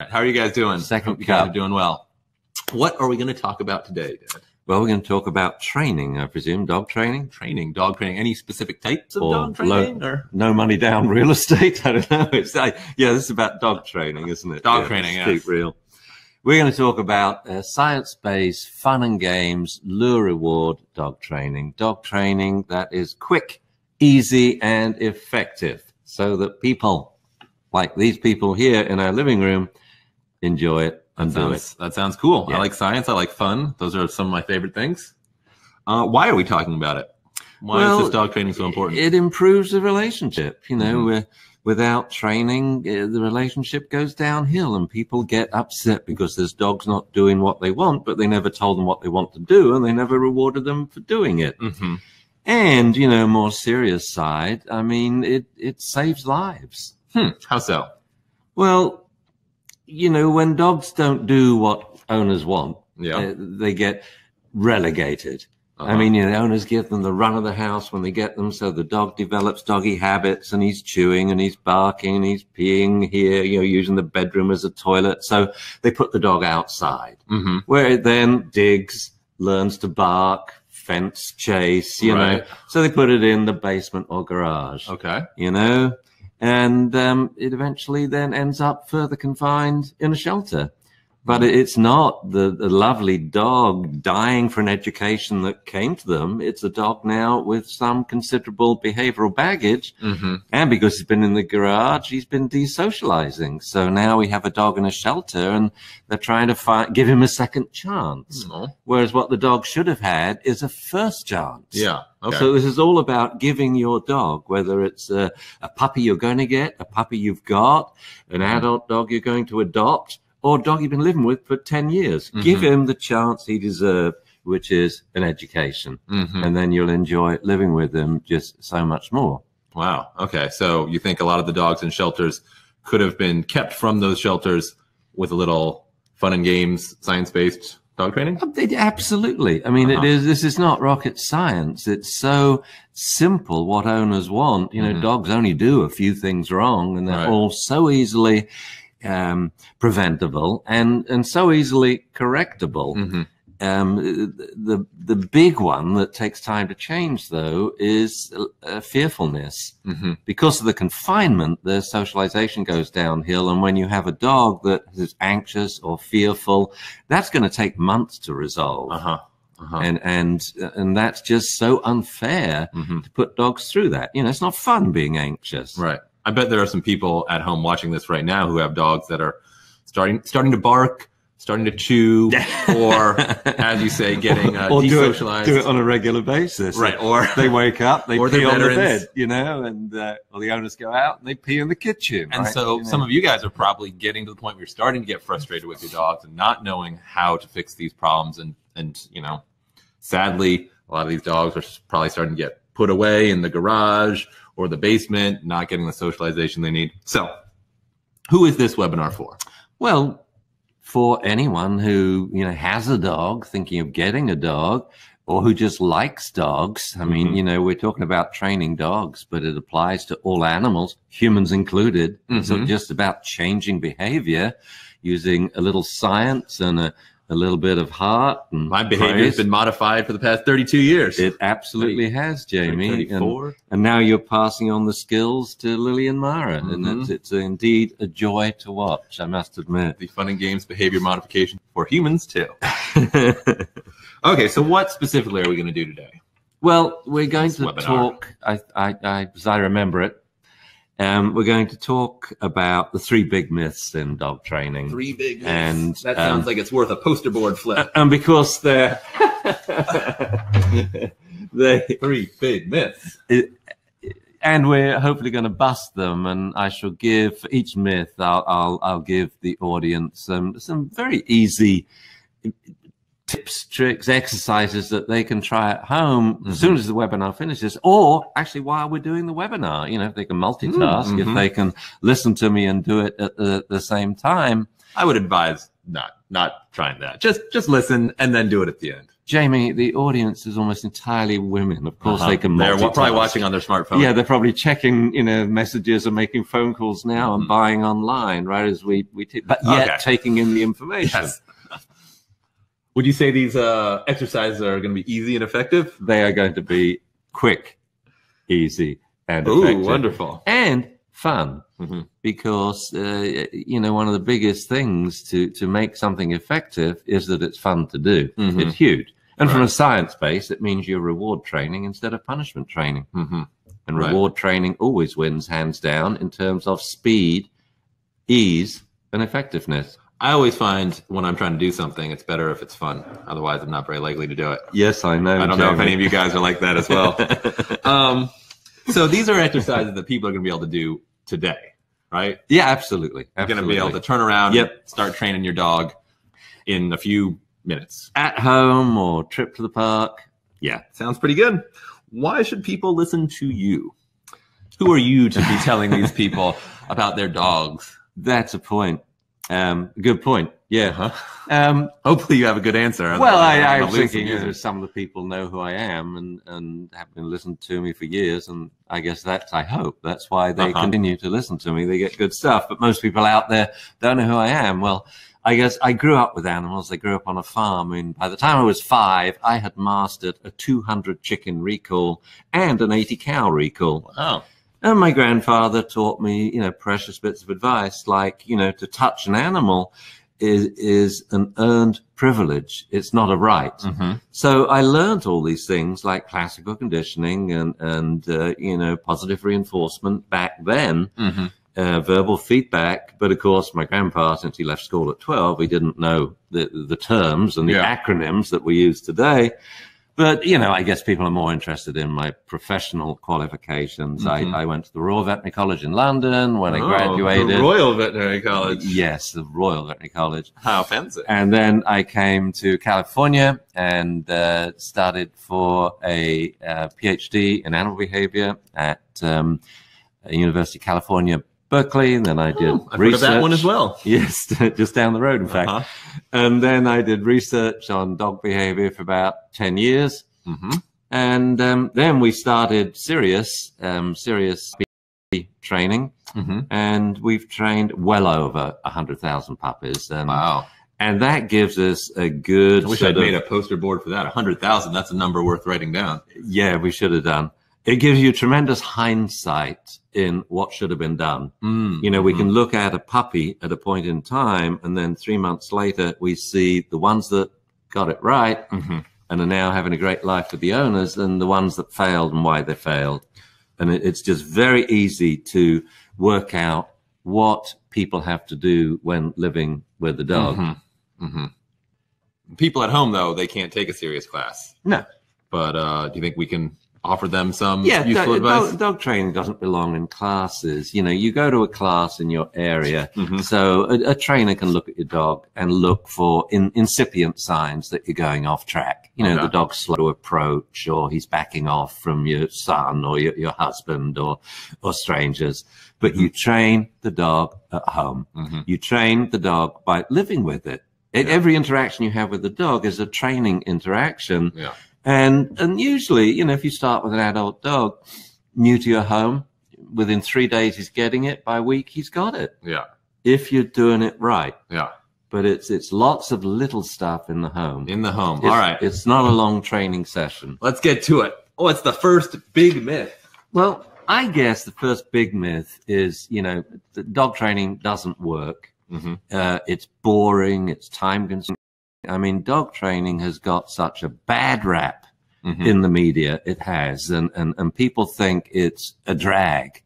How are you guys doing? Second Hope you guys cup. are doing well. What are we going to talk about today, Dad? Well, we're going to talk about training, I presume, dog training. Training, dog training. Any specific types of Or dog training? Or no money down real estate? I don't know. It's like, yeah, this is about dog training, isn't it? Dog training, yes. Keep real. We're going to talk about science-based fun and games, lure reward dog training. Dog training that is quick, easy, and effective so that people like these people here in our living room enjoy it and do it. That sounds cool. Yeah. I like science. I like fun. Those are some of my favorite things. Why are we talking about it? Why is this dog training so important? It improves the relationship. You know, without training, the relationship goes downhill and people get upset because this dog's not doing what they want, but they never told them what they want to do and they never rewarded them for doing it. Mm-hmm. And, you know, more serious side, I mean, it saves lives. How so? Well, you know, when dogs don't do what owners want, they get relegated. I mean, you know, owners give them the run of the house when they get them, so the dog develops doggy habits and he's chewing and he's barking and he's peeing here, you know, using the bedroom as a toilet. So they put the dog outside, where it then digs, learns to bark, fence, chase, you know. So they put it in the basement or garage. Okay. You know, and it eventually then ends up further confined in a shelter. But it's not the lovely dog dying for an education that came to them. It's a dog now with some considerable behavioral baggage. And because he's been in the garage, he's been desocializing. So now we have a dog in a shelter and they're trying to give him a second chance. Whereas what the dog should have had is a first chance. Yeah. Okay. So this is all about giving your dog, whether it's a puppy you're going to get, a puppy you've got, an adult dog you're going to adopt, or a dog you've been living with for 10 years. Give him the chance he deserved, which is an education. And then you'll enjoy living with him just so much more. Wow. Okay. So you think a lot of the dogs in shelters could have been kept from those shelters with a little fun and games, science-based dog training? Absolutely. I mean, this is not rocket science. It's so simple what owners want. You know, dogs only do a few things wrong and they're all so easily preventable and so easily correctable. The big one that takes time to change, though, is fearfulness. Because of the confinement, the socialization goes downhill. And when you have a dog that is anxious or fearful, that's going to take months to resolve. And that's just so unfair to put dogs through that. You know, it's not fun being anxious. Right. I bet there are some people at home watching this right now who have dogs that are starting to bark, starting to chew, or, as you say, getting desocialized. Do it on a regular basis. Right. Or they wake up, they or pee on the veterans. bed, you know, and or the owners go out and they pee in the kitchen. And so some of you guys are probably getting to the point where you're starting to get frustrated with your dogs and not knowing how to fix these problems. And you know, sadly, a lot of these dogs are probably starting to get put away in the garage or the basement, not getting the socialization they need. So who is this webinar for? Well, for anyone who, you know, has a dog, thinking of getting a dog, or who just likes dogs. I mean, you know, we're talking about training dogs, but it applies to all animals, humans included. It's not just about changing behavior using a little science and a little bit of heart. And my behavior has been modified for the past 32 years. It absolutely has, Jamie. 34. And now you're passing on the skills to Lily and Mara. And it's indeed a joy to watch, I must admit. The fun and games behavior modification for humans, too. Okay, so what specifically are we going to do today? Well, we're going to webinar. talk, as I remember it, we're going to talk about the 3 big myths in dog training. 3 big myths. And that sounds like it's worth a poster board flip. And because they're 3 big myths. And we're hopefully going to bust them. And I shall give for each myth, I'll give the audience some very easy tips, tricks, exercises that they can try at home as soon as the webinar finishes, or actually while we're doing the webinar. You know, if they can multitask, if they can listen to me and do it at the same time. I would advise not trying that. Just listen and then do it at the end. Jamie, the audience is almost entirely women. Of course, they can multitask. They're probably watching on their smartphone. Yeah, they're probably checking, messages and making phone calls now and buying online, right? As but yet taking in the information. Yes. Would you say these exercises are going to be easy and effective? They are going to be quick, easy, and effective. Ooh, wonderful. And fun. Because, one of the biggest things to make something effective is that it's fun to do. It's huge. And from a science base, it means you're reward training instead of punishment training. And reward training always wins hands down in terms of speed, ease, and effectiveness. I always find when I'm trying to do something, it's better if it's fun. Otherwise, I'm not very likely to do it. Yes, I know. I don't know if any of you guys are like that as well. So these are exercises that people are going to be able to do today, right? Yeah, absolutely. You're going to be able to turn around and start training your dog in a few minutes. At home or trip to the park. Yeah, sounds pretty good. Why should people listen to you? Who are you to be telling these people about their dogs? That's a point. Good point. Yeah. Hopefully you have a good answer. Well, I was thinking some of the people know who I am and have been listening to me for years. And I guess I hope that's why they continue to listen to me. They get good stuff. But most people out there don't know who I am. Well, I guess I grew up with animals. I grew up on a farm. I mean, by the time I was 5, I had mastered a 200 chicken recall and an 80 cow recall. Wow. And my grandfather taught me, precious bits of advice, like, to touch an animal is an earned privilege. It's not a right. So I learned all these things like classical conditioning and positive reinforcement back then, verbal feedback. But of course, my grandpa, since he left school at 12, he didn't know the terms and the acronyms that we use today. But, I guess people are more interested in my professional qualifications. I went to the Royal Veterinary College in London when I graduated. The Royal Veterinary College. Yes, the Royal Veterinary College. How fancy. And then I came to California and started for a PhD in animal behavior at University of California, Berkeley, and then I did research. Heard of that one as well. Yes, just down the road, in fact. And then I did research on dog behavior for about 10 years. And then we started serious training, and we've trained well over 100,000 puppies. And, wow. And that gives us a good... I wish I'd made a poster board for that. 100,000, that's a number worth writing down. Yeah, we should have done. It gives you tremendous hindsight in what should have been done. We can look at a puppy at a point in time, and then 3 months later, we see the ones that got it right and are now having a great life with the owners, and the ones that failed and why they failed. And it's just very easy to work out what people have to do when living with the dog. People at home, though, they can't take a serious class. No. But do you think we can offer them some useful advice? Dog training doesn't belong in classes. You go to a class in your area. So a trainer can look at your dog and look for incipient signs that you're going off track. The dog's slow to approach, or he's backing off from your son or your husband or strangers. But you train the dog at home. You train the dog by living with it. Every interaction you have with the dog is a training interaction. And usually, if you start with an adult dog new to your home, within 3 days he's getting it. By a week he's got it. If you're doing it right. But it's lots of little stuff in the home. All right. It's not a long training session. Let's get to it. What's the first big myth? Well, I guess the first big myth is, that dog training doesn't work. It's boring. It's time consuming. I mean, dog training has got such a bad rap in the media. It has. And people think it's a drag.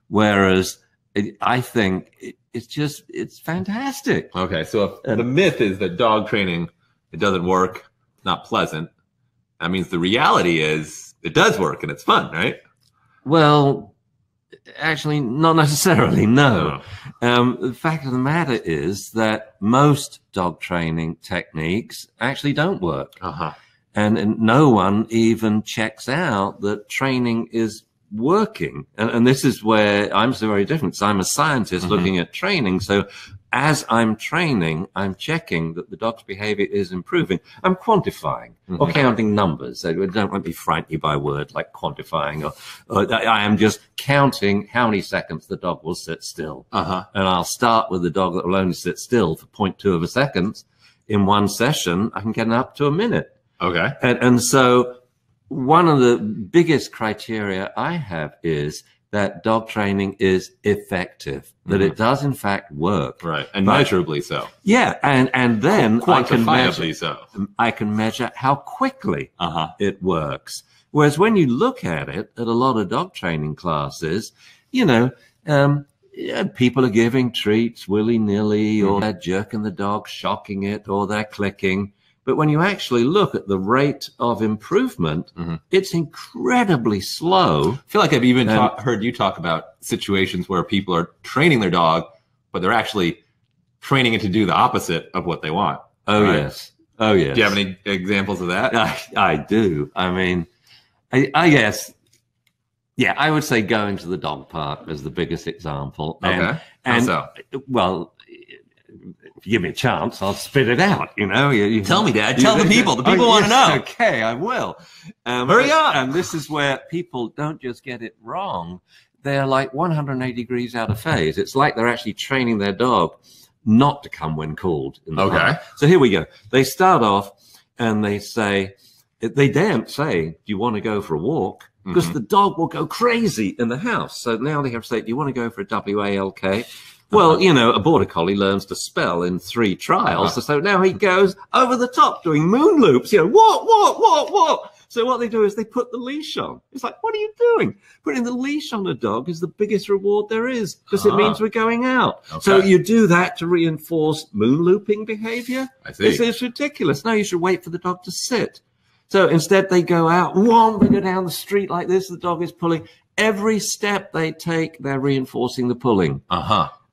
Whereas I think it's fantastic. Okay. So if the myth is that dog training, it doesn't work, not pleasant. That means the reality is it does work and it's fun, right? Well, actually, not necessarily, no. The fact of the matter is that most dog training techniques actually don't work. And no one even checks out that training is working. And this is where I'm so very different. So I'm a scientist looking at training. So as I'm training, I'm checking that the dog's behavior is improving. I'm quantifying or counting numbers. So don't let me frighten you by word like quantifying, or I am just counting how many seconds the dog will sit still. And I'll start with the dog that will only sit still for 0.2 of a second. In one session, I can get up to a minute. Okay. And so one of the biggest criteria I have is that dog training is effective, that it does in fact work. Right, and measurably so. Yeah, and then I can measure how quickly it works. Whereas when you look at it, at a lot of dog training classes, you know, people are giving treats willy-nilly, or they're jerking the dog, shocking it, or they're clicking. But when you actually look at the rate of improvement, it's incredibly slow. I feel like I've even heard you talk about situations where people are training their dog, but they're actually training it to do the opposite of what they want. Oh, right? Yes. Oh, yes. Do you have any examples of that? I do. I mean, I guess, yeah, I would say going to the dog park is the biggest example. Okay. And so? Well, if you give me a chance, I'll spit it out, you know. Tell me, Dad. Tell the people. The people want to know. Okay, I will. Hurry up. And this is where people don't just get it wrong. They're like 180 degrees out of phase. It's like they're actually training their dog not to come when called. In the park. So here we go. They start off and they say, they daren't say, do you want to go for a walk? Because the dog will go crazy in the house. So now they have to say, do you want to go for a WALK? Well, you know, a border collie learns to spell in 3 trials. So now he goes over the top doing moon loops, you know, what? So what they do is they put the leash on. It's like, what are you doing? Putting the leash on a dog is the biggest reward there is, because it means we're going out. So you do that to reinforce moon looping behavior. I see. It's ridiculous. No, you should wait for the dog to sit. So instead they go out, they go down the street like this. The dog is pulling. Every step they take, they're reinforcing the pulling.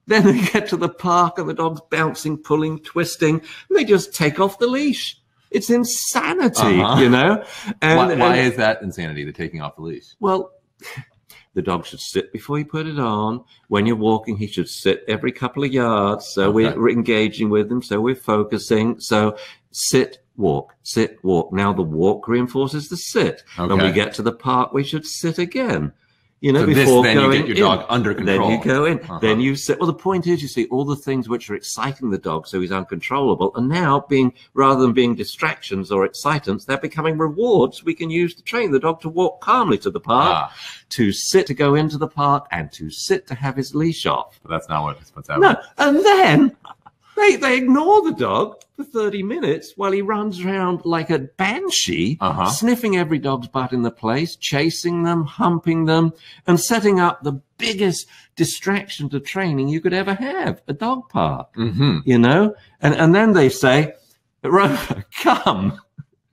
Then they get to the park and the dog's bouncing, pulling, twisting, and they just take off the leash. It's insanity, you know? And why is that insanity, the taking off the leash? Well, the dog should sit before you put it on. When you're walking, he should sit every couple of yards. So we're engaging with him. So we're focusing. So sit, walk, sit, walk. Now the walk reinforces the sit. When we get to the park, we should sit again. You know, so before then going you get your dog under control. Then you go in. Then you sit. Well, the point is, you see, all the things which are exciting the dog so he's uncontrollable are now being, rather than being distractions or excitants, they're becoming rewards we can use to train the dog to walk calmly to the park, to sit to go into the park, and to sit to have his leash off. But that's not what's happening. No. And then they ignore the dog for 30 minutes while he runs around like a banshee, sniffing every dog's butt in the place, chasing them, humping them, and setting up the biggest distraction to training you could ever have, a dog park, you know? And then they say, Rover, come.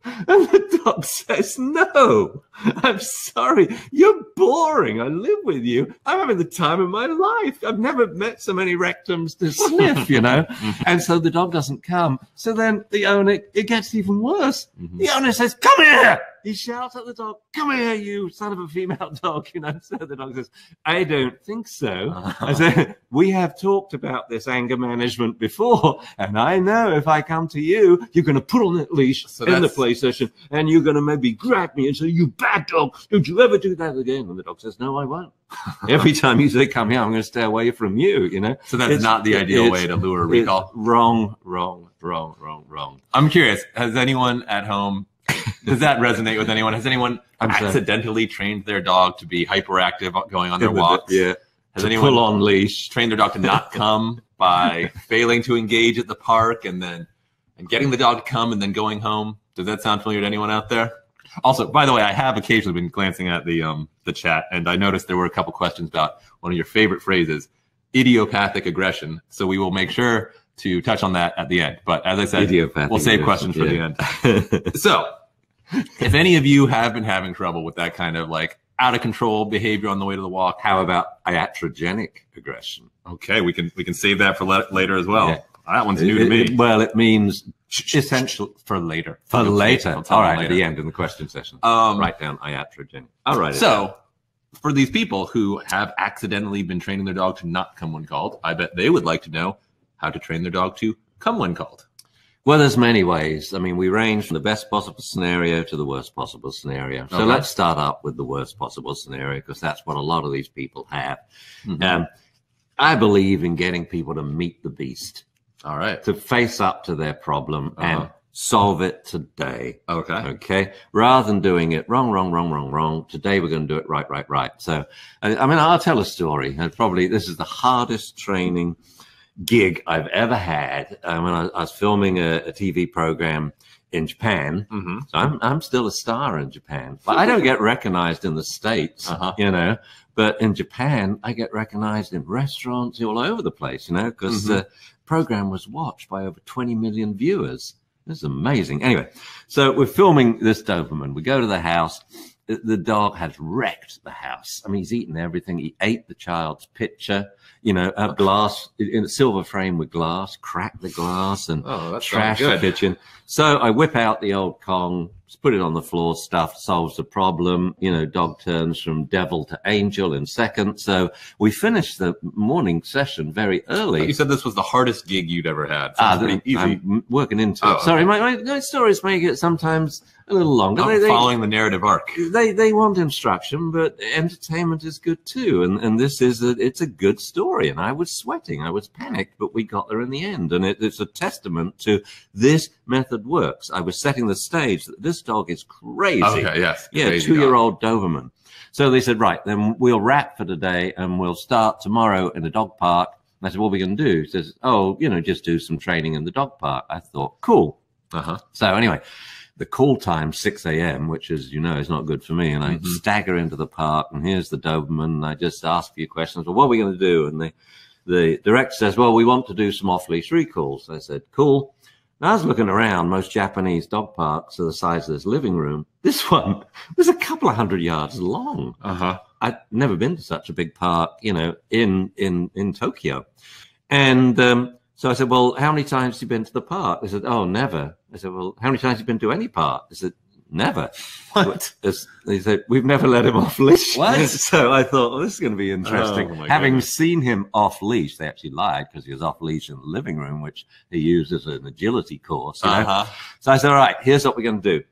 And the dog says, no, I'm sorry. You're boring. I live with you. I'm having the time of my life. I've never met so many rectums to sniff, you know. And so the dog doesn't come. So then the owner, it gets even worse. The owner says, come here. He shouts at the dog, come here, you son of a female dog, you know. So the dog says, I don't think so. I said, we have talked about this anger management before, and I know if I come to you, you're going to put on that leash in the play session, and you're going to maybe grab me and say, you bad dog, don't you ever do that again. And the dog says, no, I won't. Every time you say, come here, I'm going to stay away from you, you know. So that's not the ideal way to lure a recall. Wrong. I'm curious, has anyone at home, does that resonate with anyone? Has anyone accidentally trained their dog to be hyperactive going on their walks? Yeah. Has anyone pull on leash trained their dog to not come by failing to engage at the park and getting the dog to come and then going home? Does that sound familiar to anyone out there? Also, by the way, I have occasionally been glancing at the chat, and I noticed there were a couple questions about one of your favorite phrases, idiopathic aggression. So we will make sure to touch on that at the end. But as I said, we'll save questions for the end. So if any of you have been having trouble with that kind of like out of control behavior on the way to the walk, how about iatrogenic aggression? Okay, we can save that for later as well. Yeah. That one's new to me. Well, it means essential for later. For later. All right, at the end in the question session. Write down iatrogenic. All right. So for these people who have accidentally been training their dog to not come when called, I bet they would like to know, how to train their dog to come when called? Well, there's many ways. I mean, we range from the best possible scenario to the worst possible scenario. So let's start up with the worst possible scenario, because that's what a lot of these people have. I believe in getting people to meet the beast. All right. To face up to their problem and solve it today. Okay. Okay. Rather than doing it wrong. Today we're going to do it right. So, I mean, I'll tell a story. And probably this is the hardest training gig I've ever had. When I was filming a TV program in Japan. So I'm still a star in Japan, but I don't get recognized in the States, you know, but in Japan, I get recognized in restaurants all over the place, you know, because the program was watched by over 20 million viewers. This is amazing. Anyway, so we're filming this Doberman. We go to the house. The dog has wrecked the house. I mean, he's eaten everything. He ate the child's picture, you know, a glass in a silver frame with glass, cracked the glass and trashed the kitchen. So I whip out the old Kong, put it on the floor, stuff, solves the problem. You know, dog turns from devil to angel in seconds. So we finished the morning session very early. You said this was the hardest gig you'd ever had. Pretty easy. I'm working into it. Sorry, my stories make it sometimes a little longer. Following the narrative arc. They want instruction, but entertainment is good too. And this is it's a good story. And I was sweating. I was panicked, but we got there in the end. And it's a testament to this method works. I was setting the stage that this dog is crazy. Okay, yes. Yeah, 2-year-old Doberman. So they said, right, then we'll wrap for today and we'll start tomorrow in a dog park. And I said, what are we going to do? He says, oh, you know, just do some training in the dog park. I thought, cool. So anyway, the call time, 6 a.m., which, as you know, is not good for me. And I stagger into the park, and here's the Doberman. And I just ask a few questions. Well, what are we going to do? And the director says, well, we want to do some off-leash recalls. I said, cool. And I was looking around. Most Japanese dog parks are the size of this living room. This one was a couple of 100 yards long. I'd never been to such a big park, you know, in Tokyo. And so I said, well, how many times have you been to the park? They said, oh, never. I said, well, how many times have you been to any park? They said, never. What? They said, we've never let him off leash. What? So I thought, well, this is going to be interesting. Having seen him off leash, they actually lied because he was off leash in the living room, which he used as an agility course. You know? So I said, all right, here's what we're going to do.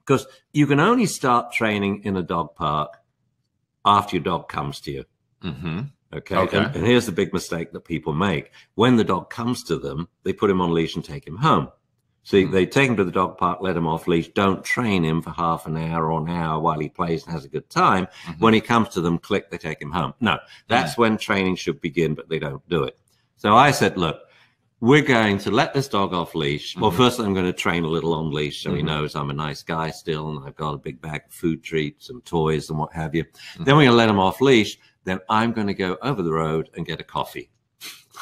Because you can only start training in a dog park after your dog comes to you. Okay. And here's the big mistake that people make. When the dog comes to them, they put him on leash and take him home. See, they take him to the dog park, let him off leash, don't train him for half an hour or an hour while he plays and has a good time. When he comes to them, click, they take him home. No, that's when training should begin, but they don't do it. So I said, look, we're going to let this dog off leash. Well, first I'm going to train a little on leash so he knows I'm a nice guy still and I've got a big bag of food treats and toys and what have you. Then we're going to let him off leash. Then I'm going to go over the road and get a coffee.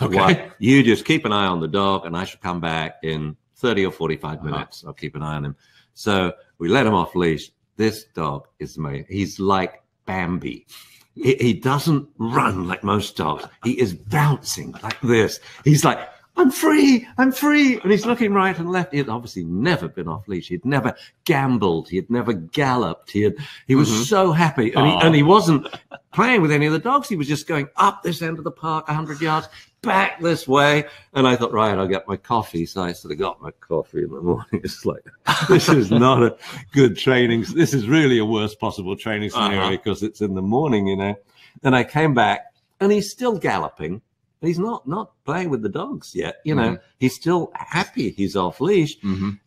Okay. You just keep an eye on the dog and I shall come back in 30 or 45 minutes. I'll keep an eye on him. So we let him off leash. This dog is amazing. He's like Bambi. He doesn't run like most dogs. He is bouncing like this. He's like, I'm free. I'm free. And he's looking right and left. He had obviously never been off leash. He'd never gambled. He had never galloped. He was so happy. And he wasn't playing with any of the dogs. He was just going up this end of the park, 100 yards, back this way. And I thought, right, I'll get my coffee. So I sort of got my coffee in the morning. It's like, this is not a good training. This is really a worst possible training scenario because it's in the morning, you know. And I came back and he's still galloping. He's not playing with the dogs yet, you know. He's still happy he's off leash.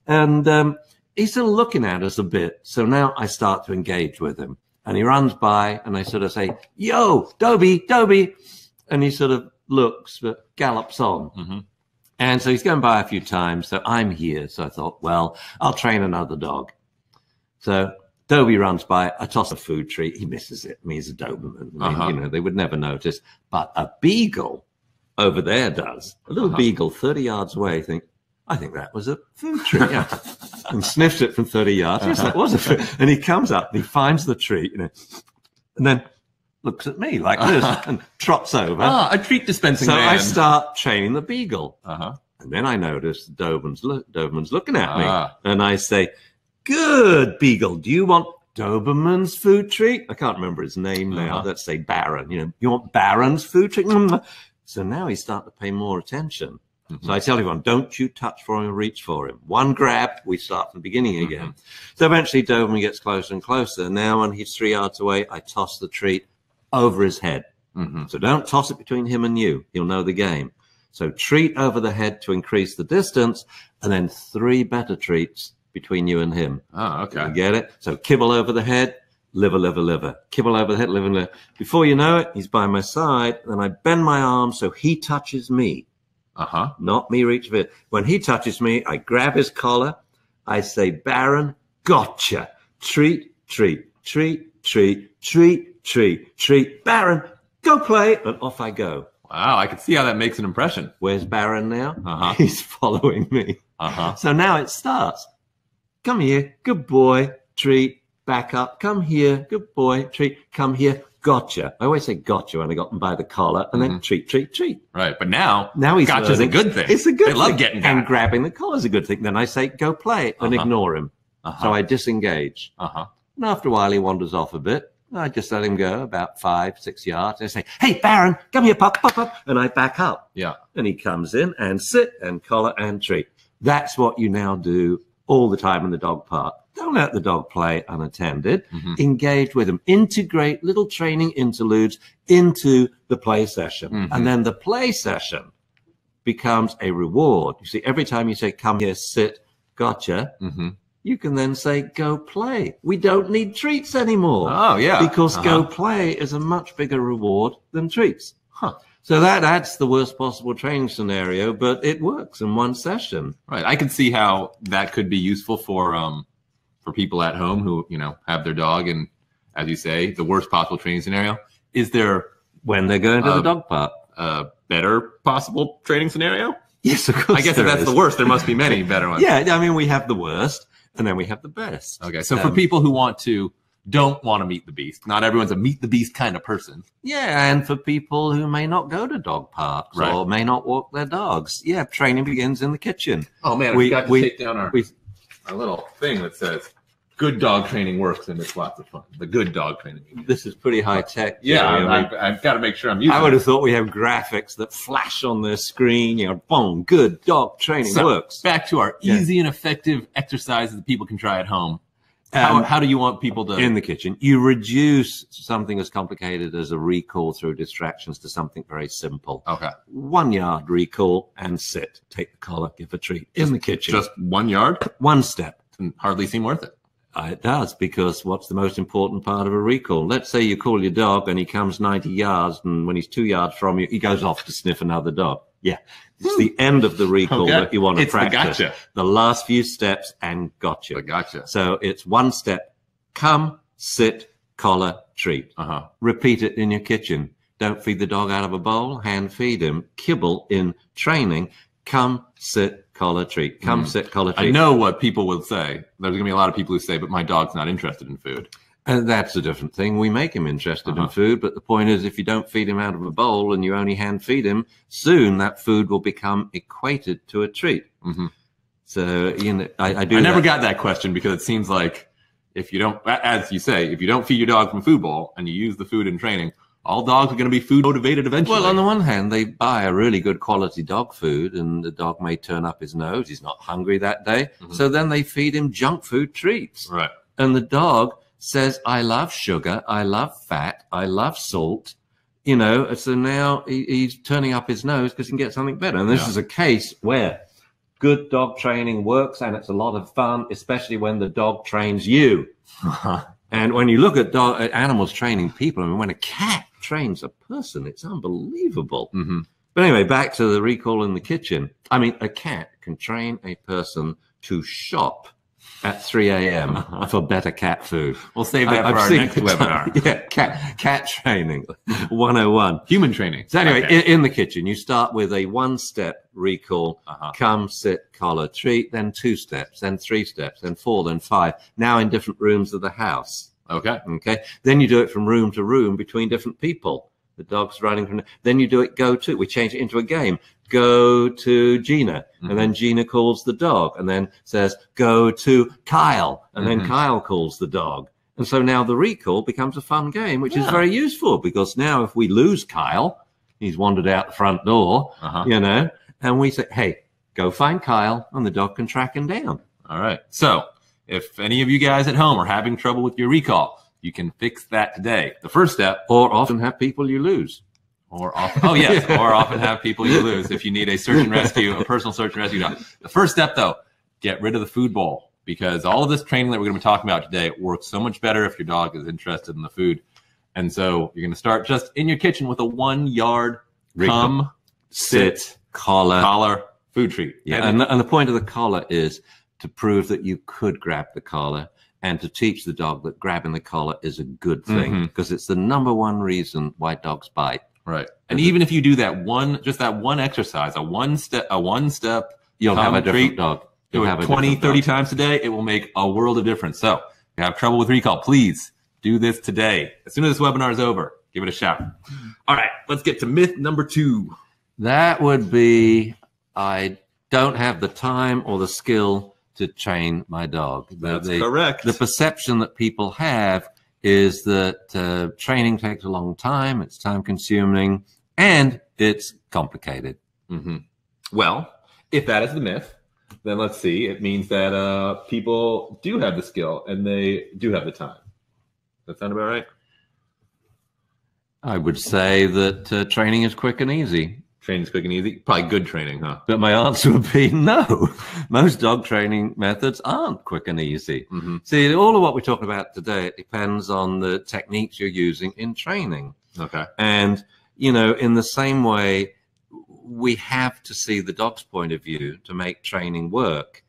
And he's still looking at us a bit. So now I start to engage with him. And he runs by and I sort of say, yo, Dobie. And he sort of looks but gallops on. And so he's going by a few times. So I'm here. So I thought, well, I'll train another dog. So Dobie runs by, I toss a food treat. He misses it. I mean, he's a Doberman. I mean, you know, they would never notice. But a beagle over there does. A little beagle 30 yards away. I think that was a food treat. Yeah. And sniffs it from 30 yards. Yes, that was a food. And he comes up and he finds the treat, you know, and then looks at me like this and trots over. A treat dispensing man. So I start training the beagle. And then I notice Doberman's looking at me. And I say, good beagle, do you want Doberman's food treat? I can't remember his name now. Let's say Baron. You know, you want Baron's food treat? So now he's starting to pay more attention. So I tell everyone, don't you touch for him or reach for him. One grab, we start from the beginning again. So eventually Doberman gets closer and closer. Now when he's 3 yards away, I toss the treat over his head. So don't toss it between him and you. He'll know the game. So treat over the head to increase the distance, and then 3 better treats between you and him. Oh, okay. You get it? So kibble over the head, liver, liver, liver. Kibble over the head, liver, liver. Before you know it, he's by my side. Then I bend my arm so he touches me. Not me reach for it. When he touches me, I grab his collar. I say, Baron, gotcha. Treat, treat, treat, treat, treat, treat, treat. Baron, go play. And off I go. Wow, I can see how that makes an impression. Where's Baron now? He's following me. So now it starts. Come here, good boy, treat, back up. Come here, good boy, treat, come here, gotcha. I always say gotcha when I got them by the collar, and then treat, treat, treat. Right, but now he's gotcha's a good thing. It's a good thing. They love getting got. And grabbing the collar is a good thing. Then I say, go play, and ignore him. So I disengage. And after a while, he wanders off a bit. I just let him go about 5, 6 yards. I say, hey, Baron, come here, pup, pup, pup. And I back up. Yeah. And he comes in and sit and collar and treat. That's what you now do all the time in the dog park. Don't let the dog play unattended. Engage with him. Integrate little training interludes into the play session. And then the play session becomes a reward. You see, every time you say, come here, sit, gotcha, you can then say, go play. We don't need treats anymore. Oh, yeah. Because go play is a much bigger reward than treats. So that's the worst possible training scenario, but it works in one session. Right. I can see how that could be useful for people at home who, have their dog. And as you say, the worst possible training scenario. Is there, when they're going to the dog park, a better possible training scenario? Yes, of course. I guess if that's the worst, there must be many better ones. Yeah. I mean, we have the worst and then we have the best. Okay. So for people who don't want to meet the beast. Not everyone's a meet the beast kind of person. Yeah, and for people who may not go to dog parks or may not walk their dogs. Yeah, training begins in the kitchen. Oh, man, we got to take down our little thing that says, good dog training works and it's lots of fun. The good dog training. This is pretty high tech. Yeah, I've got to make sure I'm using it. I would have thought we have graphics that flash on the screen, boom, good dog training works. Back to our easy and effective exercises that people can try at home. How do you want people to... In the kitchen, you reduce something as complicated as a recall through distractions to something very simple. Okay. 1 yard recall and sit. Take the collar, give a treat. In the kitchen. Just 1 yard? 1 step. Doesn't hardly seem worth it. It does, because what's the most important part of a recall? Let's say you call your dog and he comes 90 yards, and when he's 2 yards from you, he goes off to sniff another dog. Yeah. It's the end of the recall that you want to practice. The last few steps and gotcha. The gotcha. So it's 1 step. Come, sit, collar, treat. Repeat it in your kitchen. Don't feed the dog out of a bowl. Hand feed him. Kibble in training. Come, sit, collar, treat. Come, sit, collar, treat. I know what people will say. There's going to be a lot of people who say, but my dog's not interested in food. And that's a different thing. We make him interested in food, but the point is, if you don't feed him out of a bowl and you only hand feed him, soon that food will become equated to a treat. So, I never got that question, because it seems like if you don't, as you say, if you don't feed your dog from a food bowl and you use the food in training, all dogs are going to be food motivated eventually. Well, on the one hand, they buy a really good quality dog food and the dog may turn up his nose. He's not hungry that day. So then they feed him junk food treats. Right. And the dog says, I love sugar, I love fat, I love salt, so now he's turning up his nose because he can get something better. And this is a case where good dog training works, and it's a lot of fun, especially when the dog trains you. And when you look at animals training people, I mean, when a cat trains a person, it's unbelievable. But anyway, back to the recall in the kitchen. I mean, a cat can train a person to shop at 3 a.m. for better cat food. We'll save that for our next webinar. Yeah, cat training 101. Human training. So anyway, in the kitchen, you start with a 1-step recall. Come, sit, collar, treat, then 2 steps, then 3 steps, then 4, then 5. Now in different rooms of the house. Okay. Then you do it from room to room between different people. The dog's running from. Then you do it. Go to. We change it into a game. Go to Gina, and then Gina calls the dog, and then says, go to Kyle, and then Kyle calls the dog. And so now the recall becomes a fun game, which is very useful, because now if we lose Kyle, he's wandered out the front door, you know, and we say, hey, go find Kyle, and the dog can track him down. All right. So if any of you guys at home are having trouble with your recall, you can fix that today. The first step, or often have people you lose. Or often, oh yes, or often have people you lose if you need a search and rescue, a personal search and rescue dog. The first step, though, get rid of the food bowl, because all of this training that we're going to be talking about today works so much better if your dog is interested in the food. And so you're going to start just in your kitchen with a 1 yard come, sit, collar, food treat. Yeah, and the point of the collar is to prove that you could grab the collar, and to teach the dog that grabbing the collar is a good thing, because it's the #1 reason why dogs bite. Right. And even if you do that just that one exercise, a one step, you'll have a different dog. Do it 20, 30 times a day. It will make a world of difference. So if you have trouble with recall, please do this today. As soon as this webinar is over, give it a shot. All right. Let's get to myth number 2. That would be, I don't have the time or the skill to train my dog. That's correct. The perception that people have is that training takes a long time, it's time consuming, and it's complicated. Well, if that is the myth, then let's see. It means that people do have the skill and they do have the time. Does that sound about right? I would say that training is quick and easy. Training's quick and easy? Probably good training, huh? But my answer would be no. Most dog training methods aren't quick and easy. See, all of what we talk about today, it depends on the techniques you're using in training. Okay. And, you know, in the same way, we have to see the dog's point of view to make training work.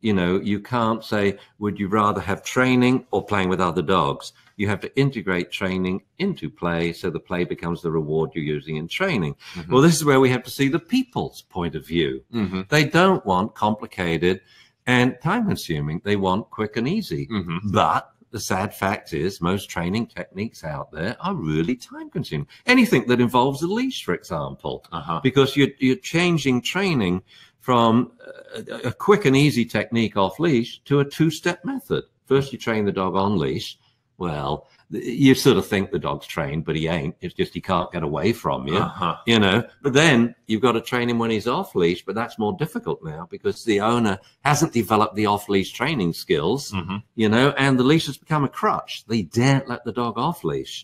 You know, you can't say, would you rather have training or playing with other dogs? You have to integrate training into play, so the play becomes the reward you're using in training. Well, this is where we have to see the people's point of view. They don't want complicated and time-consuming. They want quick and easy. But the sad fact is most training techniques out there are really time-consuming. Anything that involves a leash, for example, because you're changing training from a quick and easy technique off leash to a 2-step method. First, you train the dog on leash. Well, you sort of think the dog's trained, but he ain't. It's just he can't get away from you, you know. But then you've got to train him when he's off leash, but that's more difficult now because the owner hasn't developed the off leash training skills, you know, and the leash has become a crutch. They daren't let the dog off leash.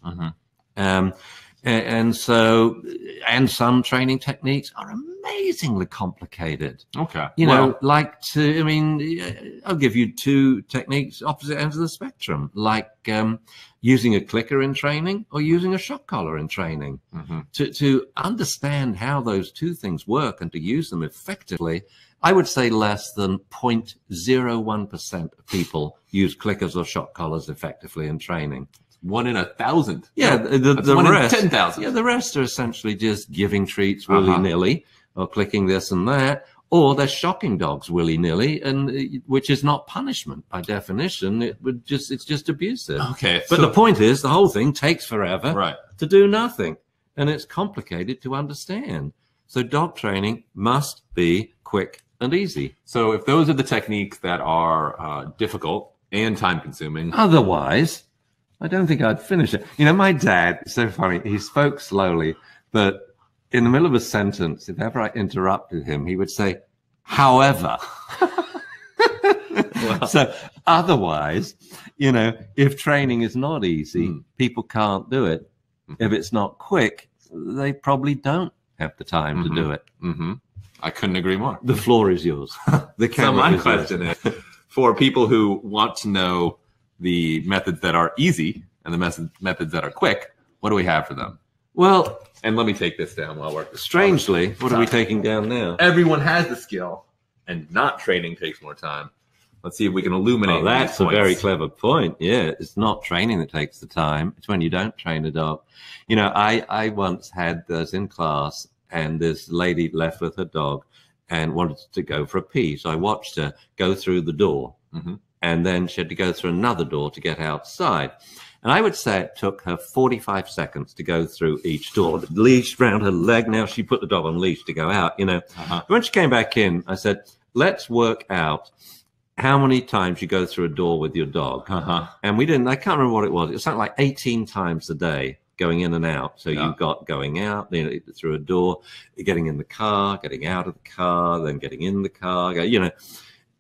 And so, and some training techniques are amazingly complicated. Okay. You know, like I mean, I'll give you 2 techniques opposite ends of the spectrum, like using a clicker in training or using a shock collar in training. To understand how those 2 things work and to use them effectively, I would say less than 0.01% of people use clickers or shock collars effectively in training. 1 in 1,000. Yeah, the 1 rest, in 10,000. Yeah, the rest are essentially just giving treats willy-nilly, or clicking this and that, or they're shocking dogs willy-nilly, and which is not punishment by definition. It's just abusive. Okay, but the point is, the whole thing takes forever to do nothing, and it's complicated to understand. So dog training must be quick and easy. So if those are the techniques that are difficult and time-consuming, otherwise, I don't think I'd finish it. You know, my dad, it's so funny, he spoke slowly, but in the middle of a sentence, if ever I interrupted him, he would say, however. So otherwise, you know, if training is not easy, people can't do it. If it's not quick, they probably don't have the time to do it. I couldn't agree more. The floor is yours. So my question is, for people who want to know the methods that are easy and the methods that are quick, what do we have for them? Well, and let me take this down while we're strangely, what are we taking down now? Everyone has the skill, and not training takes more time. Let's see if we can illuminate. Oh, that's a very clever point. Yeah, it's not training that takes the time. It's when you don't train a dog. You know, I once had this in class, and this lady left with her dog and wanted to go for a pee. So I watched her go through the door. And then she had to go through another door to get outside. And I would say it took her 45 seconds to go through each door. The leash round her leg. Now she put the dog on leash to go out, you know. When she came back in, I said, let's work out how many times you go through a door with your dog. And we didn't, I can't remember what it was. It was something like 18 times a day. going in and out. So you've got going out, you know, through a door, getting in the car, getting out of the car, then getting in the car, you know.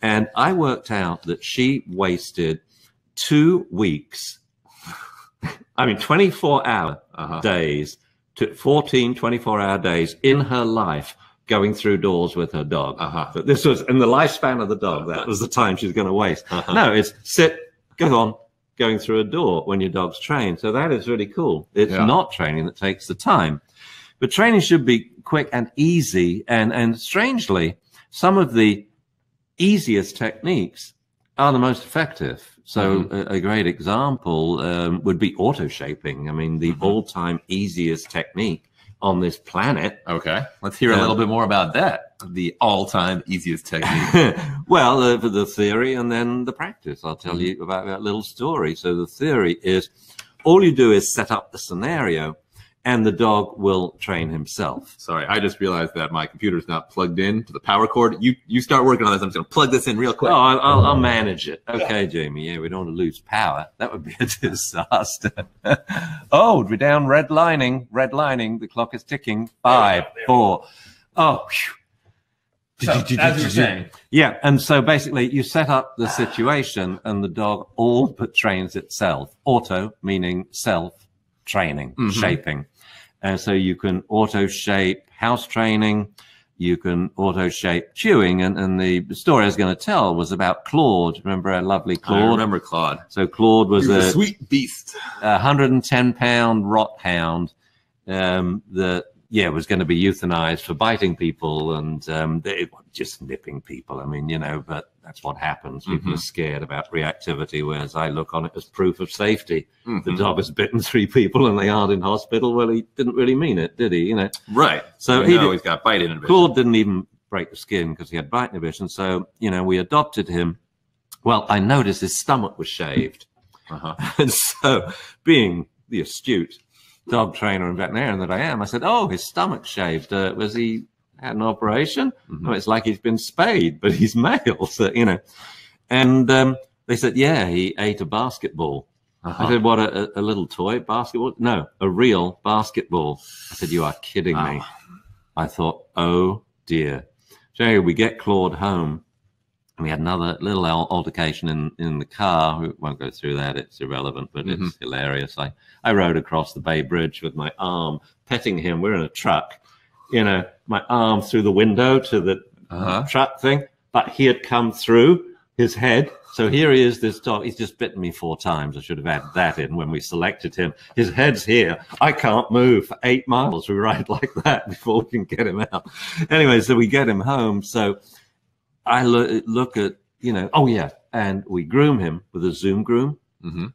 And I worked out that she wasted 2 weeks, I mean, 24-hour days to 14 24-hour days in her life going through doors with her dog. But this was in the lifespan of the dog. That was the time she's going to waste. No, it's sit, go on, going through a door when your dog's trained. So that is really cool. It's not training that takes the time. But training should be quick and easy. And strangely, some of the easiest techniques are the most effective. So a great example would be auto shaping. I mean, the all-time easiest technique on this planet. Okay. Let's hear a little bit more about that. The all-time easiest technique. Well, for the theory and then the practice. I'll tell you about that little story. So the theory is all you do is set up the scenario and the dog will train himself. Sorry, I just realized that my computer's not plugged in to the power cord. You start working on this. I'm just going to plug this in real quick. Oh, I'll manage it. Okay, Jamie. Yeah, we don't want to lose power. That would be a disaster. Oh, we're down red lining. Red lining. The clock is ticking. 5, 4. Oh, so, as you were saying. Yeah, and so basically you set up the situation and the dog all but trains itself. Auto, meaning self-training, shaping. And so you can auto shape house training, you can auto shape chewing. And the story I was going to tell was about Claude. Remember our lovely Claude? I remember Claude. So Claude was a sweet beast, 110-pound rot hound that was going to be euthanized for biting people and just nipping people. I mean, you know, but that's what happens. People are scared about reactivity, whereas I look on it as proof of safety. The dog has bitten 3 people and they aren't in hospital. Well, he didn't really mean it, did he? You know, right? So he's got bite inhibition. Claude didn't even break the skin because he had bite inhibition. So you know, we adopted him. Well, I noticed his stomach was shaved, and so being the astute dog trainer and veterinarian that I am, I said, "Oh, his stomach's shaved. Was he had an operation?" Well, it's like he's been spayed, but he's male, so you know. And they said, "Yeah, he ate a basketball." I said, "What? A little toy basketball? No, a real basketball." I said, "You are kidding me." I thought, "Oh dear." So anyway, we get Claude home. And we had another little altercation in the car. We won't go through that. It's irrelevant, but it's hilarious. I rode across the Bay Bridge with my arm, petting him. We're in a truck, you know, my arm through the window to the truck thing. But he had come through his head. So here he is, this dog. He's just bitten me 4 times. I should have added that in when we selected him. His head's here. I can't move for 8 miles. We ride like that before we can get him out. Anyway, so we get him home. So I look at, you know, and we groom him with a Zoom groom,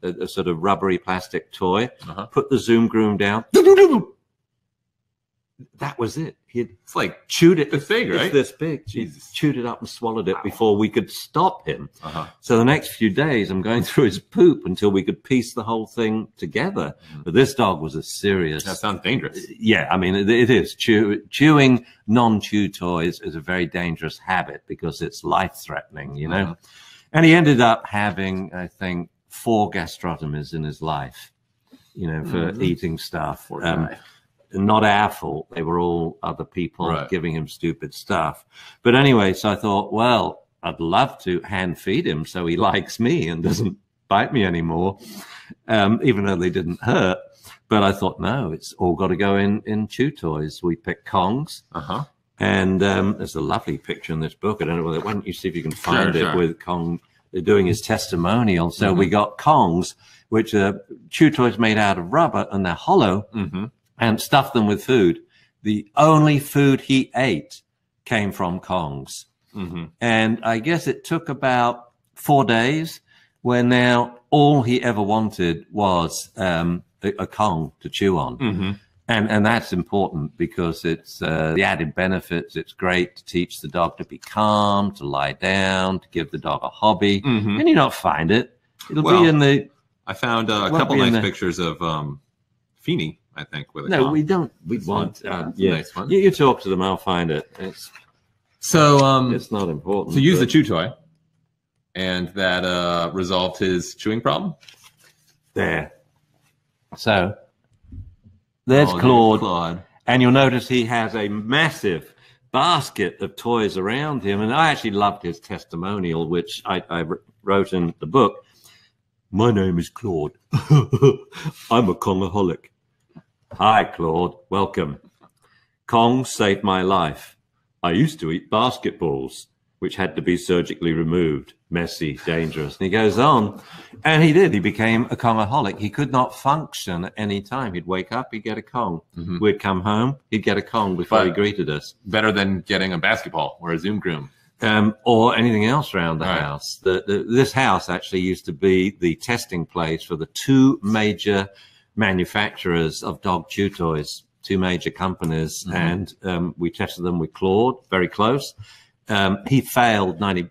a sort of rubbery plastic toy, put the Zoom groom down. That was it. It's like chewed it. This big, right? It's this big. Jesus. Chewed it up and swallowed it before we could stop him. So the next few days, I'm going through his poop until we could piece the whole thing together. But this dog was a serious. That sounds dangerous. Yeah, I mean, it is. Chewing non-chew toys is a very dangerous habit because it's life-threatening, you know. And he ended up having, I think, 4 gastrotomies in his life, you know, for eating stuff. Not our fault. They were all other people giving him stupid stuff. But anyway, so I thought, well, I'd love to hand feed him so he likes me and doesn't bite me anymore, even though they didn't hurt. But I thought, no, it's all got to go in chew toys. We picked Kongs. And there's a lovely picture in this book. I don't know whether, why don't you see if you can find it with Kong doing his testimonial. So we got Kongs, which are chew toys made out of rubber and they're hollow. And stuffed them with food. The only food he ate came from Kongs. And I guess it took about 4 days where now all he ever wanted was a Kong to chew on. And that's important because it's the added benefits. It's great to teach the dog to be calm, to lie down, to give the dog a hobby. And you don't find it. It'll be in the... I found a couple nice pictures of Feeny. I think with a no, Kong. we don't. We want. Nice one. You talk to them. I'll find it. It's not important. So use the chew toy, and that resolved his chewing problem. There. So There's Claude. And you'll notice he has a massive basket of toys around him. And I actually loved his testimonial, which I wrote in the book. My name is Claude. I'm a Kongaholic. Hi, Claude. Welcome. Kong saved my life. I used to eat basketballs, which had to be surgically removed. Messy, dangerous. And he goes on. And he did. He became a Kongaholic. He could not function at any time. He'd wake up, he'd get a Kong. We'd come home, he'd get a Kong before he greeted us. Better than getting a basketball or a Zoom groom. Or anything else around the house. This house actually used to be the testing place for the two major manufacturers of dog chew toys, two major companies. And we tested them with Claude, very close. He failed 95%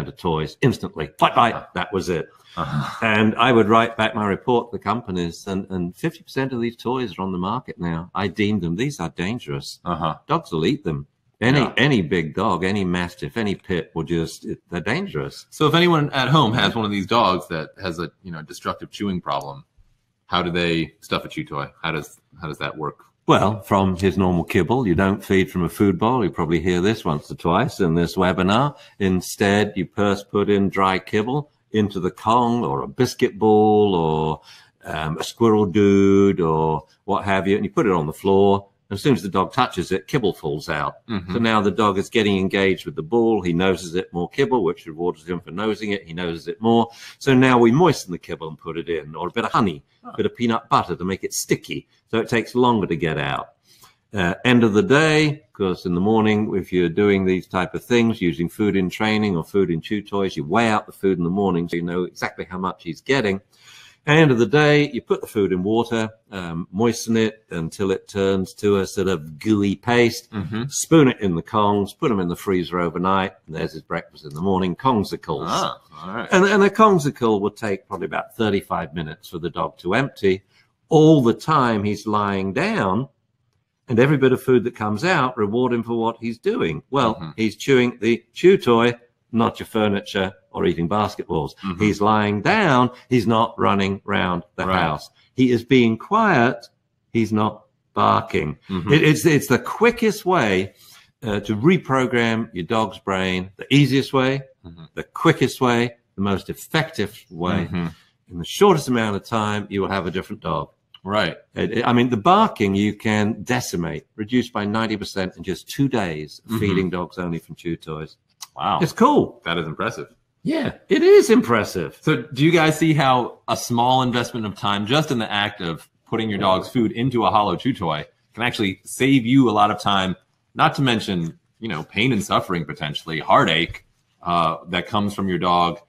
of toys instantly. Bye. That was it. And I would write back my report to the companies, and 50% of these toys are on the market now. I deemed them, these are dangerous. Dogs will eat them. Any big dog, any mastiff, any pit will they're dangerous. So if anyone at home has one of these dogs that has a destructive chewing problem, how do they stuff a chew toy? How does that work? Well, from his normal kibble, you don't feed from a food bowl. You probably hear this once or twice in this webinar. Instead, you first put in dry kibble into the Kong or a biscuit ball or a squirrel dude or what have you, and you put it on the floor. As soon as the dog touches it, kibble falls out. So now the dog is getting engaged with the ball. He noses it more kibble, which rewards him for nosing it. He noses it more. So now we moisten the kibble and put it in, or a bit of honey, a bit of peanut butter to make it sticky. So it takes longer to get out. End of the day, of course, in the morning, if you're doing these type of things, using food in training or food in chew toys, you weigh out the food in the morning so you know exactly how much he's getting. At the end of the day, you put the food in water, moisten it until it turns to a sort of gooey paste, spoon it in the Kongs, put them in the freezer overnight, and there's his breakfast in the morning, Kongsicles. All right. And a Kongsicle will take probably about 35 minutes for the dog to empty. All the time he's lying down, and every bit of food that comes out, reward him for what he's doing. Well, he's chewing the chew toy, not your furniture or eating basketballs. He's lying down. He's not running round the house. He is being quiet. He's not barking. It's the quickest way to reprogram your dog's brain, the easiest way, the quickest way, the most effective way. In the shortest amount of time, you will have a different dog. Right. I mean, the barking you can decimate, reduce by 90% in just 2 days, feeding dogs only from chew toys. Wow. It's cool. That is impressive. Yeah, it is impressive. So do you guys see how a small investment of time just in the act of putting your dog's food into a hollow chew toy can actually save you a lot of time, not to mention, pain and suffering, potentially heartache that comes from your dog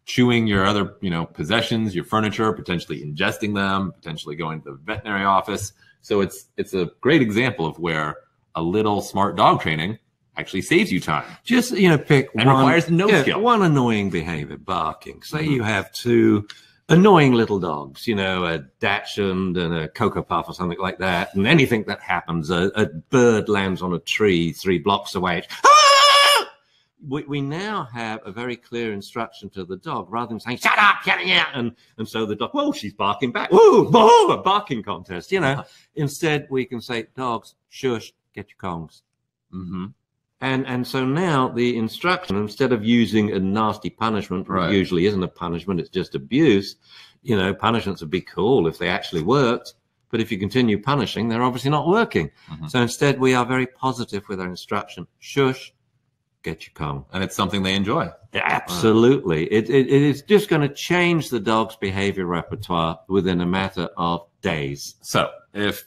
chewing your other, possessions, your furniture, potentially ingesting them, potentially going to the veterinary office. So it's a great example of where a little smart dog training actually saves you time. Just, pick and one. Requires no skill. One annoying behavior, barking. Say you have two annoying little dogs, a Dachshund and a Cocoa Puff or something like that. And anything that happens, a bird lands on a tree 3 blocks away. We now have a very clear instruction to the dog, rather than saying, shut up, and so the dog, whoa, she's barking back. Whoa, a barking contest, Instead, we can say, dogs, shush, get your Kongs. And so now the instruction, instead of using a nasty punishment, which usually isn't a punishment, it's just abuse, punishments would be cool if they actually worked. But if you continue punishing, they're obviously not working. So instead, we are very positive with our instruction. Shush, get your Kong. And it's something they enjoy. Absolutely. It is just going to change the dog's behavior repertoire within a matter of days. So if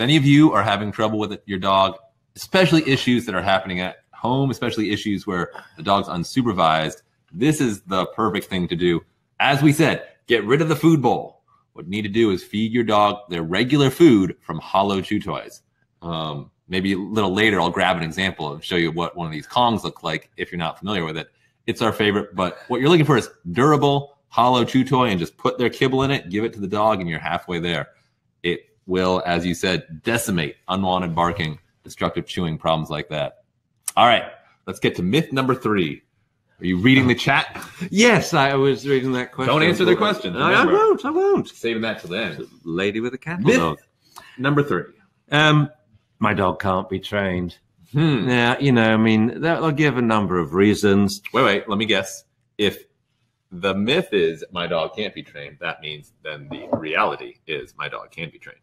any of you are having trouble with your dog, especially issues that are happening at home, especially issues where the dog's unsupervised, this is the perfect thing to do. As we said, get rid of the food bowl. What you need to do is feed your dog their regular food from hollow chew toys. Maybe a little later, I'll grab an example and show you what one of these Kongs look like if you're not familiar with it. It's our favorite, but what you're looking for is durable, hollow chew toy, and just put their kibble in it, give it to the dog, and you're halfway there. It will, as you said, decimate unwanted barking, destructive chewing, problems like that. All right, let's get to myth number 3. Are you reading the chat? Yes, I was reading that question. Don't answer their question. I won't. Saving that till then. Lady with a catalog. Number 3. My dog can't be trained. Now, you know, I mean, they'll give a number of reasons. Wait, let me guess. If the myth is my dog can't be trained, that means then the reality is my dog can be trained.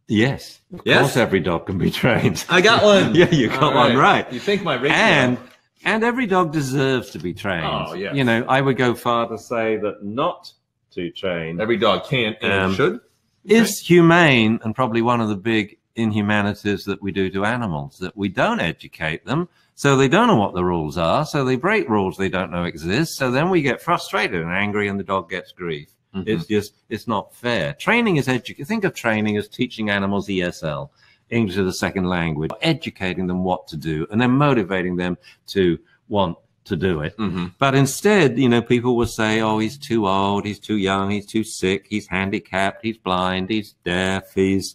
Yes. Of course every dog can be trained. I got one. Yeah, you got one right. You think my ratio... And every dog deserves to be trained. Oh, yes. You know, I would go far to say that not to train. Every dog can and should. Is humane, and probably one of the big inhumanities that we do to animals, that we don't educate them, so they don't know what the rules are, so they break rules they don't know exist, so then we get frustrated and angry and the dog gets grief. It's not fair. Training is think of training as teaching animals ESL, English as a second language, educating them what to do and then motivating them to want to do it. But instead, you know, people will say, oh, he's too old, he's too young, he's too sick, he's handicapped, he's blind, he's deaf, he's,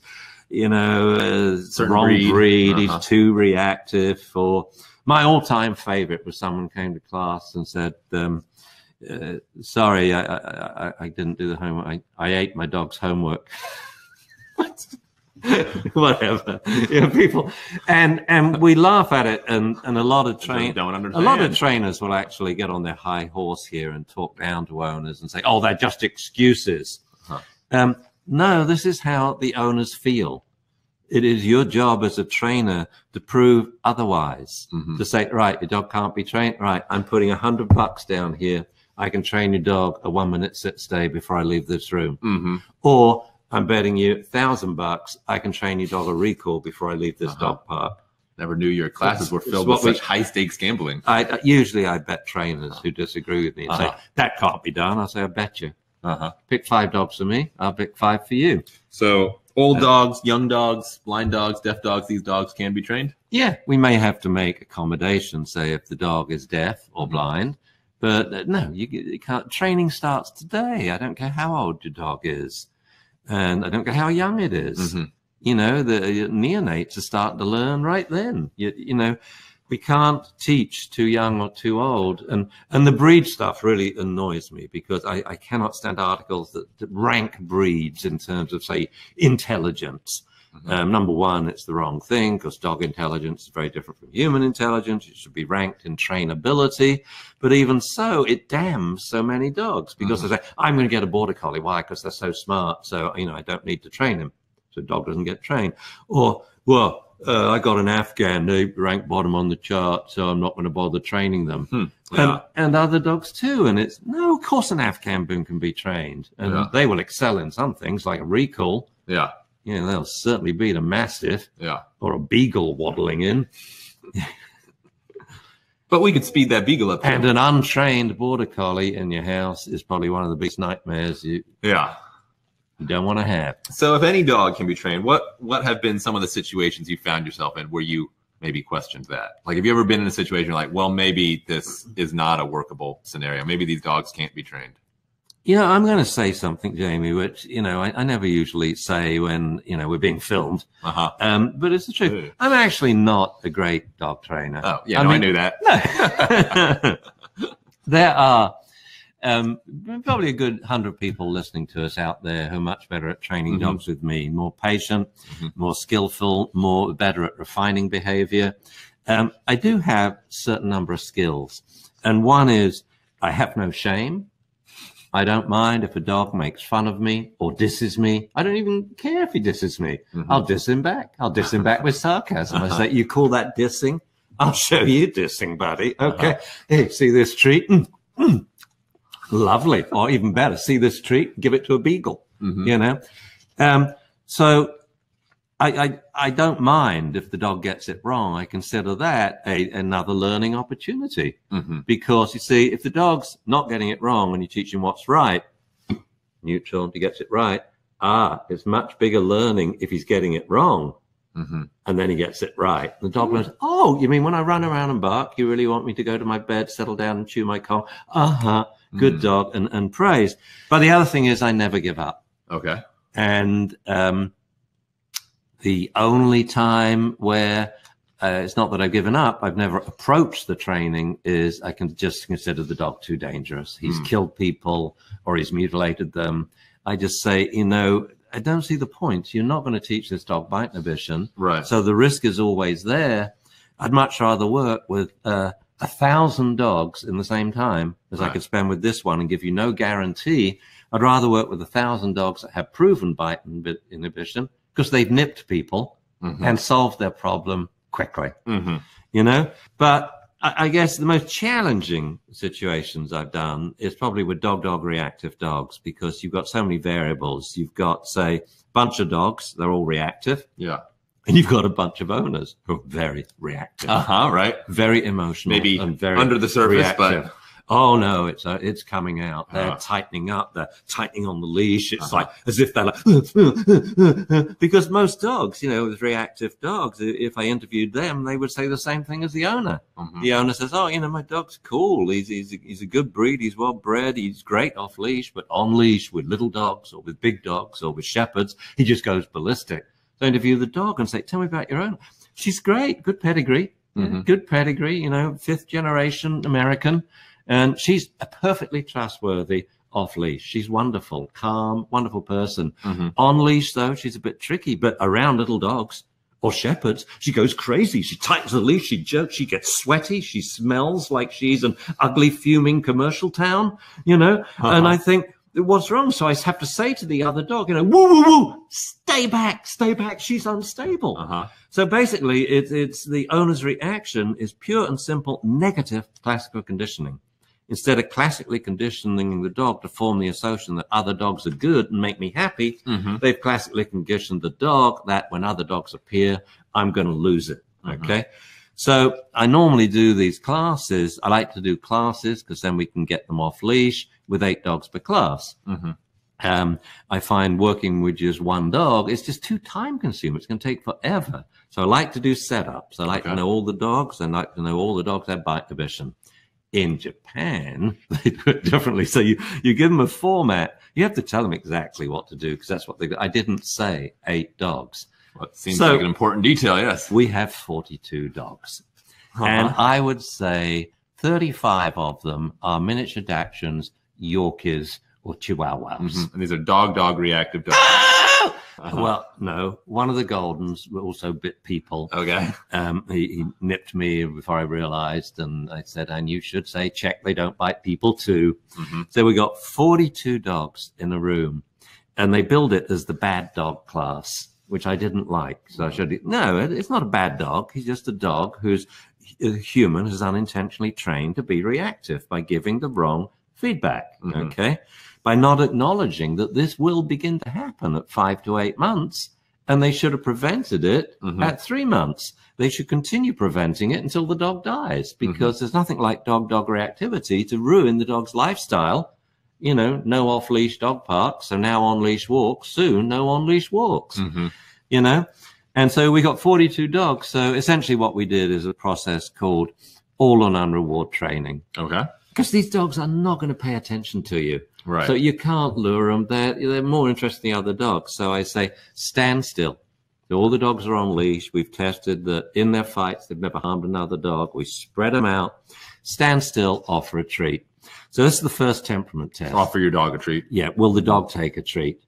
you know, wrong breed, he's too reactive. Or my all-time favorite was someone came to class and said, sorry, I didn't do the homework. I ate my dog's homework. What? Whatever, you know, people, and we laugh at it, and a lot of trainers will actually get on their high horse here and talk down to owners and say, "Oh, they're just excuses." No, this is how the owners feel. It is your job as a trainer to prove otherwise. To say, right, your dog can't be trained. Right, I'm putting $100 down here. I can train your dog a 1-minute sit stay before I leave this room, or I'm betting you $1,000 I can train your dog a recall before I leave this dog park. Never knew your classes were filled with such high stakes gambling. Usually I bet trainers who disagree with me and say, that can't be done. I say, I bet you. Pick 5 dogs for me. I'll pick 5 for you. So old dogs, young dogs, blind dogs, deaf dogs, these dogs can be trained? Yeah, we may have to make accommodations, say if the dog is deaf or blind. But no, you can't. Training starts today. I don't care how old your dog is. And I don't care how young it is. You know, the neonates are starting to learn right then. You know, we can't teach too young or too old. And the breed stuff really annoys me because I cannot stand articles that rank breeds in terms of, say, intelligence. Number one, it's the wrong thing because dog intelligence is very different from human intelligence. It should be ranked in trainability. But even so, it damns so many dogs because they say, I'm going to get a border collie. Why? Because they're so smart. So, you know, I don't need to train him. So dog doesn't get trained. Or, well, I got an Afghan. They rank bottom on the chart, so I'm not going to bother training them. And other dogs too. And it's, no, of course an Afghan boom can be trained. And they will excel in some things like a recall. You know, they'll certainly beat a Mastiff or a Beagle waddling in. But we could speed that Beagle up. And an untrained border collie in your house is probably one of the biggest nightmares you don't want to have. So if any dog can be trained, what have been some of the situations you found yourself in where you maybe questioned that? Like, have you ever been in a situation like, well, maybe this is not a workable scenario. Maybe these dogs can't be trained. You know, I'm going to say something, Jamie, which, you know, I never usually say when, you know, we're being filmed. But it's the truth. I'm actually not a great dog trainer. Oh, yeah, I knew that. No. There are probably a good 100 people listening to us out there who are much better at training dogs with me, more patient, more skillful, better at refining behavior. I do have a certain number of skills. And one is I have no shame. I don't mind if a dog makes fun of me or disses me. I don't even care if he disses me. I'll diss him back. I'll diss him back with sarcasm. I say, you call that dissing? I'll show you dissing, buddy. Okay. Hey, see this treat? Lovely. Or even better, see this treat? Give it to a beagle, you know? So I don't mind if the dog gets it wrong. I consider that another learning opportunity because you see, if the dog's not getting it wrong and you teach him what's right, neutral, and he gets it right, it's much bigger learning if he's getting it wrong and then he gets it right. The dog goes, oh, you mean when I run around and bark, you really want me to go to my bed, settle down and chew my comb? Good dog, and praise. But the other thing is I never give up. Okay. And, the only time where it's not that I've given up, I've never approached the training, is I can just consider the dog too dangerous. He's killed people or he's mutilated them. I just say, you know, I don't see the point. You're not going to teach this dog bite inhibition. Right. So the risk is always there. I'd much rather work with 1,000 dogs in the same time as I could spend with this one and give you no guarantee. I'd rather work with 1,000 dogs that have proven bite inhibition because they've nipped people and solved their problem quickly, you know? But I guess the most challenging situations I've done is probably with dog-dog reactive dogs, because you've got so many variables. You've got, say, a bunch of dogs, they're all reactive. Yeah. And you've got a bunch of owners who are very reactive. Right. Very emotional. Maybe and very under the surface, reactive. but... Oh no, it's coming out. They're tightening up. They're tightening on the leash. It's like as if they're like, because most dogs, you know, with reactive dogs, if I interviewed them, they would say the same thing as the owner. The owner says, "Oh, you know, my dog's cool. He's a good breed. He's well bred. He's great off leash, but on leash with little dogs or with big dogs or with shepherds, he just goes ballistic." So I interview the dog and say, "Tell me about your owner." "She's great. Good pedigree. Good pedigree. You know, 5th generation American." And she's a perfectly trustworthy off leash. She's wonderful, calm, wonderful person. On leash, though, she's a bit tricky, but around little dogs or shepherds, she goes crazy. She tightens the leash. She jerks. She gets sweaty. She smells like she's an ugly, fuming commercial town, you know? And I think, what's wrong? So I have to say to the other dog, you know, woo, woo, woo, stay back, she's unstable. So basically, it's the owner's reaction is pure and simple negative classical conditioning. Instead of classically conditioning the dog to form the assumption that other dogs are good and make me happy, they've classically conditioned the dog that when other dogs appear, I'm going to lose it. Okay. So I normally do these classes. I like to do classes because then we can get them off leash with 8 dogs per class. I find working with just one dog is just too time consuming. It's going to take forever. So I like to do setups. I like to know all the dogs. I like to know all the dogs have bite inhibition. In Japan, they do it differently. So you give them a format. You have to tell them exactly what to do because that's what they do. I didn't say 8 dogs. Well, it seems like an important detail, yes. We have 42 dogs. And I would say 35 of them are miniature Dachshunds, Yorkies, or Chihuahuas. And these are dog reactive dogs. Well, no. One of the Goldens also bit people. Okay. He nipped me before I realized, and I said, and you should say, check they don't bite people too. So we got 42 dogs in a room, and they billed it as the bad dog class, which I didn't like. So I showed you, no, it's not a bad dog. He's just a dog who's a human who's unintentionally trained to be reactive by giving the wrong feedback. Okay. By not acknowledging that this will begin to happen at 5 to 8 months, and they should have prevented it at 3 months. They should continue preventing it until the dog dies, because there's nothing like dog-dog reactivity to ruin the dog's lifestyle. You know, no off-leash dog parks, so now on-leash walks, soon no on-leash walks, you know. And so we got 42 dogs. So essentially what we did is a process called all or none reward training. Okay. Because these dogs are not going to pay attention to you. Right. So you can't lure them. They're more interested in the other dogs. So I say, stand still. So all the dogs are on leash. We've tested that in their fights, they've never harmed another dog. We spread them out. Stand still, offer a treat. So this is the first temperament test. Offer your dog a treat. Yeah. Will the dog take a treat?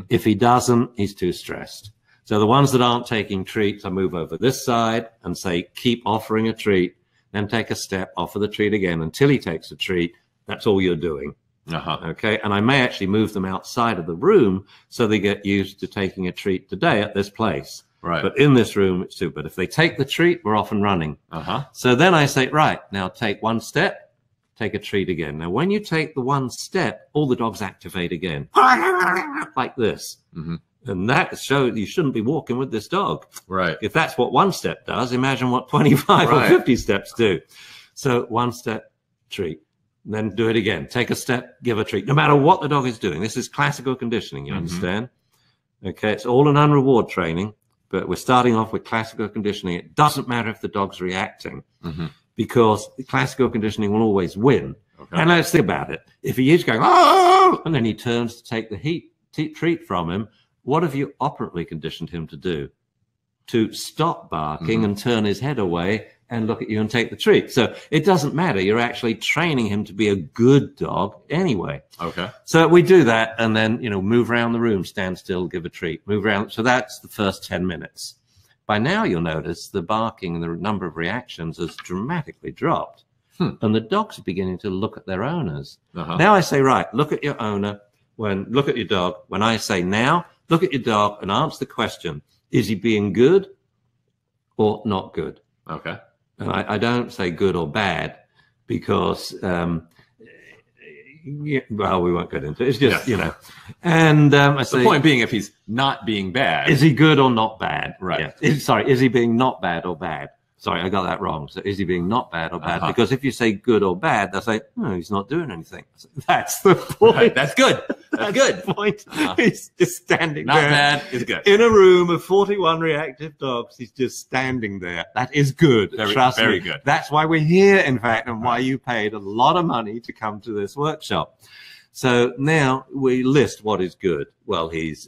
If he doesn't, he's too stressed. So the ones that aren't taking treats, I move over this side and say, keep offering a treat. Then take a step, offer the treat again until he takes a treat. That's all you're doing. Okay. And I may actually move them outside of the room so they get used to taking a treat today at this place. Right. But in this room, it's too. But if they take the treat, we're off and running. So then I say, right, now take one step, take a treat again. Now, when you take the one step, all the dogs activate again. Like this. And that shows you shouldn't be walking with this dog. Right. If that's what one step does, imagine what 25 or 50 steps do. So one step, treat. Then do it again. Take a step, give a treat. No matter what the dog is doing. This is classical conditioning, you understand? Okay, it's all an unreward training, but we're starting off with classical conditioning. It doesn't matter if the dog's reacting, because classical conditioning will always win. And let's think about it. If he is going, oh, and then he turns to take the treat from him, what have you operantly conditioned him to do? To stop barking and turn his head away and look at you and take the treat. So it doesn't matter. You're actually training him to be a good dog anyway. Okay. So we do that, and then, move around the room, stand still, give a treat, move around. So that's the first 10 minutes. By now, you'll notice the barking and the number of reactions has dramatically dropped. And the dogs are beginning to look at their owners. Now I say, right, look at your owner. Look at your dog. When I say now, look at your dog and answer the question, is he being good or not good? Okay. And I don't say good or bad because, well, we won't get into it. It's just, And I say, the point being, if he's not being bad. Is he good or not bad? Right. Yeah. Is he being not bad or bad? Sorry, I got that wrong. So is he being not bad or bad? Because if you say good or bad, they'll say, no, he's not doing anything. That's the point. Right. That's good. That's good. The point. He's just standing not there. Not bad is good. In a room of 41 reactive dogs, he's just standing there. That is good. Trust me. Very good. That's why we're here, in fact, and why you paid a lot of money to come to this workshop. So now we list what is good. Well, he's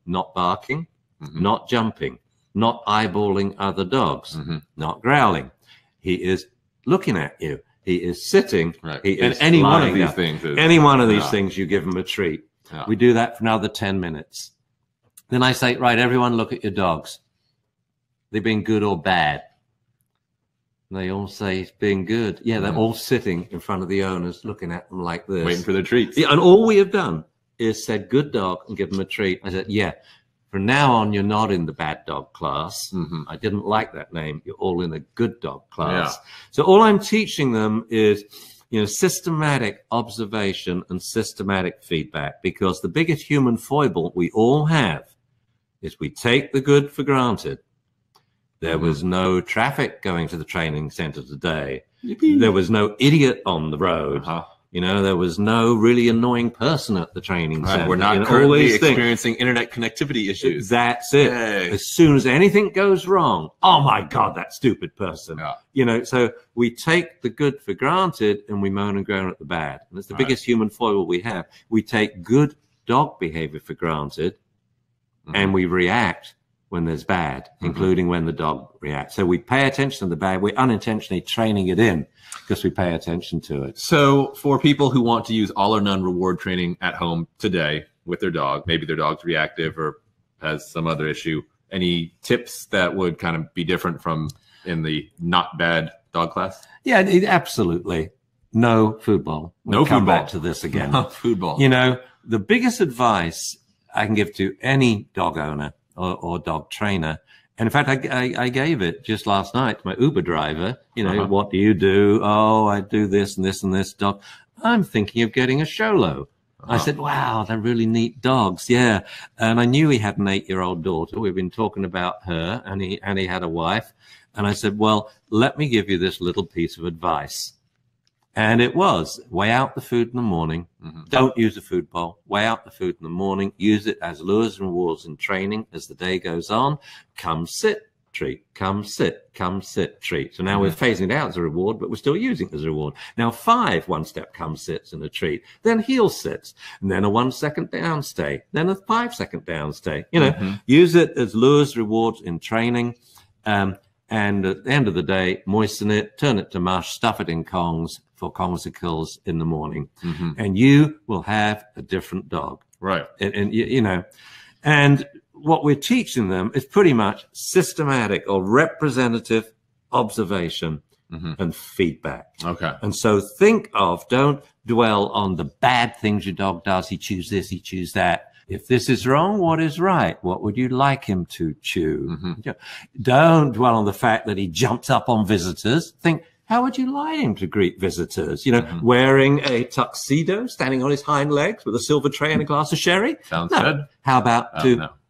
not barking, not jumping, not eyeballing other dogs, not growling. He is looking at you. He is sitting. Right. He is any one of these down. things. Any one of these things, you give him a treat. Yeah. We do that for another 10 minutes. Then I say, right, everyone look at your dogs. They've been good or bad? And they all say it's been good. Yeah, they're all sitting in front of the owners, looking at them like this. Waiting for their treats. Yeah, and all we have done is said, good dog, and give them a treat. I said, yeah. From now on, you're not in the bad dog class. I didn't like that name. You're all in a good dog class. Yeah. So all I'm teaching them is, systematic observation and systematic feedback, because the biggest human foible we all have is we take the good for granted. There was no traffic going to the training center today. Yippee. There was no idiot on the road. There was no really annoying person at the training center. We're not currently experiencing internet connectivity issues. That's it. Yay. As soon as anything goes wrong, oh my God, that stupid person. Yeah. So we take the good for granted and we moan and groan at the bad. And it's the biggest human foible we have. We take good dog behavior for granted and we react when there's bad, including when the dog reacts. So we pay attention to the bad. We're unintentionally training it in because we pay attention to it. So for people who want to use all or none reward training at home today with their dog, maybe their dog's reactive or has some other issue, any tips that would kind of be different from in the not bad dog class? Yeah, absolutely. No football. We'll come back to this again. No football. The biggest advice I can give to any dog owner or dog trainer, and in fact, I gave it just last night to my Uber driver. What do you do? Oh, I do this and this and this dog. I'm thinking of getting a Sholo. I said, wow, they're really neat dogs. Yeah. And I knew he had an 8-year-old daughter. We've been talking about her, and he had a wife. And I said, well, let me give you this little piece of advice. And it was, weigh out the food in the morning. Don't use a food bowl. Weigh out the food in the morning. Use it as lures and rewards in training as the day goes on. Come sit, treat. Come sit, treat. So now we're phasing it out as a reward, but we're still using it as a reward. Now 5 one-step come sits and a treat. Then heel sits. And then a 1-second down stay. Then a 5-second down stay. Use it as lures, rewards in training. And at the end of the day, moisten it, turn it to mush, stuff it in kongs for Kongsicles in the morning. And you will have a different dog. Right. And what we're teaching them is pretty much systematic or representative observation and feedback. Okay. And so don't dwell on the bad things your dog does. He chews this, he chews that. If this is wrong, what is right? What would you like him to chew? Don't dwell on the fact that he jumps up on visitors. Think, how would you like him to greet visitors? Wearing a tuxedo, standing on his hind legs with a silver tray and a glass of sherry? Sounds good. How about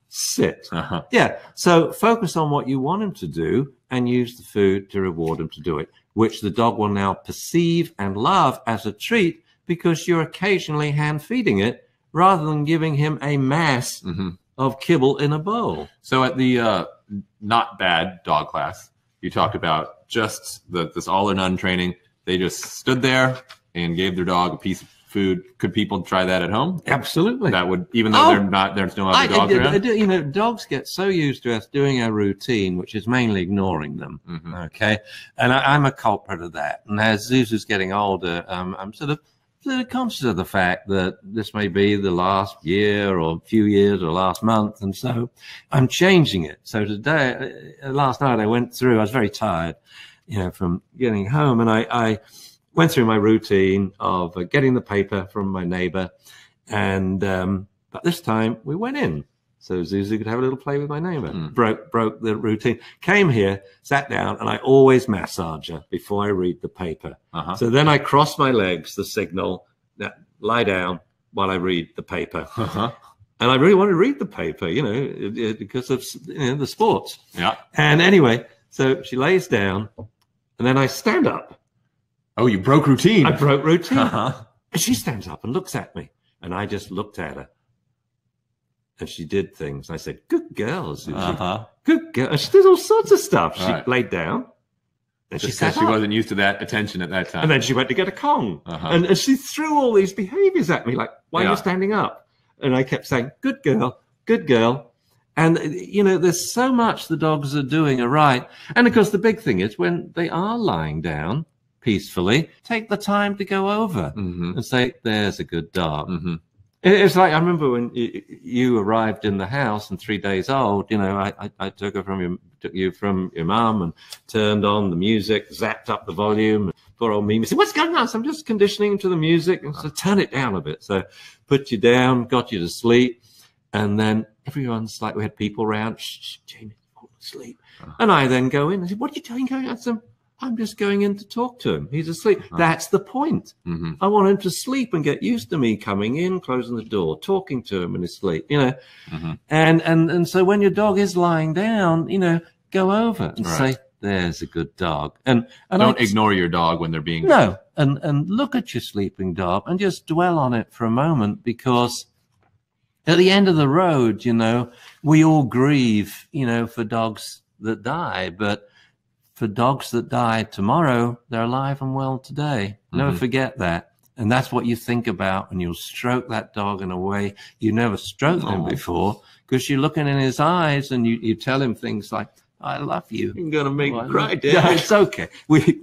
sit? Yeah. So focus on what you want him to do and use the food to reward him to do it, which the dog will now perceive and love as a treat because you're occasionally hand feeding it rather than giving him a mass of kibble in a bowl. So at the not bad dog class, you talked about just this all or none training. They just stood there and gave their dog a piece of food. Could people try that at home? Absolutely. That would, even though there's no other dogs around? You know, dogs get so used to us doing our routine, which is mainly ignoring them. Okay. And I'm a culprit of that. And as Zuzu's getting older, I'm sort of conscious of the fact that this may be the last year or few years or last month. And so I'm changing it. So today, last night I went through, I was very tired, you know, from getting home, and I went through my routine of getting the paper from my neighbor. And, but this time we went in so Zuzu could have a little play with my neighbor. Broke the routine, came here, sat down, and I always massage her before I read the paper. So then I cross my legs, the signal, lie down while I read the paper. And I really want to read the paper, you know, because of the sports. And anyway, so she lays down, and then I stand up. Oh, you broke routine. I broke routine. And she stands up and looks at me, and I just looked at her. And she did things. I said, good girl, Susie. Good girl. And she did all sorts of stuff. She laid down. And she sat up. She wasn't used to that attention at that time. And then she went to get a Kong. And she threw all these behaviors at me, like, why are you standing up? And I kept saying, good girl, good girl. And, you know, there's so much the dogs are doing right. And, of course, the big thing is when they are lying down peacefully, take the time to go over and say, there's a good dog. It's like, I remember when you arrived in the house and 3 days old, you know, I took you from your mum and turned on the music, zapped up the volume. Poor old Mimi said, what's going on? So I'm just conditioning to the music. And so turn it down a bit. So put you down, got you to sleep. And then everyone's like, we had people around. Shh, Jamie, fall asleep. And I then go in and say, what are you doing going out? I'm just going in to talk to him. He's asleep. That's the point. I want him to sleep and get used to me coming in, closing the door, talking to him in his sleep, you know. And so when your dog is lying down, you know, go over and say, there's a good dog. And don't ignore your dog when they're being and look at your sleeping dog and just dwell on it for a moment, because at the end of the road, you know, we all grieve, you know, for dogs that die, but for dogs that die tomorrow, they're alive and well today. Never forget that. And that's what you think about when you'll stroke that dog in a way you never stroked him before, because you're looking in his eyes and you tell him things like, I love you. You're going to make me cry, Dad. Yeah, it's okay.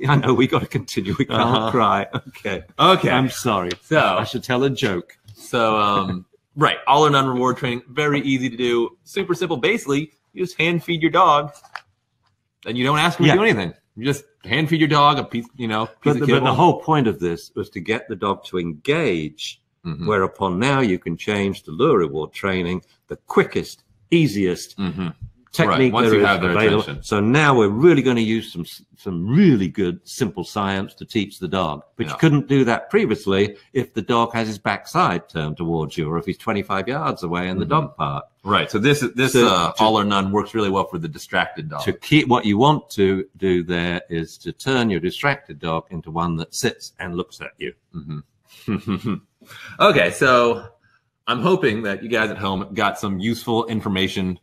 I know we got to continue. We can't cry. Okay. I'm sorry. So I should tell a joke. So, right. All or none reward training. Very easy to do. Super simple. Basically, you just hand feed your dog. And you don't ask them to do anything. You just hand feed your dog a piece, you know. But the whole point of this was to get the dog to engage, whereupon now you can change to lure reward training, the quickest, easiest technique once there you is have their available. attention. So now we're really going to use some really good simple science to teach the dog. But you couldn't do that previously if the dog has his backside turned towards you, or if he's 25 yards away in the dog park. Right. So this all or none works really well for the distracted dog. To keep what you want to do there is to turn your distracted dog into one that sits and looks at you. Okay. So I'm hoping that you guys at home got some useful information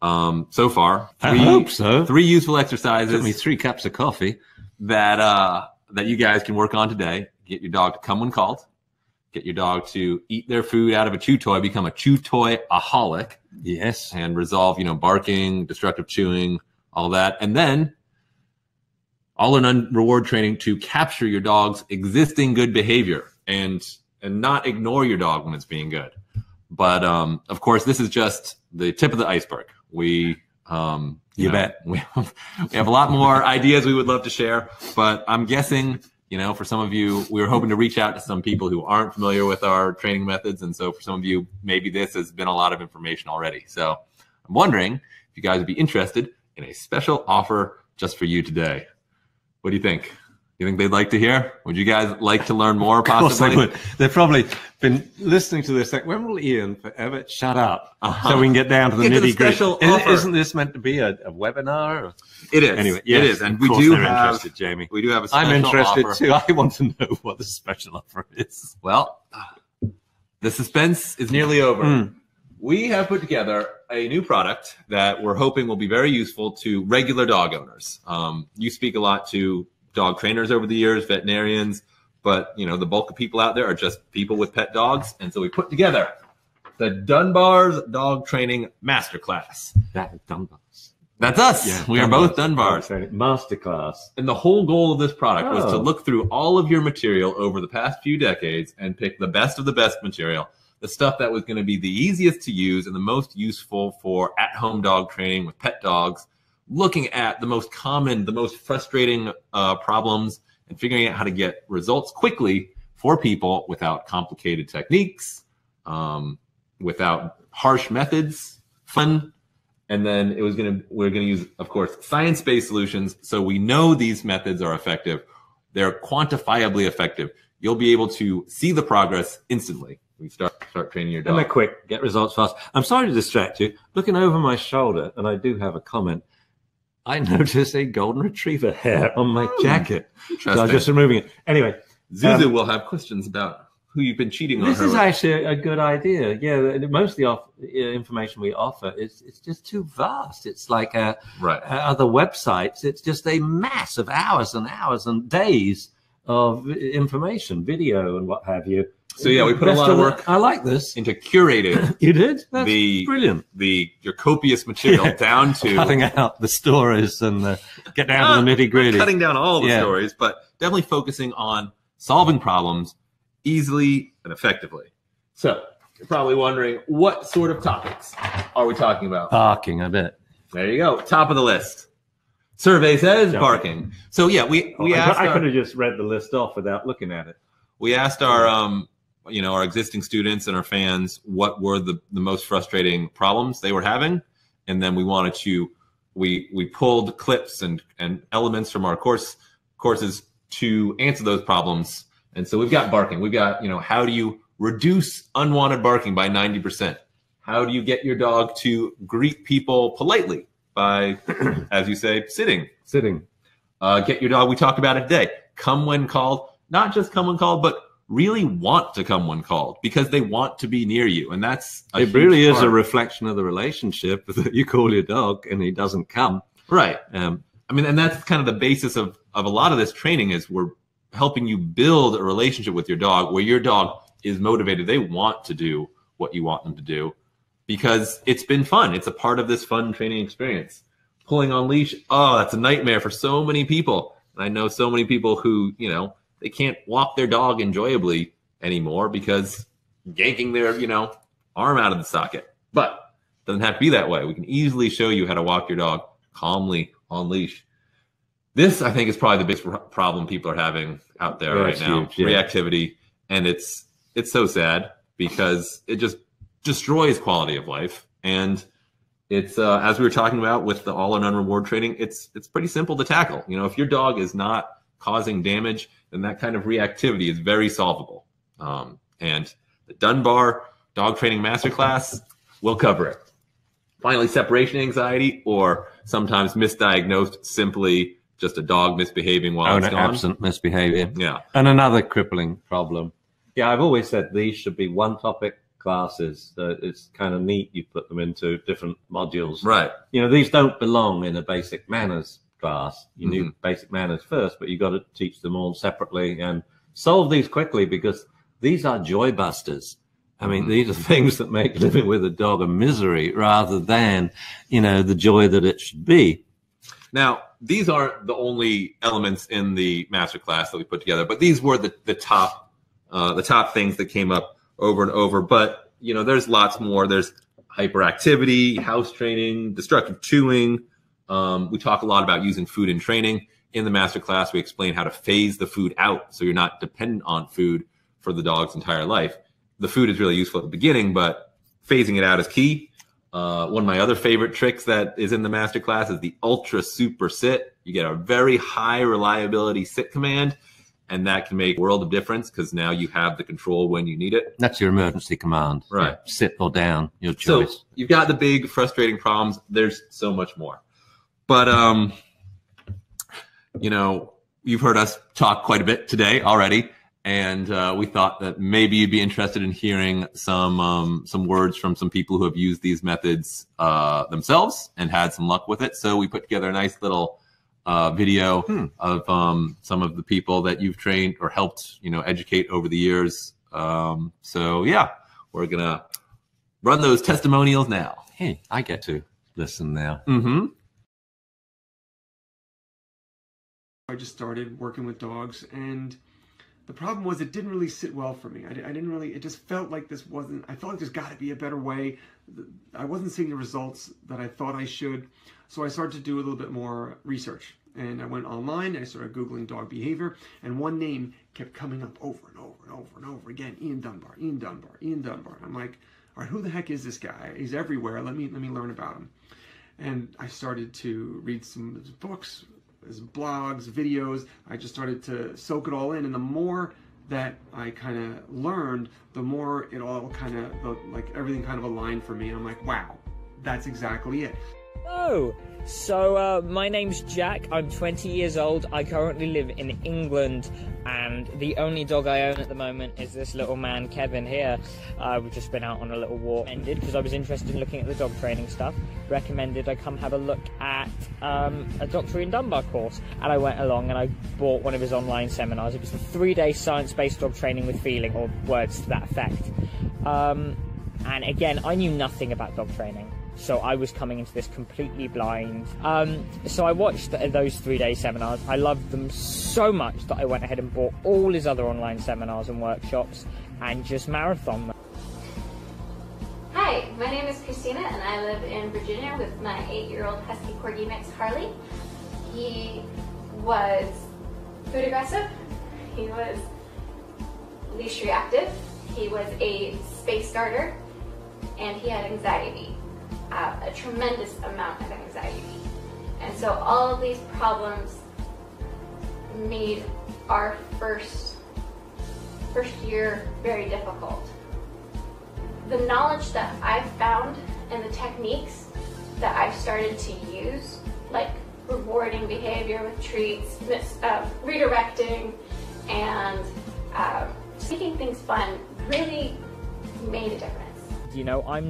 so far. I hope so. 3 useful exercises. Took me 3 cups of coffee that you guys can work on today. Get your dog to come when called. Get your dog to eat their food out of a chew toy, become a chew toy-aholic. Yes. And resolve, you know, barking, destructive chewing, all that. And then all or none reward training to capture your dog's existing good behavior and not ignore your dog when it's being good. But of course, this is just the tip of the iceberg. We bet. We have a lot more ideas we would love to share, but I'm guessing, you know, for some of you, we were hoping to reach out to some people who aren't familiar with our training methods. And so for some of you, maybe this has been a lot of information already. So I'm wondering if you guys would be interested in a special offer just for you today. What do you think? You think they'd like to hear? Would you guys like to learn more, possibly? Of course they would. They've probably been listening to this like, when will Ian forever shut up so we can get down to the nitty-gritty? Isn't this meant to be a webinar? Or? It is. Anyway, yes, it is. And we do have, interested, Jamie. We do have a special I'm interested offer. too. I want to know what the special offer is. Well, the suspense is nearly over. We have put together a new product that we're hoping will be very useful to regular dog owners. You speak a lot to dog trainers over the years, veterinarians, but you know, the bulk of people out there are just people with pet dogs. And so we put together the Dunbar's Dog Training Masterclass. Dunbar's. That's us. Yeah, we are both Dunbar's. Masterclass. And the whole goal of this product was to look through all of your material over the past few decades and pick the best of the best material, the stuff that was going to be the easiest to use and the most useful for at-home dog training with pet dogs, looking at the most common, the most frustrating problems, and figuring out how to get results quickly for people without complicated techniques, without harsh methods, fun. And then we're going to use, of course, science-based solutions. So we know these methods are effective. They're quantifiably effective. You'll be able to see the progress instantly. We start training your dog. And they're quick, get results fast. I'm sorry to distract you. Looking over my shoulder, and I do have a comment, I noticed a golden retriever hair on my jacket. So I'm just removing it. Anyway. Zuzu will have questions about who you've been cheating on. This is actually a good idea. Yeah, most of the information we offer it's just too vast. It's like other websites. It's just a mass of hours and hours and days of information, video and what have you. So yeah, we put a lot of work. I like this into curating. You did? That's brilliant. Your copious material down to cutting out the stories and get down to the nitty gritty. Cutting down all the stories, but definitely focusing on solving problems easily and effectively. So you're probably wondering, what sort of topics are we talking about? Barking, I bet. There you go. Top of the list. Survey says barking. So yeah, we asked. I could have just read the list off without looking at it. We asked our our existing students and our fans what were the most frustrating problems they were having, and then we wanted to we pulled clips and elements from our courses to answer those problems. And so we've got barking. We've got, how do you reduce unwanted barking by 90%? How do you get your dog to greet people politely by, as you say, sitting? Get your dog, we talked about it today, come when called, not just come when called, but really want to come when called because they want to be near you. And that's it really is a reflection of the relationship that you call your dog and he doesn't come. Right. And that's kind of the basis of a lot of this training is we're helping you build a relationship with your dog where your dog is motivated. They want to do what you want them to do because it's been fun. It's a part of this fun training experience. Pulling on leash, that's a nightmare for so many people. And I know so many people who, they can't walk their dog enjoyably anymore because yanking their, arm out of the socket. But it doesn't have to be that way. We can easily show you how to walk your dog calmly on leash. This, I think, is probably the biggest problem people are having out there right now. Huge, reactivity. And it's so sad because it just destroys quality of life. And it's, as we were talking about with the all or none reward training, it's pretty simple to tackle. If your dog is not causing damage, then that kind of reactivity is very solvable. And the Dunbar Dog Training Masterclass will cover it. Finally, separation anxiety, or sometimes misdiagnosed simply just a dog misbehaving while it's gone. Absent misbehavior. Yeah. And another crippling problem. Yeah, I've always said these should be one topic classes. It's kind of neat you put them into different modules. Right. These don't belong in a basic manners class. You need basic manners first, but you got to teach them all separately and solve these quickly because these are joy busters. I mean, these are things that make living with a dog a misery rather than, the joy that it should be. Now, these aren't the only elements in the masterclass that we put together, but these were the top things that came up over and over. But, there's lots more. There's hyperactivity, house training, destructive chewing. We talk a lot about using food in training. In the masterclass, we explain how to phase the food out so you're not dependent on food for the dog's entire life. The food is really useful at the beginning, but phasing it out is key. One of my other favorite tricks that is in the masterclass is the ultra super sit. You get a very high reliability sit command, and that can make a world of difference because now you have the control when you need it. That's your emergency command. Right. Yeah, sit or down, your choice. So you've got the big frustrating problems. There's so much more. But, you've heard us talk quite a bit today already. And we thought that maybe you'd be interested in hearing some words from some people who have used these methods themselves and had some luck with it. So we put together a nice little video of some of the people that you've trained or helped, educate over the years. So yeah, we're gonna run those testimonials now. Hey, I get to listen now. Mm-hmm. I just started working with dogs, and the problem was it didn't really sit well for me. I didn't really, it just felt like I felt like there's got to be a better way. I wasn't seeing the results that I thought I should. So I started to do a little bit more research, and I went online, and I started Googling dog behavior, and one name kept coming up over and over and over and over again: Ian Dunbar, Ian Dunbar, Ian Dunbar. And I'm like, all right, who the heck is this guy? He's everywhere. Let me learn about him. And I started to read some books, his blogs, videos. I just started to soak it all in, and the more that I kind of learned, the more it all kind of, like everything kind of aligned for me. And I'm like, wow, that's exactly it. Oh, so my name's Jack. I'm 20 years old. I currently live in England, and the only dog I own at the moment is this little man, Kevin, here. We've just been out on a little walk, because I was interested in looking at the dog training stuff. Recommended I come have a look at a Dr. Ian Dunbar course, and I went along and I bought one of his online seminars. It was a 3-day science-based dog training with feeling, or words to that effect. And again, I knew nothing about dog training. So I was coming into this completely blind. So I watched those 3-day seminars. I loved them so much that I went ahead and bought all his other online seminars and workshops and just marathoned them. Hi, my name is Christina, and I live in Virginia with my 8-year-old Husky Corgi mix, Harley. He was food aggressive. He was leash reactive. He was a space starter, and he had anxiety. A tremendous amount of anxiety. And so all of these problems made our first year very difficult. The knowledge that I've found and the techniques that I've started to use, like rewarding behavior with treats, redirecting, and making things fun, really made a difference. You know, I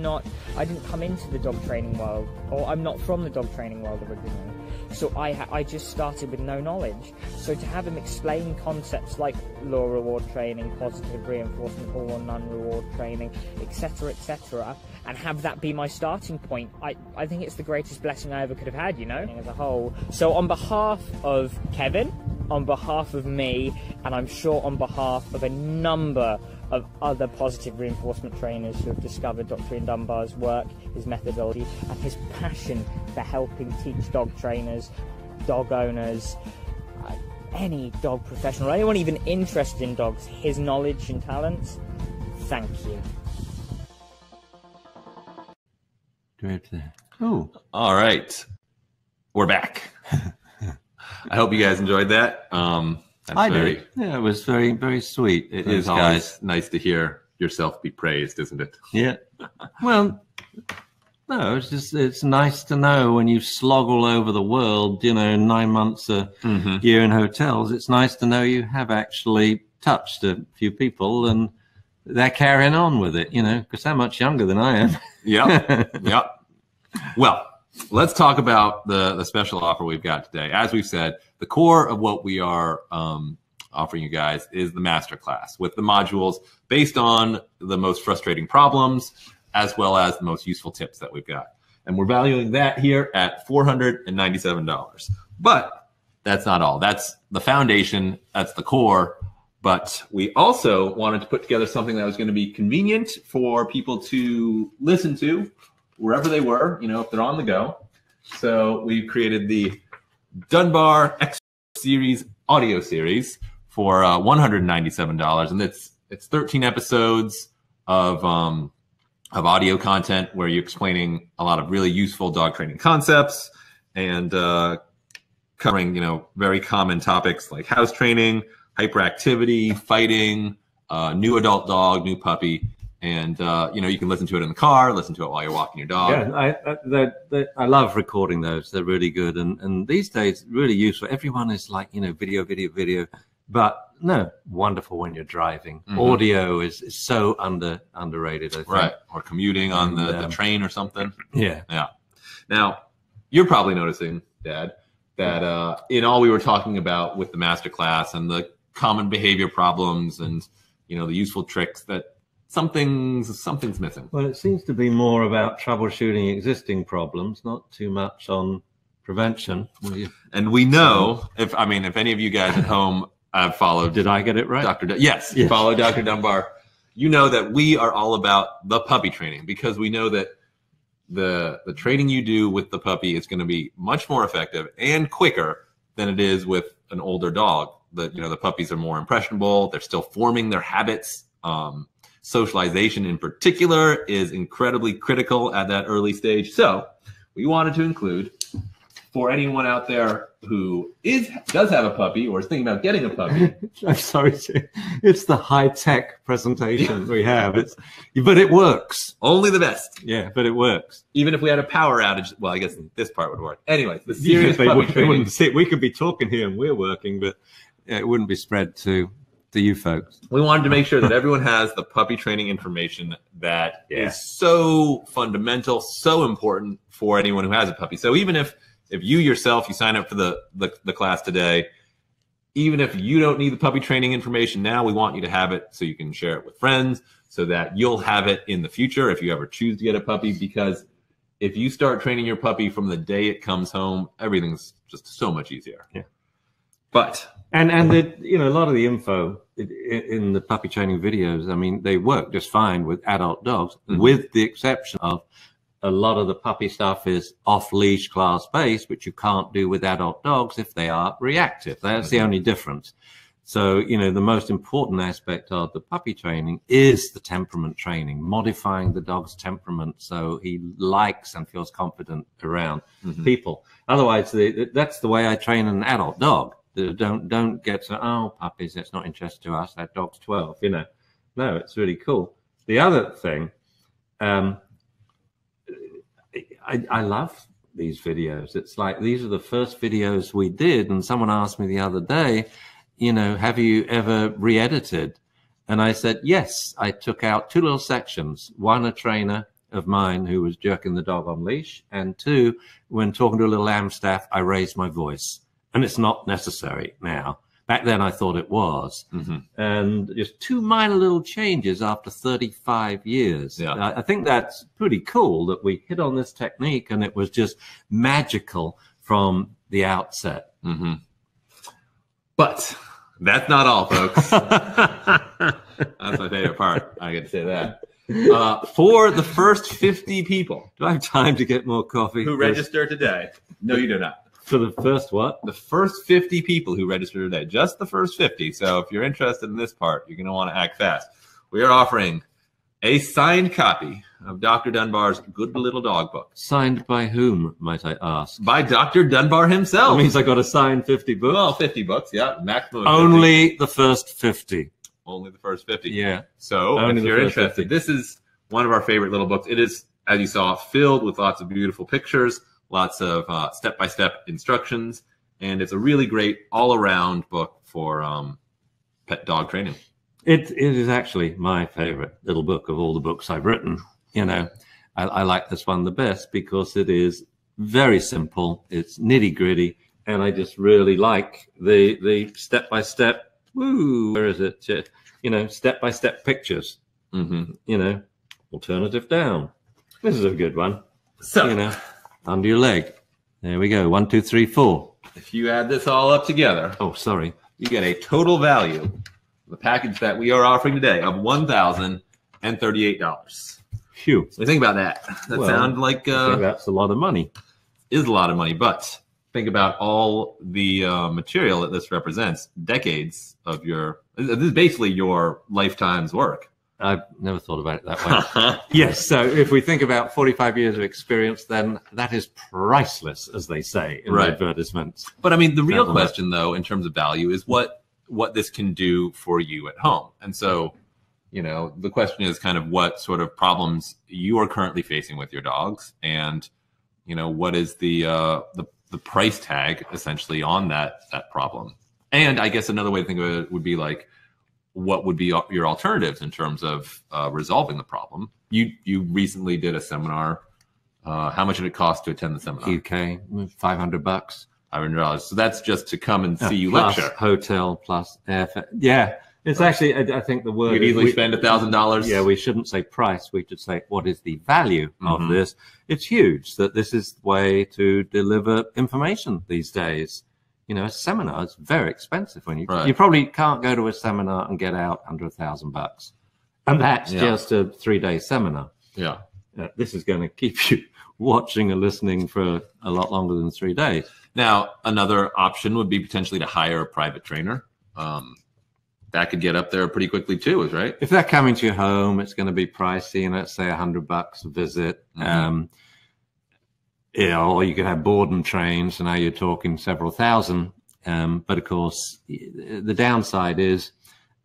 didn't come into the dog training world, or I'm not from the dog training world originally. So I just started with no knowledge. So to have him explain concepts like law reward training, positive reinforcement, all or none reward training, etc., and have that be my starting point, I think it's the greatest blessing I ever could have had, as a whole. So on behalf of Kevin, on behalf of me, and I'm sure on behalf of a number of other positive reinforcement trainers who have discovered Dr. Ian Dunbar's work, his methodology, and his passion for helping teach dog trainers, dog owners, any dog professional, or anyone even interested in dogs, his knowledge and talents. Thank you. Oh, all right, we're back. I hope you guys enjoyed that. I did. Yeah, it was very, very sweet. It is always nice to hear yourself be praised, isn't it? Yeah. Well, no, it's nice to know when you slog all over the world, 9 months a year in hotels. It's nice to know you have actually touched a few people and they're carrying on with it, because they're much younger than I am. Yep. Well, let's talk about the special offer we've got today. As we've said, the core of what we are offering you guys is the masterclass with the modules based on the most frustrating problems as well as the most useful tips that we've got. And we're valuing that here at $497. But that's not all. That's the foundation. That's the core. But we also wanted to put together something that was going to be convenient for people to listen to wherever they were, if they're on the go. So we created the Dunbar X Series audio series for $197, and it's 13 episodes of audio content where you're explaining a lot of really useful dog training concepts and covering very common topics like house training, hyperactivity, fighting, new adult dog, new puppy. And, you can listen to it in the car, listen to it while you're walking your dog. Yeah, I love recording those. They're really good. And these days, really useful. Everyone is like, video. But no, wonderful when you're driving. Audio is so underrated, I think. Right. Or commuting on the train or something. Yeah. Yeah. Now, you're probably noticing, Dad, that in all we were talking about with the masterclass and the common behavior problems and, you know, the useful tricks, that something's missing. Well, it seems to be more about troubleshooting existing problems, not too much on prevention. And we know, if any of you guys at home have followed, did I get it right? Yes, follow Dr. Dunbar. You know that we are all about the puppy training, because we know that the training you do with the puppy is going to be much more effective and quicker than it is with an older dog. The puppies are more impressionable. They're still forming their habits. Socialization in particular is incredibly critical at that early stage. So we wanted to include, for anyone out there who does have a puppy or is thinking about getting a puppy. I'm sorry, it's the high-tech presentation we have. But it works. Only the best. Yeah, but it works. Even if we had a power outage, well, I guess this part would work. Anyway, the serious puppy training. We could be talking here and we're working, but it wouldn't be spread to you folks. We wanted to make sure that everyone has the puppy training information that is so fundamental, so important for anyone who has a puppy. So even if you yourself, you sign up for the class today, even if you don't need the puppy training information now, we want you to have it so you can share it with friends, so that you'll have it in the future if you ever choose to get a puppy. Because if you start training your puppy from the day it comes home, everything's just so much easier. Yeah. But a lot of the info in the puppy training videos, I mean, they work just fine with adult dogs, with the exception of a lot of the puppy stuff is off-leash class-based, which you can't do with adult dogs if they are reactive. That's the only difference. So, the most important aspect of the puppy training is the temperament training, modifying the dog's temperament so he likes and feels confident around people. Otherwise, that's the way I train an adult dog. Don't get to, oh, puppies, that's not interesting to us. That dog's 12, No, it's really cool. The other thing, I love these videos. It's like, these are the first videos we did. And someone asked me the other day, have you ever re-edited? And I said, yes, I took out 2 little sections. One, a trainer of mine who was jerking the dog on leash. And 2, when talking to a little Amstaff, I raised my voice. And it's not necessary now. Back then I thought it was. And just 2 minor little changes after 35 years. Yeah. I think that's pretty cool that we hit on this technique and it was just magical from the outset. But that's not all, folks. That's my favorite part. I get to say that. For the first 50 people. Do I have time to get more coffee? Who register today? No, you do not. For the first what? The first 50 people who register today. Just the first 50. So if you're interested in this part, you're going to want to act fast. We are offering a signed copy of Dr. Dunbar's Good Little Dog book. Signed by whom, might I ask? By Dr. Dunbar himself. That means I got to sign 50 books? Well, 50 books, yeah. Maximum of 50. Only the first 50. Only the first 50. Yeah. So if you're interested, 50. This is one of our favorite little books. It is, as you saw, filled with lots of beautiful pictures, lots of step-by-step instructions, and it's a really great all-around book for pet dog training. It is actually my favorite little book of all the books I've written. I like this one the best because it is very simple. It's nitty-gritty, and I just really like the step-by-step. Where is it? Step-by-step pictures. Alternative down. This is a good one. So, under your leg. There we go. 1, 2, 3, 4. If you add this all up together, oh, sorry, you get a total value, the package that we are offering today, of $1,038. Phew. What do you think about that? That sounds like I think that's a lot of money. Is a lot of money, but think about all the material that this represents. Decades of this is basically your lifetime's work. I've never thought about it that way. Yes, so if we think about 45 years of experience, then that is priceless, as they say in the advertisements. But I mean, the real question, though, in terms of value, is what this can do for you at home. And so, the question is kind of what sort of problems you are currently facing with your dogs, and what is the price tag essentially on that problem. And I guess another way to think of it would be like, what would be your alternatives in terms of resolving the problem? You recently did a seminar. How much did it cost to attend the seminar? UK, $500. $500. So that's just to come and see you plus lecture. Hotel plus airfare. Yeah. It's actually, I think the word... You'd easily spend $1,000. Yeah, we shouldn't say price. We should say, what is the value of this? It's huge that this is the way to deliver information these days. You know, a seminar is very expensive. When you probably can't go to a seminar and get out under $1,000. And that's just a 3-day seminar. Yeah. This is going to keep you watching or listening for a lot longer than 3 days. Now, another option would be potentially to hire a private trainer. That could get up there pretty quickly too, is right? If they're coming to your home, it's going to be pricey, and let's say $100 a visit. You know, or you could have board and train, so now you're talking several thousand. But of course, the downside is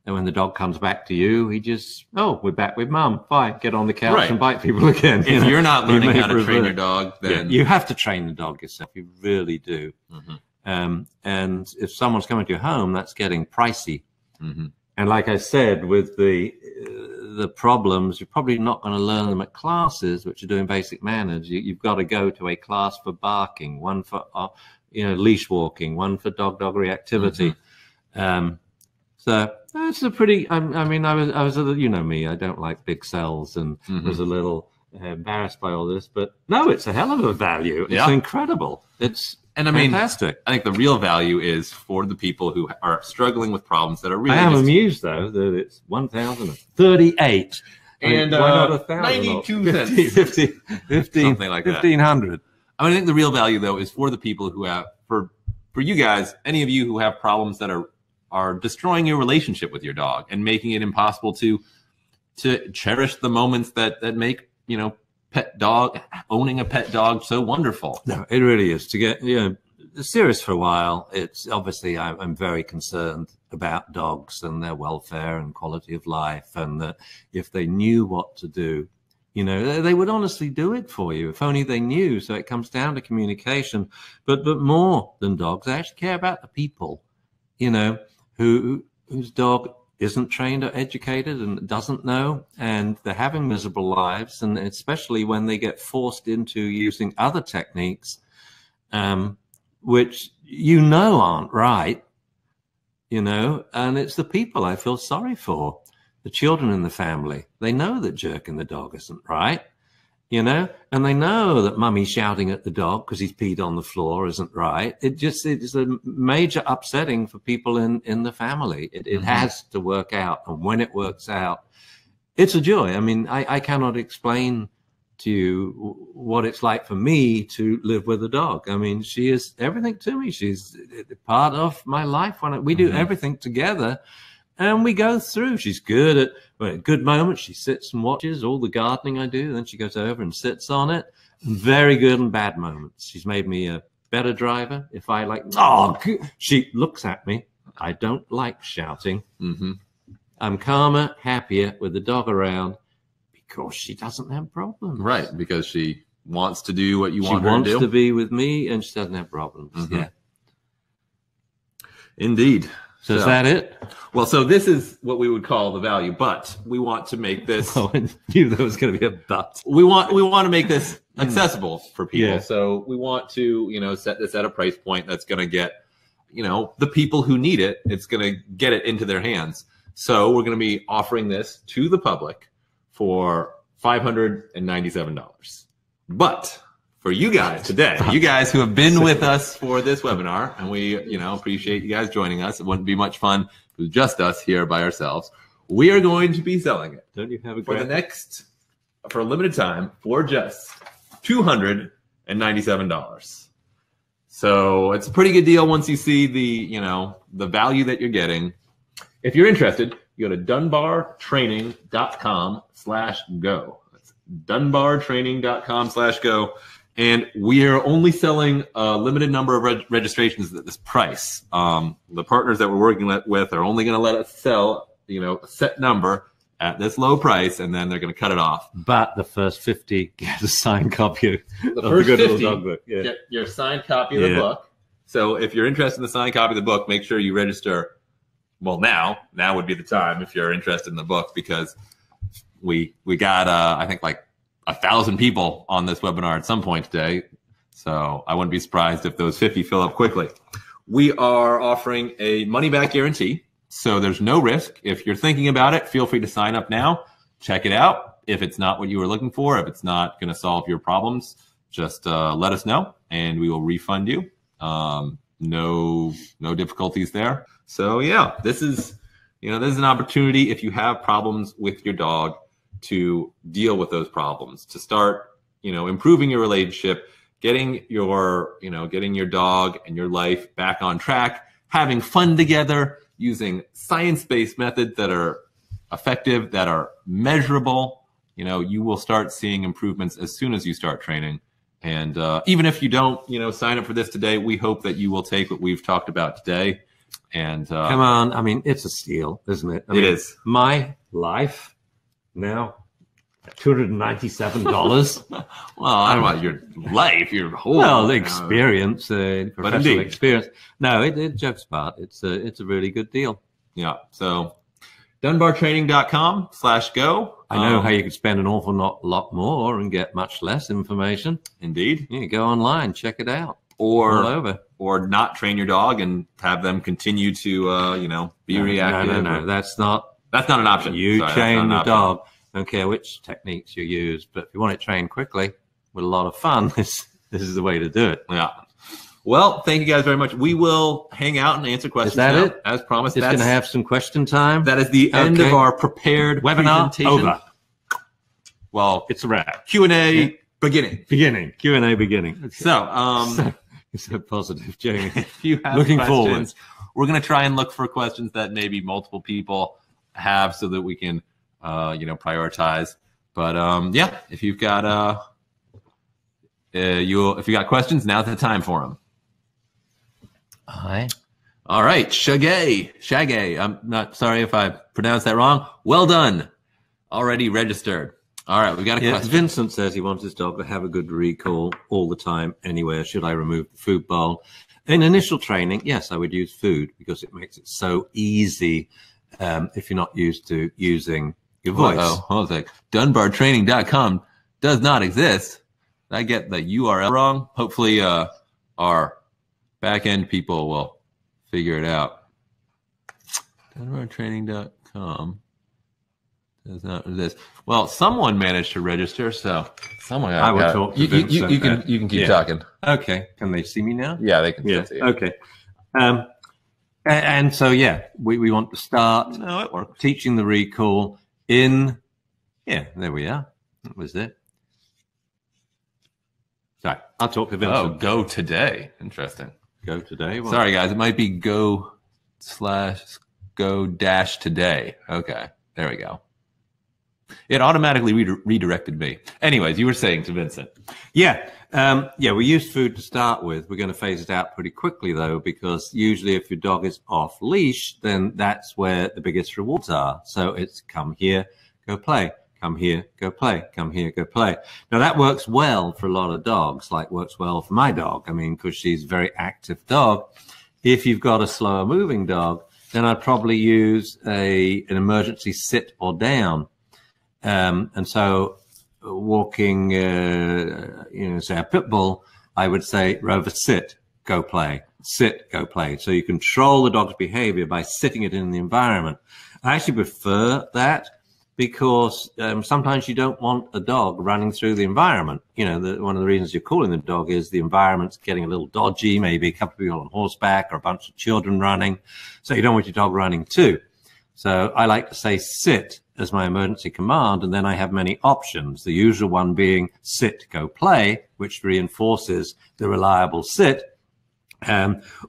that when the dog comes back to you, he just, oh, we're back with mum. Fine, get on the couch and bite people again. If you're not learning how to train your dog, then you have to train the dog yourself. You really do. And if someone's coming to your home, that's getting pricey. And like I said, with the problems, you're probably not going to learn them at classes, which are doing basic manners. You've got to go to a class for barking, one for leash walking, one for dog reactivity. So that's a pretty. I mean, I was you know me, I don't like big cells, and was a little embarrassed by all this, but no, it's a hell of a value. It's incredible. It's fantastic. I think the real value is for the people who are struggling with problems that are really. I am amused though that it's 1,038 and why not 1,000? 92 cents, 15, something like that. 1,500. I mean, I think the real value though is for the people who have for you guys, any of you who have problems that are destroying your relationship with your dog and making it impossible to cherish the moments that make owning a pet dog so wonderful. No, it really is. To get serious for a while, it's obviously I'm very concerned about dogs and their welfare and quality of life, and that if they knew what to do, they would honestly do it for you if only they knew. So it comes down to communication, but more than dogs, I actually care about the people, whose dog isn't trained or educated and doesn't know, and they're having miserable lives, and especially when they get forced into using other techniques, which aren't right, and it's the people I feel sorry for, the children in the family. They know that jerking the dog isn't right, and they know that mummy shouting at the dog because he's peed on the floor isn't right. It's a major upsetting for people in the family. It has to work out. And when it works out, it's a joy. I mean, I cannot explain to you what it's like for me to live with a dog. I mean, she is everything to me. She's part of my life. When we do everything together. And we go through. She's good at good moments. She sits and watches all the gardening I do. Then she goes over and sits on it. Very good and bad moments. She's made me a better driver. If I she looks at me. I don't like shouting. I'm calmer, happier with the dog around because she doesn't have problems. Right, because she wants to do what you want her to do. She wants to be with me, and she doesn't have problems. Yeah. Indeed. So is that it? Well, so this is what we would call the value, but we want to make this. Oh, I knew there was going to be a but. We want to make this accessible for people. Yeah. So we want to, set this at a price point that's going to get, the people who need it. It's going to get it into their hands. So we're going to be offering this to the public for $597. But for you guys today, you guys who have been with us for this webinar, and we, appreciate you guys joining us. It wouldn't be much fun if it was just us here by ourselves. We are going to be selling it. Don't you have a for a limited time for just $297. So it's a pretty good deal once you see the value that you're getting. If you're interested, you go to dunbartraining.com/go. That's dunbartraining.com/go. And we are only selling a limited number of registrations at this price. The partners that we're working with are only going to let us sell, a set number at this low price, and then they're going to cut it off. But the first 50 get a signed copy of the Good Little Dog Book. Yeah. Get your signed copy of the book. So if you're interested in the signed copy of the book, make sure you register. Well, now would be the time if you're interested in the book, because we got I think like 1,000 people on this webinar at some point today. So I wouldn't be surprised if those 50 fill up quickly. We are offering a money-back guarantee, so there's no risk. If you're thinking about it, feel free to sign up now. Check it out. If it's not what you were looking for, if it's not going to solve your problems, just let us know, and we will refund you. No difficulties there. So yeah, this is an opportunity if you have problems with your dog to deal with those problems, to start, improving your relationship, getting your dog and your life back on track, having fun together, using science-based methods that are effective, that are measurable. You will start seeing improvements as soon as you start training. And even if you don't, sign up for this today, we hope that you will take what we've talked about today. And come on, I mean, it's a steal, isn't it? It is. My life now, $297. Well, I don't know about your life, your whole. Well, the experience, professional experience. No, it jokes apart. It's a really good deal. Yeah. So dunbartraining.com/go. I know how you could spend an awful lot more and get much less information. Indeed. You go online, check it out. Or not train your dog and have them continue to, be reactive. No. That's not an option. You train the dog. Don't care which techniques you use, but if you want it trained quickly with a lot of fun, this is the way to do it. Yeah. Well, thank you guys very much. We will hang out and answer questions. Is that now, it? as promised. It's going to have some question time. That is the end of our prepared webinar. Presentation. Over. Well, it's a wrap. Q&A beginning. Q&A beginning. Okay. So, so positive, Jamie. If you have looking questions, forward, we're going to try and look for questions that maybe multiple people have, so that we can, prioritize. But yeah, if you've got if you got questions, now's the time for them. All right, Shagay. I'm not sorry if I pronounced that wrong. Well done. Already registered. All right, we got a question. Vincent says he wants his dog to have a good recall all the time. Anywhere, should I remove the food bowl? In initial training, yes, I would use food because it makes it so easy if you're not used to using your voice. I was like, dunbartraining.com does not exist. Did I get the URL wrong? Hopefully our back-end people will figure it out. Dunbartraining.com does not exist. Well, someone managed to register, so someone. I will talk to Vincent. You can keep talking. Okay. Can they see me now? Yeah, they can see you. Okay. And so, we want to start teaching the recall in, there we are. That was it. Sorry, I'll talk to Vincent. Oh, go today. Interesting. Go today. Well, sorry, guys. It might be go/today. Okay, there we go. It automatically redirected me. Anyways, you were saying to Vincent. We use food to start with. We're going to phase it out pretty quickly, though, because usually if your dog is off leash, then that's where the biggest rewards are. So it's come here, go play. Come here, go play. Come here, go play. Now, that works well for a lot of dogs, like works well for my dog. I mean, because she's a very active dog. If you've got a slower moving dog, then I'd probably use an emergency sit or down. And so walking, say a pit bull, I would say, Rover, sit, go play, sit, go play. So you control the dog's behavior by sitting it in the environment. I actually prefer that because sometimes you don't want a dog running through the environment. One of the reasons you're calling the dog is the environment's getting a little dodgy, maybe a couple of people on horseback or a bunch of children running. So you don't want your dog running too. So I like to say sit as my emergency command, and then I have many options. The usual one being sit, go play, which reinforces the reliable sit,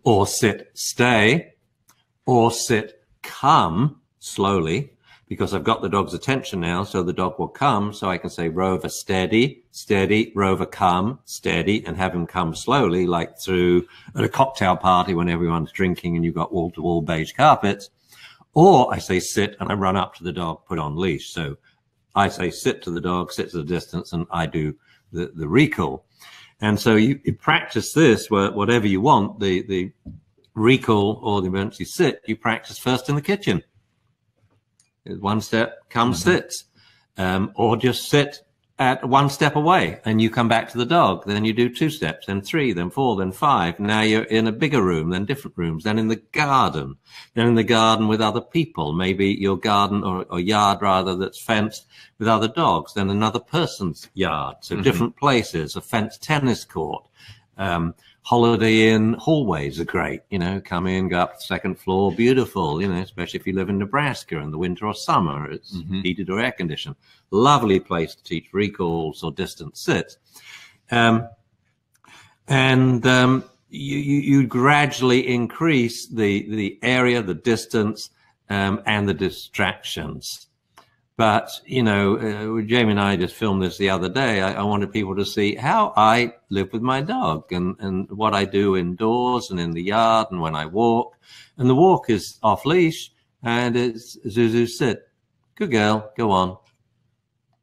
or sit, stay, or sit, come slowly, because I've got the dog's attention now, so the dog will come. So I can say Rover, steady, steady, Rover, come, steady, and have him come slowly, like through at a cocktail party when everyone's drinking and you've got wall-to-wall beige carpets. Or I say sit and I run up to the dog, put on leash. So I say sit to the dog, sit to the distance, and I do the recall. And so you practice this, whatever you want, the recall or the emergency sit, you practice first in the kitchen. One step, come sit. Or just sit at 1 step away, and you come back to the dog. Then you do 2 steps, then 3, then 4, then 5. Now you're in a bigger room, then different rooms, then in the garden, then in the garden with other people, maybe your garden or yard rather that's fenced with other dogs, then another person's yard. So different places, a fenced tennis court. Holiday Inn hallways are great, you know, come in, go up to the 2nd floor, beautiful, you know, especially if you live in Nebraska in the winter or summer, it's heated or air conditioned. Lovely place to teach recalls or distance sits. You gradually increase the area, the distance, and the distractions. But, you know, Jamie and I just filmed this the other day. I wanted people to see how I live with my dog and what I do indoors and in the yard and when I walk. And the walk is off leash and it's Zuzu, sit. Good girl, go on.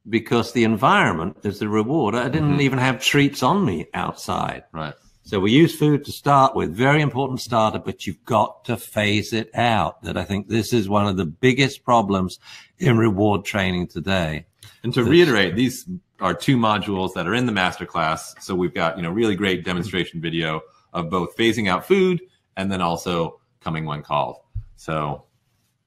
Because the environment is the reward. I didn't even have treats on me outside. Right. So we use food to start with, very important starter, but you've got to phase it out. That I think this is one of the biggest problems in reward training today. And to reiterate, these are 2 modules that are in the masterclass. So we've got, you know, really great demonstration video of both phasing out food and then also coming when called. So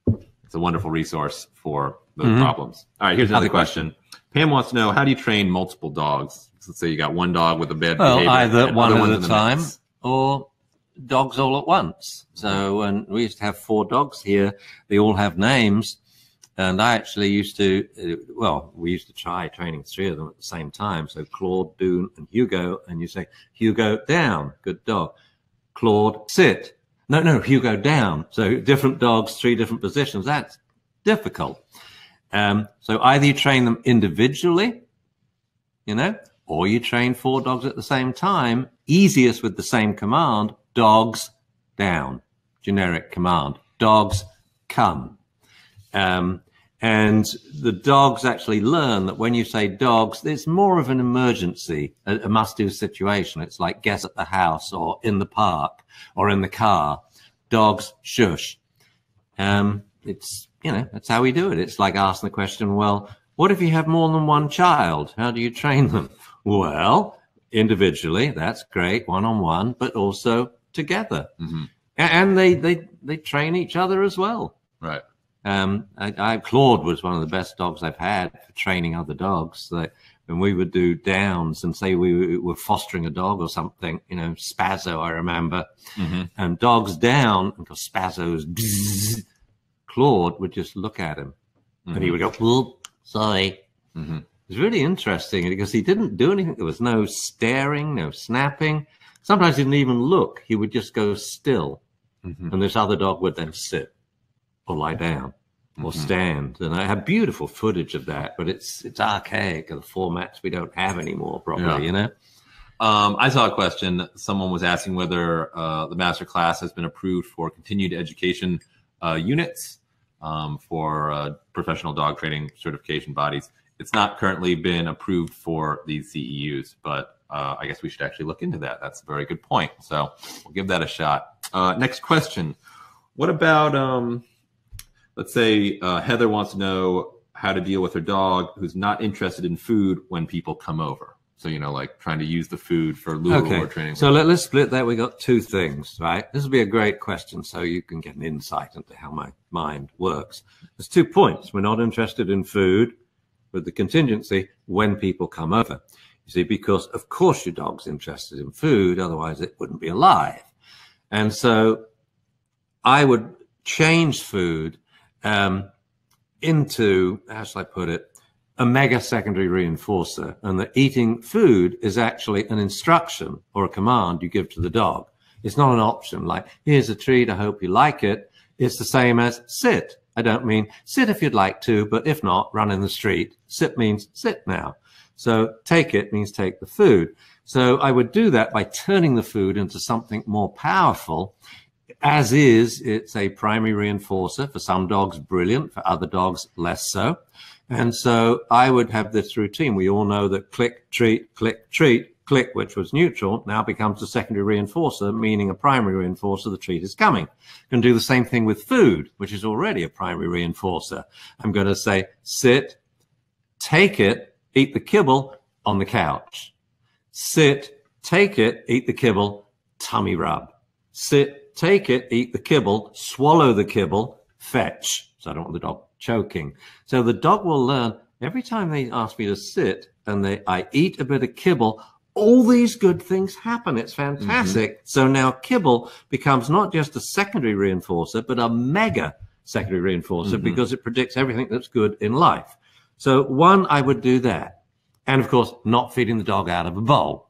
it's a wonderful resource for those problems. All right, here's another question. Pam wants to know, how do you train multiple dogs? Let's say you got one dog with a bad behavior. Either one at a time or dogs all at once. So, and we used to have 4 dogs here. They all have names. And I actually used to, we used to try training 3 of them at the same time. So Claude, Dune, and Hugo. And you say, Hugo, down. Good dog. Claude, sit. No, Hugo, down. So different dogs, 3 different positions. That's difficult. So either you train them individually, you know, or you train 4 dogs at the same time. Easiest with the same command, dogs down, generic command, dogs come. And the dogs actually learn that when you say dogs, it's more of an emergency, a must-do situation. It's like guests at the house or in the park or in the car. Dogs shush. It's, you know, that's how we do it. It's like asking the question, well, what if you have more than 1 child? How do you train them? Well, individually, that's great, one-on-one, but also together. And they train each other as well. Right. Claude was one of the best dogs I've had for training other dogs. Like when we would do downs and say we were fostering a dog or something, you know, Spazzo, I remember, and dogs down, because Spazzo's bzzz, Claude would just look at him and he would go, oh, sorry. It was really interesting because he didn't do anything. There was no staring, no snapping. Sometimes he didn't even look. He would just go still. And this other dog would then sit or lie down or stand. And I have beautiful footage of that, but it's archaic and the formats we don't have anymore, probably, you know? I saw a question. Someone was asking whether the master class has been approved for continued education units for professional dog training certification bodies. It's not currently been approved for these CEUs, but I guess we should actually look into that. That's a very good point. So we'll give that a shot. Next question. What about, let's say Heather wants to know how to deal with her dog who's not interested in food when people come over. So, you know, like trying to use the food for lure or training. So let's split that. We got 2 things, right? This will be a great question so you can get an insight into how my mind works. There's 2 points. We're not interested in food with the contingency when people come over. You see, because of course your dog's interested in food, otherwise it wouldn't be alive. And so I would change food into, how shall I put it, a mega secondary reinforcer, and that eating food is actually an instruction or a command you give to the dog. It's not an option like, here's a treat, I hope you like it. It's the same as sit. I don't mean sit if you'd like to, but if not, run in the street. Sit means sit now. So take it means take the food. So I would do that by turning the food into something more powerful. As is, it's a primary reinforcer. For some dogs, brilliant. For other dogs, less so. And so I would have this routine. We all know that click, treat, click, which was neutral, now becomes a secondary reinforcer, meaning a primary reinforcer, the treat is coming. I'm going to do the same thing with food, which is already a primary reinforcer. I'm going to say, sit, take it, eat the kibble on the couch. Sit, take it, eat the kibble, tummy rub. Sit, take it, eat the kibble, swallow the kibble, fetch. So I don't want the dog choking. So the dog will learn every time they ask me to sit and I eat a bit of kibble, all these good things happen. It's fantastic. So now kibble becomes not just a secondary reinforcer, but a mega secondary reinforcer because it predicts everything that's good in life. So one, I would do that. And of course, not feeding the dog out of a bowl.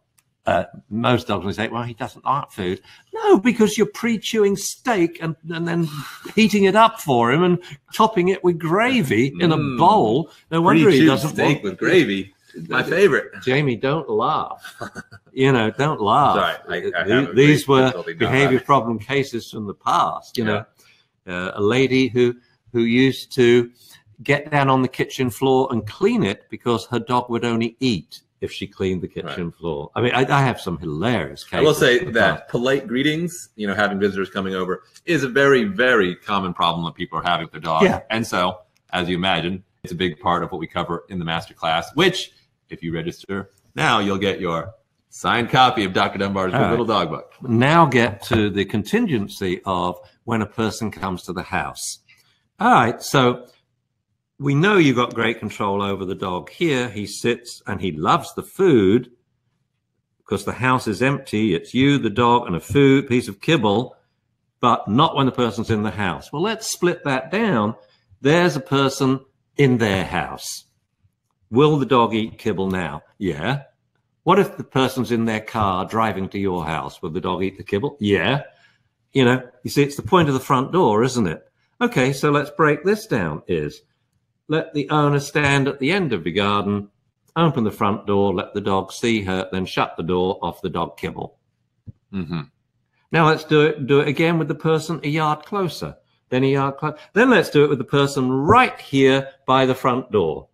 Most dogs will say, well, he doesn't like food. No, because you're pre-chewing steak and then heating it up for him and topping it with gravy in a bowl. No wonder he doesn't steak with gravy. My favorite. Jamie, don't laugh. You know, don't laugh. Sorry, these were behavior problem cases from the past. You know, a lady who used to get down on the kitchen floor and clean it because her dog would only eat if she cleaned the kitchen floor. I mean, I have some hilarious cases. I will say that polite greetings, you know, having visitors coming over is a very, very common problem that people are having with their dogs. Yeah. And so, as you imagine, it's a big part of what we cover in the master class, which, if you register now, you'll get your signed copy of Dr. Dunbar's Good Little Dog Book. Now get to the contingency of when a person comes to the house. All right, so we know you've got great control over the dog here. He sits and he loves the food because the house is empty. It's you, the dog, and a piece of kibble, but not when the person's in the house. Well, let's split that down. There's a person in their house. Will the dog eat kibble now? Yeah. What if the person's in their car driving to your house? Will the dog eat the kibble? Yeah. You know, you see, it's the point of the front door, isn't it? Okay, so let's break this down. Let the owner stand at the end of the garden, open the front door, let the dog see her, then shut the door, off the dog kibble. Now let's do it again with the person a yard closer, then a yard closer. Then let's do it with the person right here by the front door.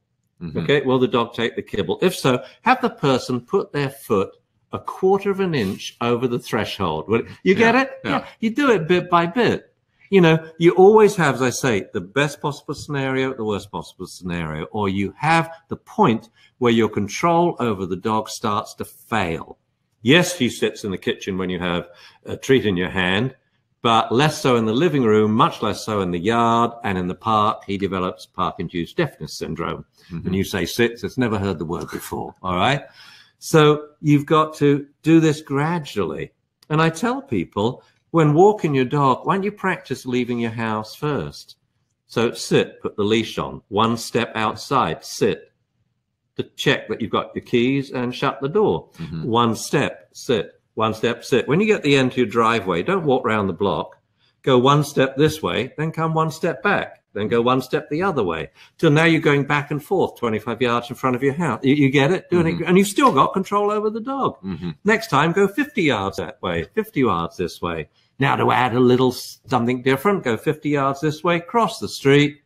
Okay, will the dog take the kibble? If so, have the person put their foot a quarter of an inch over the threshold. You get it? Yeah. You do it bit by bit. You know, you always have, as I say, the best possible scenario, the worst possible scenario, or you have the point where your control over the dog starts to fail. Yes, he sits in the kitchen when you have a treat in your hand, but less so in the living room, much less so in the yard, and in the park, he develops park-induced deafness syndrome. And you say sits, it's never heard the word before, all right? So you've got to do this gradually. And I tell people, when walking your dog, why don't you practice leaving your house first? So sit, put the leash on, one step outside, sit, to check that you've got your keys and shut the door. One step, sit, one step, sit. When you get the end to your driveway, don't walk around the block. Go one step this way, then come one step back, then go one step the other way. Till now you're going back and forth 25 yards in front of your house. You get it? Doing it, and you've still got control over the dog. Next time, go 50 yards that way, 50 yards this way. Now to add a little something different, go 50 yards this way, cross the street,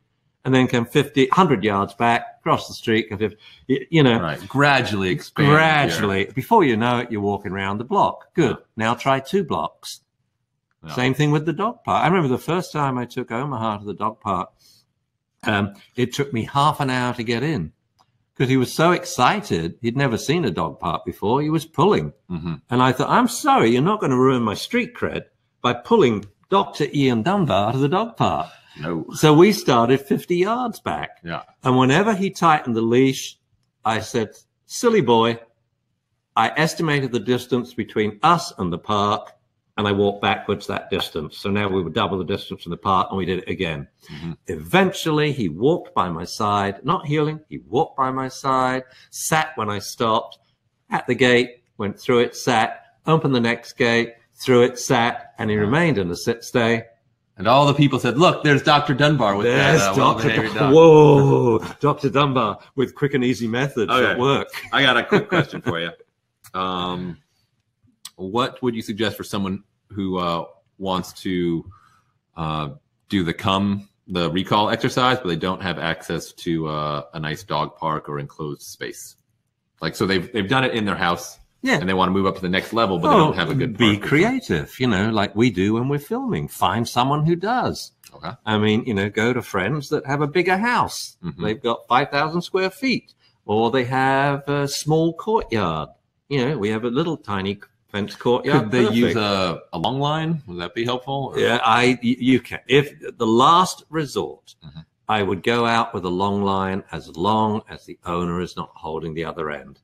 and then come 100 yards back, cross the street, you know. Right, gradually expand. Gradually. Before you know it, you're walking around the block. Good. Now try 2 blocks. Same thing with the dog park. I remember the first time I took Omaha to the dog park, it took me half an hour to get in because he was so excited. He'd never seen a dog park before. He was pulling. And I thought, I'm sorry, you're not going to ruin my street cred by pulling Dr. Ian Dunbar to the dog park. No. So we started 50 yards back. Yeah. And whenever he tightened the leash, I said, silly boy, I estimated the distance between us and the park, and I walked backwards that distance. So now we would double the distance in the park, and we did it again. Eventually, he walked by my side, not heeling. He walked by my side, sat when I stopped, at the gate, went through it, sat, opened the next gate, through it, sat, and he remained in the sit-stay. And all the people said, look, there's Dr. Dunbar with that well-behaved dog. Whoa, Dr. Dunbar with quick and easy methods that work. I got a quick question for you. What would you suggest for someone who wants to do the recall exercise, but they don't have access to a nice dog park or enclosed space? Like, so they've done it in their house. Yeah. And they want to move up to the next level, but they don't have a good Be creative, you know, like we do when we're filming. Find someone who does. Okay. I mean, you know, go to friends that have a bigger house. They've got 5,000 square feet. or they have a small courtyard. You know, we have a little tiny fence courtyard. Could they use a long line? Would that be helpful? Or? Yeah, you can. If the last resort, I would go out with a long line as long as the owner is not holding the other end.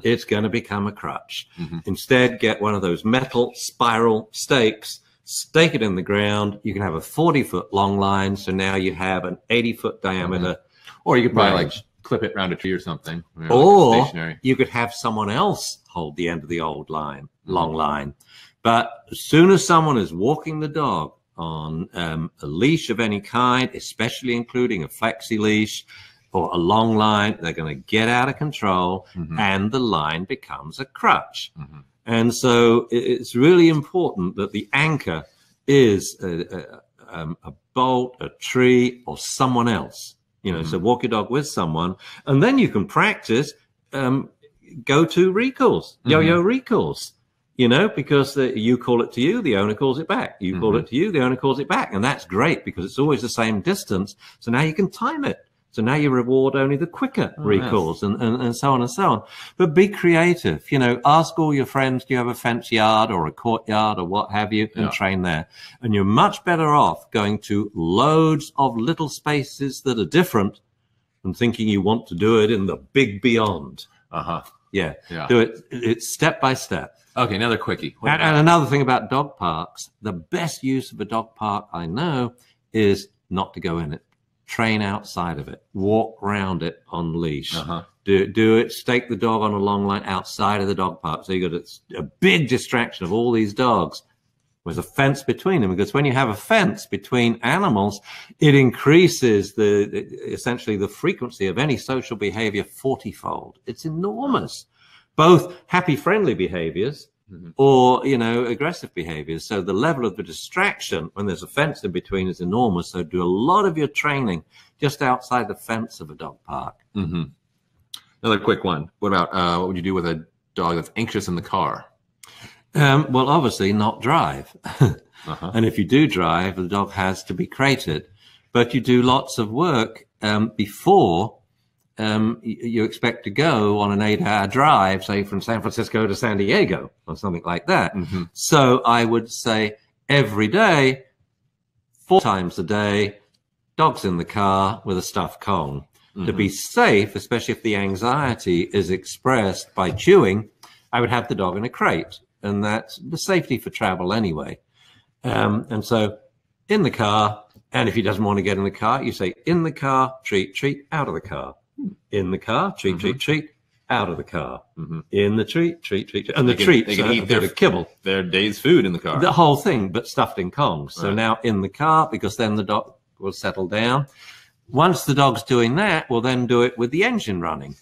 It's going to become a crutch. Instead, get one of those metal spiral stakes, stake it in the ground. You can have a 40-foot long line, so now you have an 80-foot diameter. Or you could probably like clip it around a tree or something. You know, or like stationary. You could have someone else hold the end of the old line, long line. But as soon as someone is walking the dog on a leash of any kind, especially including a flexi leash or a long line, they're going to get out of control and the line becomes a crutch. And so it's really important that the anchor is a bolt, a tree, or someone else. You know, so walk your dog with someone, and then you can practice go-to recalls, yo-yo recalls. You know, because you call it to you, the owner calls it back. You call it to you, the owner calls it back. And that's great because it's always the same distance. So now you can time it. So now you reward only the quicker recalls and so on and so on. But be creative. You know, ask all your friends, do you have a fence yard or a courtyard or what have you, and train there. And you're much better off going to loads of little spaces that are different than thinking you want to do it in the big beyond. Yeah. Do it. It's step by step. Okay, another quickie. And another thing about dog parks, the best use of a dog park I know is not to go in it. Train outside of it. Walk around it on leash. Do it. Stake the dog on a long line outside of the dog park. So you got a big distraction of all these dogs with a fence between them. Because when you have a fence between animals, it increases essentially the frequency of any social behavior 40-fold. It's enormous. Both happy, friendly behaviors or, you know, aggressive behaviors. So the level of the distraction when there's a fence in between is enormous. So do a lot of your training just outside the fence of a dog park. Another quick one. What about what would you do with a dog that's anxious in the car? Well, obviously not drive. And if you do drive, the dog has to be crated. But you do lots of work before you expect to go on an 8-hour drive, say from San Francisco to San Diego or something like that. So I would say every day, 4 times a day, dog's in the car with a stuffed Kong. To be safe, especially if the anxiety is expressed by chewing, I would have the dog in a crate. And that's the safety for travel anyway. And so in the car, and if he doesn't want to get in the car, you say in the car, treat, treat, out of the car. In the car, treat, treat, treat, out of the car. In the treat, treat, treat, and the treats. They can eat their kibble, their day's food in the car. The whole thing, but stuffed in Kongs. So now in the car, because then the dog will settle down. Once the dog's doing that, we'll then do it with the engine running,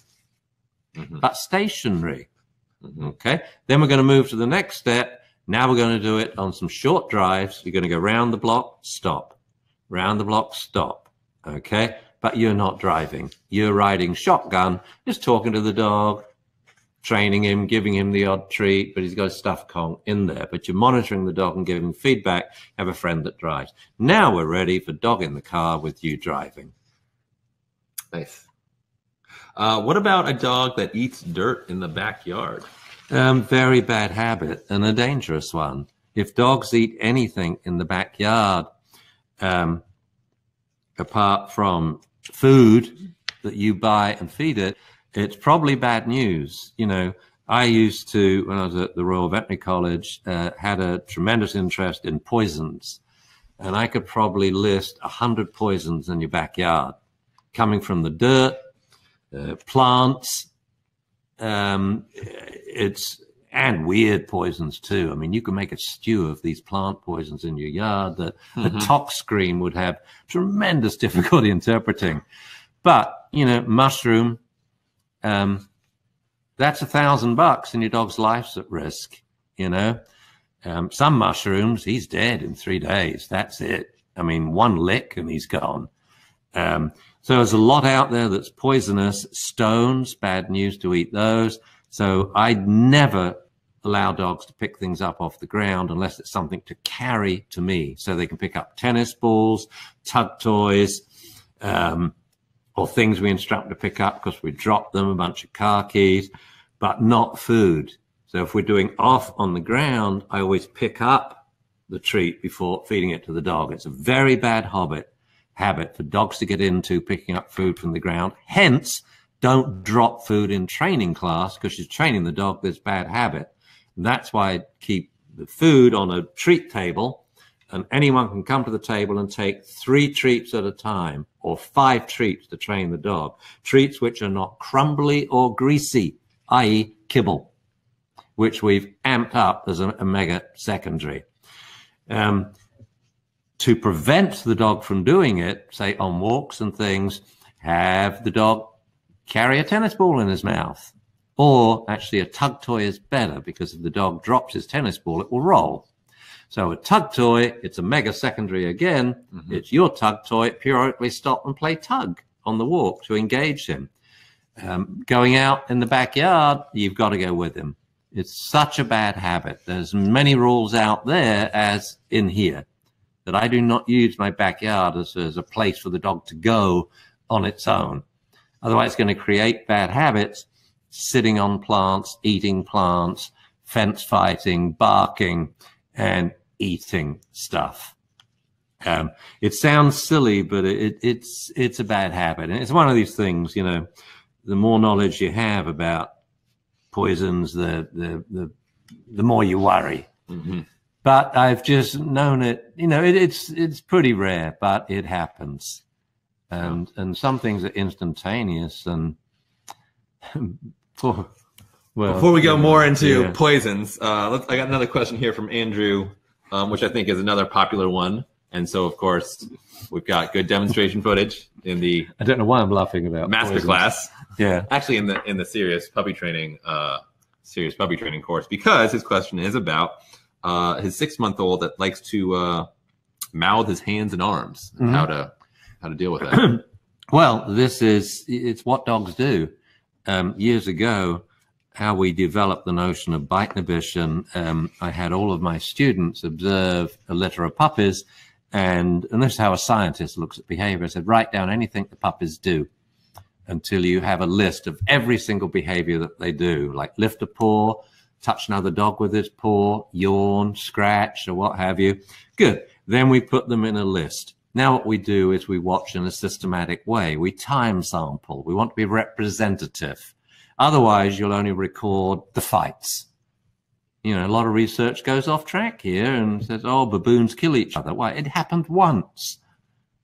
but stationary. Okay. Then we're going to move to the next step. Now we're going to do it on some short drives. You're going to go round the block, stop, round the block, stop. Okay. But you're not driving. You're riding shotgun, just talking to the dog, training him, giving him the odd treat, but he's got a stuffed Kong in there. But you're monitoring the dog and giving him feedback. Have a friend that drives. Now we're ready for dog in the car with you driving. Nice. What about a dog that eats dirt in the backyard? Very bad habit and a dangerous one. If dogs eat anything in the backyard, apart from food that you buy and feed it, it's probably bad news. You know, I used to, when I was at the Royal Veterinary College, had a tremendous interest in poisons. And I could probably list 100 poisons in your backyard, coming from the dirt, plants, and weird poisons too. I mean, you can make a stew of these plant poisons in your yard that a tox screen would have tremendous difficulty interpreting. But, you know, mushroom, that's $1,000 and your dog's life's at risk, you know. Some mushrooms, he's dead in 3 days. That's it. I mean, one lick and he's gone. So there's a lot out there that's poisonous. Stones, bad news to eat those. So I'd never allow dogs to pick things up off the ground unless it's something to carry to me. So they can pick up tennis balls, tug toys, or things we instruct to pick up because we dropped them, a bunch of car keys, but not food. So if we're doing off on the ground, I always pick up the treat before feeding it to the dog. It's a very bad habit for dogs to get into, picking up food from the ground. Hence, don't drop food in training class because you're training the dog this bad habit. And that's why I keep the food on a treat table, and anyone can come to the table and take 3 treats at a time or 5 treats to train the dog. Treats which are not crumbly or greasy, i.e. kibble, which we've amped up as a mega secondary. To prevent the dog from doing it, say on walks and things, have the dog carry a tennis ball in his mouth. Or actually a tug toy is better, because if the dog drops his tennis ball, it will roll. So a tug toy, it's a mega secondary again. It's your tug toy. Periodically stop and play tug on the walk to engage him. Going out in the backyard, you've got to go with him. It's such a bad habit. There's many rules out there as in here, that I do not use my backyard as a place for the dog to go on its own. Otherwise, it's going to create bad habits, sitting on plants, eating plants, fence fighting, barking, and eating stuff. It sounds silly, but it's a bad habit. And it's one of these things, you know, the more knowledge you have about poisons, the more you worry. But I've just known it, you know, it's pretty rare, but it happens. And some things are instantaneous. And before we go more into poisons, I got another question here from Andrew, which I think is another popular one. And so, of course, we've got good demonstration footage in the I don't know why I'm laughing about masterclass. Yeah, actually, in the serious puppy training course, because his question is about his 6-month-old that likes to mouth his hands and arms, and how to deal with that. Well, it's what dogs do. Years ago, how we developed the notion of bite inhibition, I had all of my students observe a litter of puppies, and this is how a scientist looks at behavior. I said, write down anything the puppies do until you have a list of every single behavior that they do, like lift a paw, touch another dog with his paw, yawn, scratch, or what have you. Good. Then we put them in a list. Now what we do is we watch in a systematic way. We time sample. We want to be representative. Otherwise, you'll only record the fights. You know, a lot of research goes off track here and says, oh, baboons kill each other. Why? It happened once.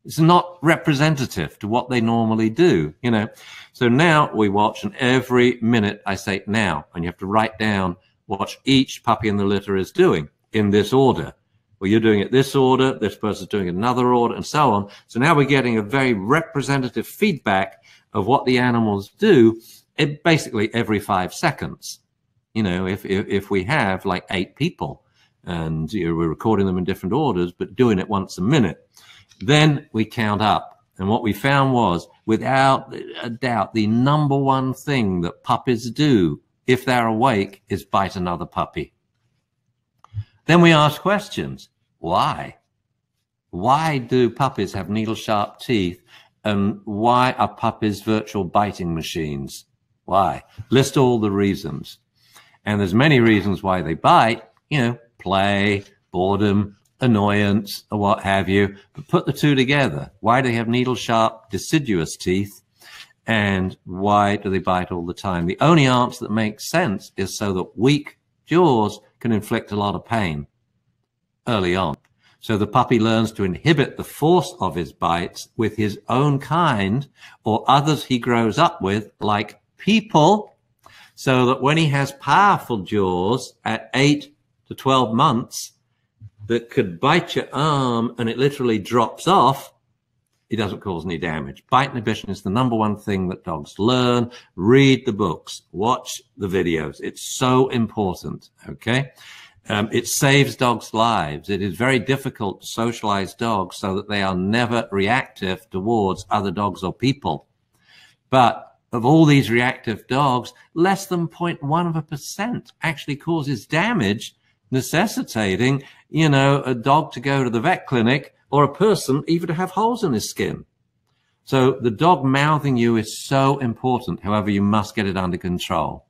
It's not representative to what they normally do, you know. So now we watch, and every minute I say now, and you have to write down what each puppy in the litter is doing in this order. Well, you're doing it this order, this person's doing it another order, and so on. So now we're getting a very representative feedback of what the animals do basically every 5 seconds. You know, if we have like 8 people and we're recording them in different orders, but doing it once a minute, then we count up. And what we found was, without a doubt, the number one thing that puppies do if they're awake is bite another puppy. Then we ask questions. Why? Why do puppies have needle-sharp teeth? And why are puppies virtual biting machines? Why? List all the reasons. And there's many reasons why they bite, you know, play, boredom, annoyance, or what have you. But put the two together. Why do they have needle-sharp, deciduous teeth? And why do they bite all the time? The only answer that makes sense is so that weak jaws can inflict a lot of pain early on. So the puppy learns to inhibit the force of his bites with his own kind or others he grows up with, like people, so that when he has powerful jaws at 8 to 12 months that could bite your arm and it literally drops off, it doesn't cause any damage. Bite inhibition is the number one thing that dogs learn. Read the books, watch the videos. It's so important, okay? It saves dogs' lives. It is very difficult to socialize dogs so that they are never reactive towards other dogs or people. But of all these reactive dogs, less than 0.1% actually causes damage, necessitating, you know, a dog to go to the vet clinic or a person even to have holes in his skin. So the dog mouthing you is so important. However, you must get it under control.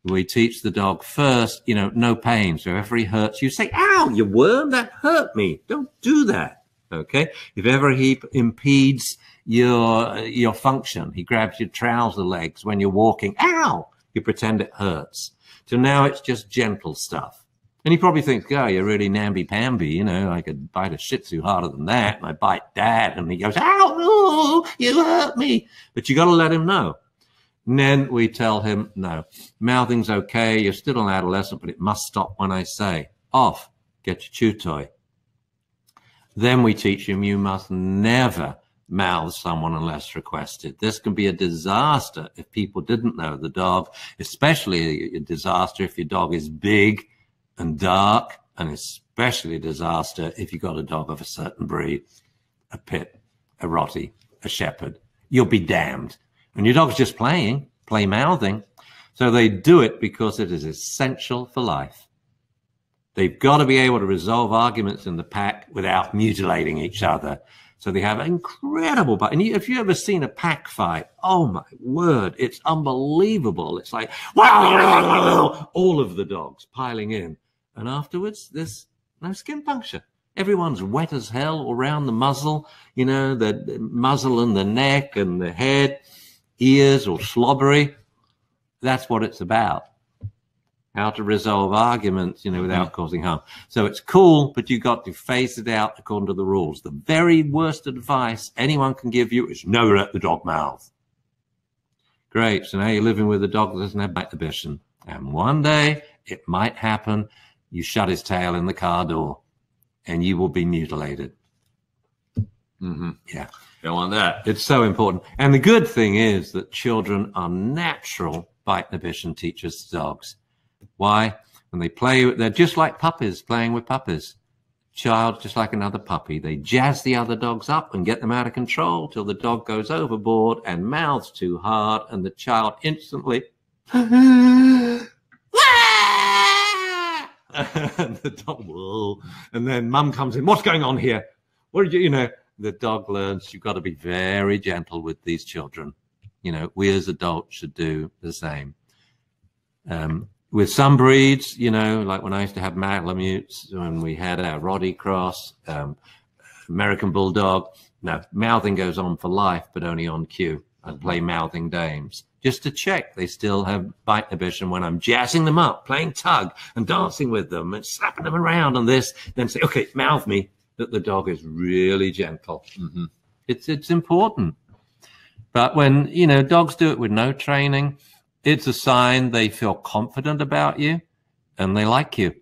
We teach the dog first, you know, no pain. So if he hurts you, say, ow, you worm, that hurt me. Don't do that. Okay. If ever he impedes your function, he grabs your trouser legs when you're walking, ow, you pretend it hurts. So now it's just gentle stuff. And he probably thinks, oh, you're really namby-pamby, you know, I could bite a Shih Tzu harder than that, and I bite Dad, and he goes, ow, you hurt me. But you got to let him know. And then we tell him, no, mouthing's okay, you're still an adolescent, but it must stop when I say, off, get your chew toy. Then we teach him you must never mouth someone unless requested. This can be a disaster if people didn't know the dog, especially a disaster if your dog is big and dark, and especially a disaster if you've got a dog of a certain breed, a pit, a rottie, a shepherd. You'll be damned. And your dog's just play mouthing. So they do it because it is essential for life. They've got to be able to resolve arguments in the pack without mutilating each other. So they have incredible, and if you've ever seen a pack fight, oh my word, it's unbelievable. It's like, wow, all of the dogs piling in. And afterwards, there's no skin puncture. Everyone's wet as hell around the muzzle, you know, the muzzle and the neck and the head, ears all slobbery. That's what it's about. How to resolve arguments, you know, without causing harm. So it's cool, but you got to phase it out according to the rules. The very worst advice anyone can give you is never let the dog mouth. Great. So now you're living with a dog that doesn't have bite ambition. And one day it might happen. You shut his tail in the car door and you will be mutilated. Yeah. Go on that. It's so important. And the good thing is that children are natural bite inhibition teachers to dogs. Why? When they play, they're just like puppies playing with puppies. Child, just like another puppy. They jazz the other dogs up and get them out of control till the dog goes overboard and mouths too hard, and the child instantly and the dog, whoa. And then mum comes in, what's going on here? What did you know, the dog learns you've got to be very gentle with these children. You know, we as adults should do the same. With some breeds, you know, like when I used to have Malamutes, when we had our Roddy Cross, American Bulldog, no, mouthing goes on for life, but only on cue. I'd play mouthing dames just to check they still have bite inhibition when I'm jazzing them up, playing tug and dancing with them and slapping them around on this, then say, okay, mouth me, that the dog is really gentle. It's important. But when, you know, dogs do it with no training, it's a sign they feel confident about you and they like you.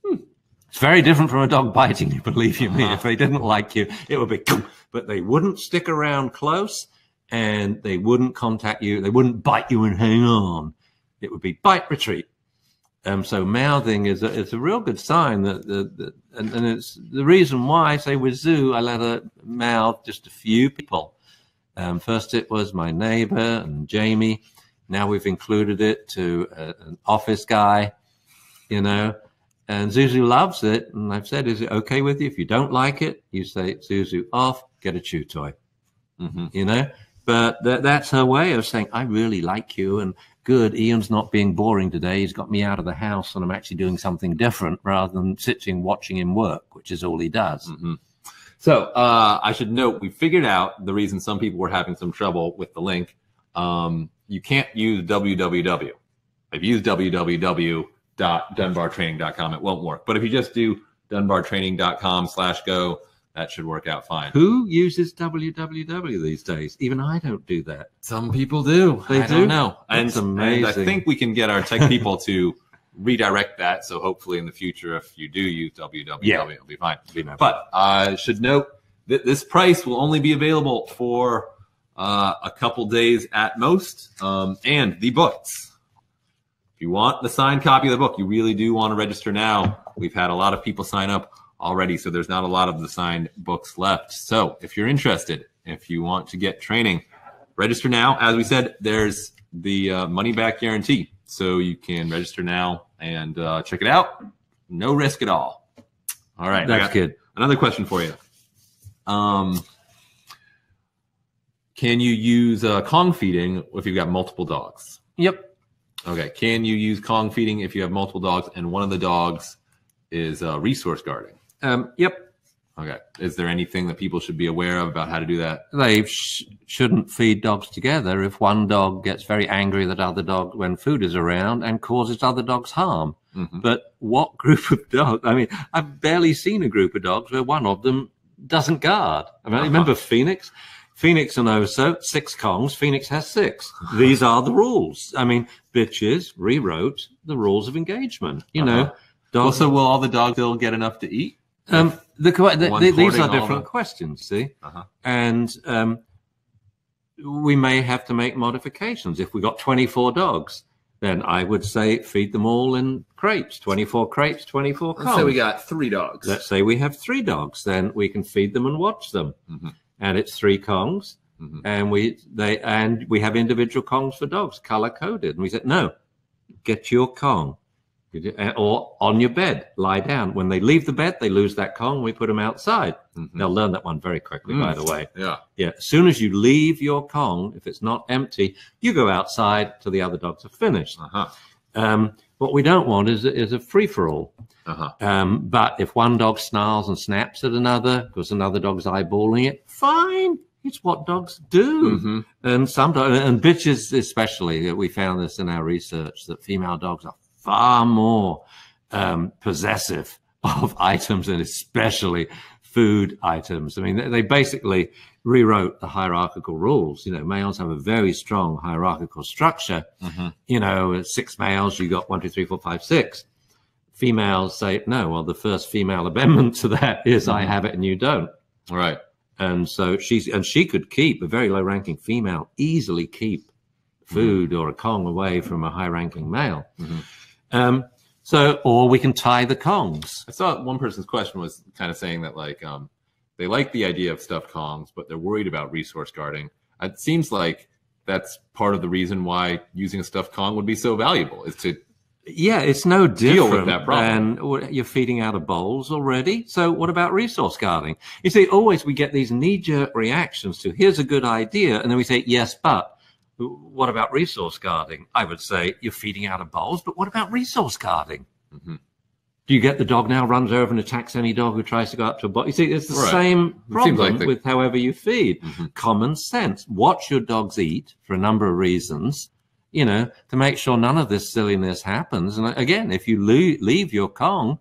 It's very different from a dog biting you, believe you me. If they didn't like you, it would be, but they wouldn't stick around close and they wouldn't contact you. They wouldn't bite you and hang on. It would be bite, retreat. So mouthing is a real good sign and it's the reason why, say with Zoo, I let her mouth just a few people. First it was my neighbor and Jamie. Now we've included it to an office guy, you know, and Zuzu loves it. And I've said, is it okay with you? If you don't like it, you say, Zuzu, off, get a chew toy, you know, but that's her way of saying, I really like you. And good, Ian's not being boring today. He's got me out of the house and I'm actually doing something different rather than sitting watching him work, which is all he does. So I should note, we figured out the reason some people were having some trouble with the link. You can't use www. I've used www.dunbartraining.com. It won't work. But if you just do dunbartraining.com/go, that should work out fine. Who uses www these days? Even I don't do that. Some people do. I don't know. That's amazing. And I think we can get our tech people to redirect that. So hopefully in the future, if you do use www, it'll be fine. But I should note that this price will only be available for a couple days at most, and the books. If you want the signed copy of the book, you really do want to register now. We've had a lot of people sign up already, so there's not a lot of the signed books left. So if you're interested, if you want to get training, register now. As we said, there's the money-back guarantee, so you can register now and check it out. No risk at all. All right, that's good. Another question for you. Can you use Kong feeding if you've got multiple dogs? Yep. Okay. Can you use Kong feeding if you have multiple dogs and one of the dogs is resource guarding? Yep. Okay. Is there anything that people should be aware of about how to do that? They shouldn't feed dogs together if one dog gets very angry at other dog when food is around and causes other dogs harm. But what group of dogs? I mean, I've barely seen a group of dogs where one of them doesn't guard. I mean, remember Phoenix? Phoenix and Oso, 6 Kongs. Phoenix has 6. These are the rules. I mean, bitches rewrote the rules of engagement. You know, dogs. Also, will all the dogs still get enough to eat? These are different questions, see? And we may have to make modifications. If we got 24 dogs, then I would say feed them all in crates, 24 crates, 24 Kongs. Let's say we got 3 dogs. Let's say we have 3 dogs, then we can feed them and watch them. And it's 3 Kongs. And we have individual Kongs for dogs, color coded. And we said, no, get your Kong. Or on your bed, lie down. When they leave the bed, they lose that Kong. We put them outside. They'll learn that one very quickly, by the way. Yeah. As soon as you leave your Kong, if it's not empty, you go outside till the other dogs are finished. What we don't want is a free-for-all. But if one dog snarls and snaps at another because another dog's eyeballing it, fine. It's what dogs do. And some dogs, and bitches especially, we found this in our research, that female dogs are far more possessive of items, and especially food items. I mean, they basically rewrote the hierarchical rules. You know, males have a very strong hierarchical structure. You know, 6 males, you got 1, 2, 3, 4, 5, 6. Females say, no, well, the first female amendment to that is I have it and you don't. Right. And so she could keep, a very low ranking female, easily keep food or a Kong away from a high ranking male. Or we can tie the Kongs. I saw one person's question was kind of saying that like they like the idea of stuffed Kongs, but they're worried about resource guarding. It seems like that's part of the reason why using a stuffed Kong would be so valuable, is to it's no different deal with that problem. And you're feeding out of bowls already. So what about resource guarding? You see, always we get these knee-jerk reactions to here's a good idea, and then we say yes, but. What about resource guarding? I would say you're feeding out of bowls, but what about resource guarding? Do you get the dog now runs over and attacks any dog who tries to go up to a bowl? You see, it's the same problem with however you feed. Common sense. Watch your dogs eat for a number of reasons, you know, to make sure none of this silliness happens. And again, if you leave your Kong,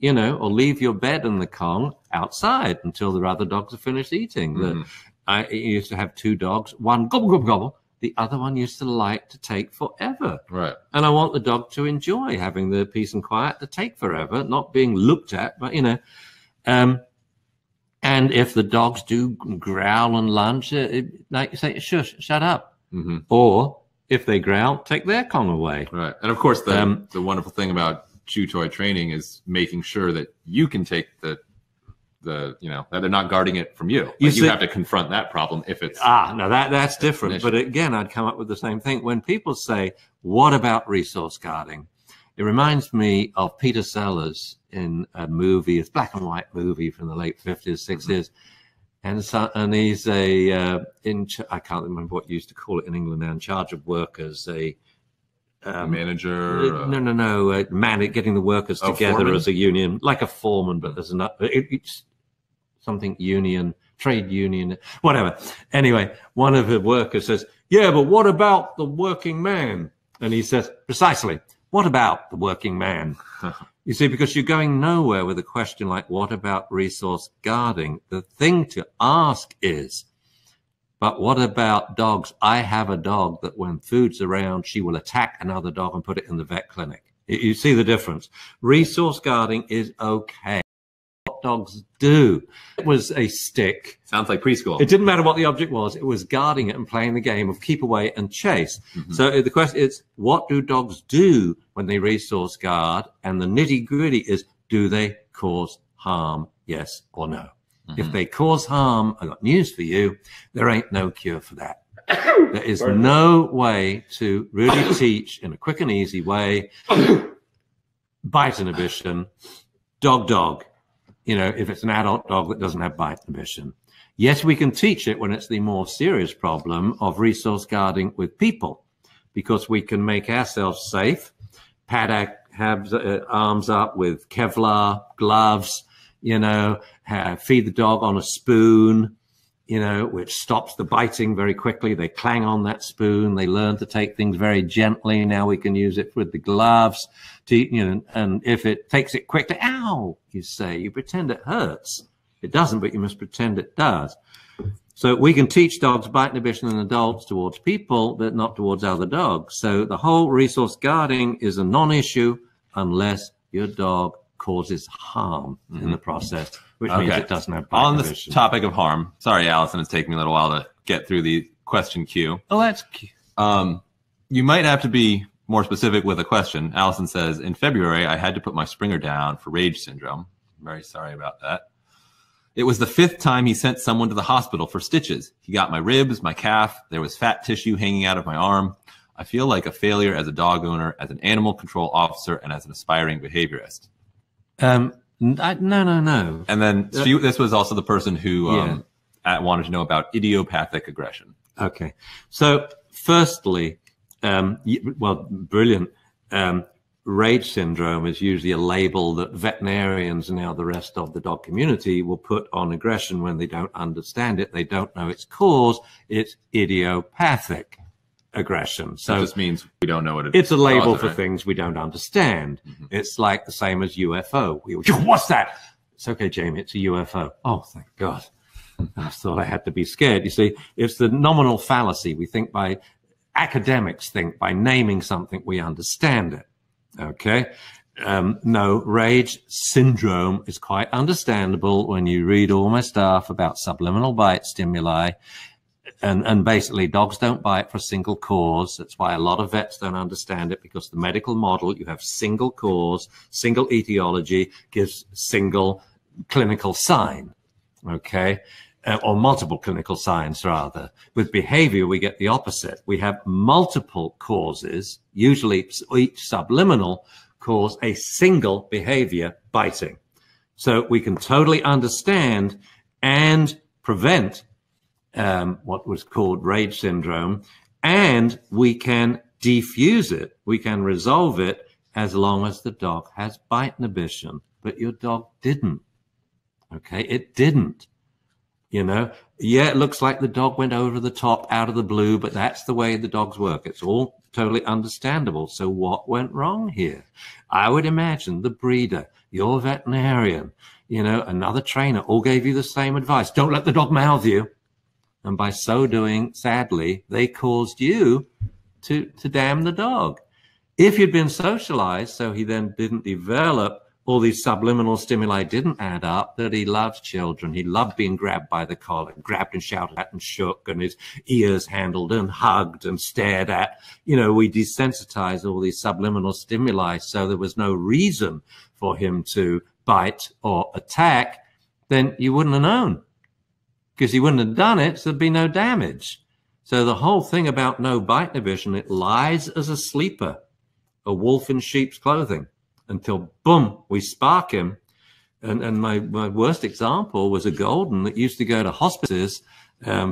you know, or leave your bed and the Kong outside until the other dogs are finished eating. I used to have 2 dogs, one gobble, gobble, gobble. The other one used to like to take forever. Right. And I want the dog to enjoy having the peace and quiet to take forever, not being looked at, but, you know. And if the dogs do growl and lunge, like you say, shush, shut up. Or if they growl, take their Kong away. Right. And of course, the wonderful thing about chew toy training is making sure that you can take the you know, that they're not guarding it from you. Like you have to confront that problem if it's no, that's different. But again, I'd come up with the same thing. When people say, what about resource guarding? It reminds me of Peter Sellers in a movie, a black and white movie from the late 50s, 60s. And he's I can't remember what you used to call it in England now, in charge of workers, a manager? Getting the workers together foreman? As a union, like a foreman, but there's another, it's something union, trade union, whatever. Anyway, one of the workers says, yeah, but what about the working man? And he says, precisely, what about the working man? You see, because you're going nowhere with a question like, what about resource guarding? The thing to ask is, but what about dogs? I have a dog that when food's around, she will attack another dog and put it in the vet clinic. You see the difference. Resource guarding is okay. What dogs do. It was a stick. Sounds like preschool. It didn't matter what the object was. It was guarding it and playing the game of keep away and chase. So the question is, what do dogs do when they resource guard? And the nitty gritty is, do they cause harm? Yes or no? If they cause harm, I got news for you. There ain't no cure for that. There is no way to really teach in a quick and easy way bite inhibition, dog. You know, if it's an adult dog that doesn't have bite inhibition, Yes, we can teach it when it's the more serious problem of resource guarding with people, because we can make ourselves safe, pad our arms up with Kevlar gloves, you know, feed the dog on a spoon, you know, which stops the biting very quickly. They clang on that spoon. They learn to take things very gently. Now we can use it with the gloves to, you know, and if it takes it quickly, ow, you say, you pretend it hurts. It doesn't, but you must pretend it does. So we can teach dogs bite inhibition in adults towards people, but not towards other dogs. So the whole resource guarding is a non-issue unless your dog causes harm in the process, which means it doesn't have bite inhibition. On this topic of harm, sorry, Allison, it's taking me a little while to get through the question queue. Oh, that's cute. You might have to be more specific with a question. Allison says, in February, I had to put my Springer down for rage syndrome. I'm very sorry about that. It was the 5th time he sent someone to the hospital for stitches. He got my ribs, my calf. There was fat tissue hanging out of my arm. I feel like a failure as a dog owner, as an animal control officer, and as an aspiring behaviorist. No. And then this was also the person who wanted to know about idiopathic aggression. Okay. So firstly, well, brilliant. Rage syndrome is usually a label that veterinarians and now the rest of the dog community will put on aggression when they don't understand it. They don't know its cause. It's idiopathic aggression. So it just means we don't know what it is. It's a label for things we don't understand. It's like the same as UFO. What's that? It's okay, Jamie. It's a UFO. Oh, thank God. I thought I had to be scared. You see, it's the nominal fallacy. We think academics think by naming something, we understand it. Okay. No, rage syndrome is quite understandable when you read all my stuff about subliminal bite stimuli. And basically dogs don't bite for a single cause. That's why a lot of vets don't understand it, because the medical model, you have single cause, single etiology, gives single clinical sign. Okay. Or multiple clinical signs rather. With behavior, we get the opposite. We have multiple causes, usually each subliminal cause a single behavior, biting. So we can totally understand and prevent what was called rage syndrome, and we can defuse it. We can resolve it as long as the dog has bite inhibition. But your dog didn't. Okay, it didn't. You know, yeah, it looks like the dog went over the top out of the blue, but that's the way the dogs work. It's all totally understandable. So what went wrong here? I would imagine the breeder, your veterinarian, you know, another trainer all gave you the same advice. Don't let the dog mouth you. And by so doing, sadly, they caused you to damn the dog. If you'd been socialized, so he then didn't develop all these subliminal stimuli didn't add up, that he loves children. He loved being grabbed by the collar, grabbed and shouted at and shook, and his ears handled and hugged and stared at. You know, we desensitized all these subliminal stimuli, so there was no reason for him to bite or attack. Then you wouldn't have known, because he wouldn't have done it, so there'd be no damage. So the whole thing about no bite inhibition, it lies as a sleeper, a wolf in sheep's clothing, until, boom, we spark him. And my worst example was a golden that used to go to hospices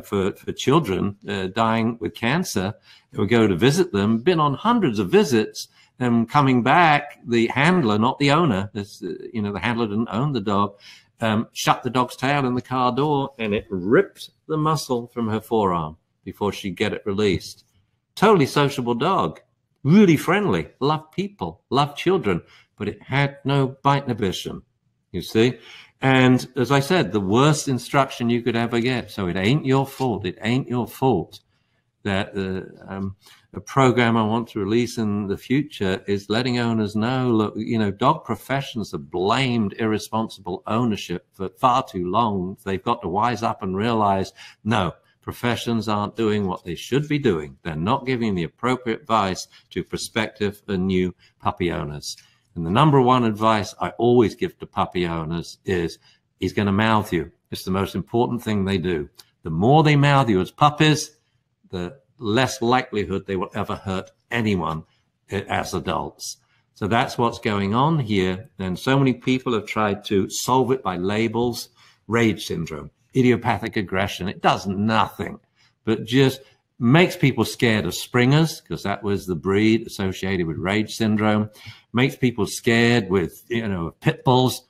for children dying with cancer. It would go to visit them, been on hundreds of visits, and coming back, the handler, not the owner, you know, the handler didn't own the dog, shut the dog's tail in the car door, and it ripped the muscle from her forearm before she'd get it released. Totally sociable dog, really friendly, loved people, loved children, but it had no bite inhibition, you see. And as I said, the worst instruction you could ever get. So it ain't your fault. It ain't your fault that a program I want to release in the future is letting owners know, look, you know, dog professions have blamed irresponsible ownership for far too long. They've got to wise up and realize, no, professions aren't doing what they should be doing. They're not giving the appropriate advice to prospective and new puppy owners. And the number one advice I always give to puppy owners is, he's going to mouth you. It's the most important thing they do. The more they mouth you as puppies, the less likelihood they will ever hurt anyone as adults. So that's what's going on here. And so many people have tried to solve it by labels. Rage syndrome. idiopathic aggression. It does nothing but just makes people scared of springers, because that was the breed associated with rage syndrome. Makes people scared with, pit bulls.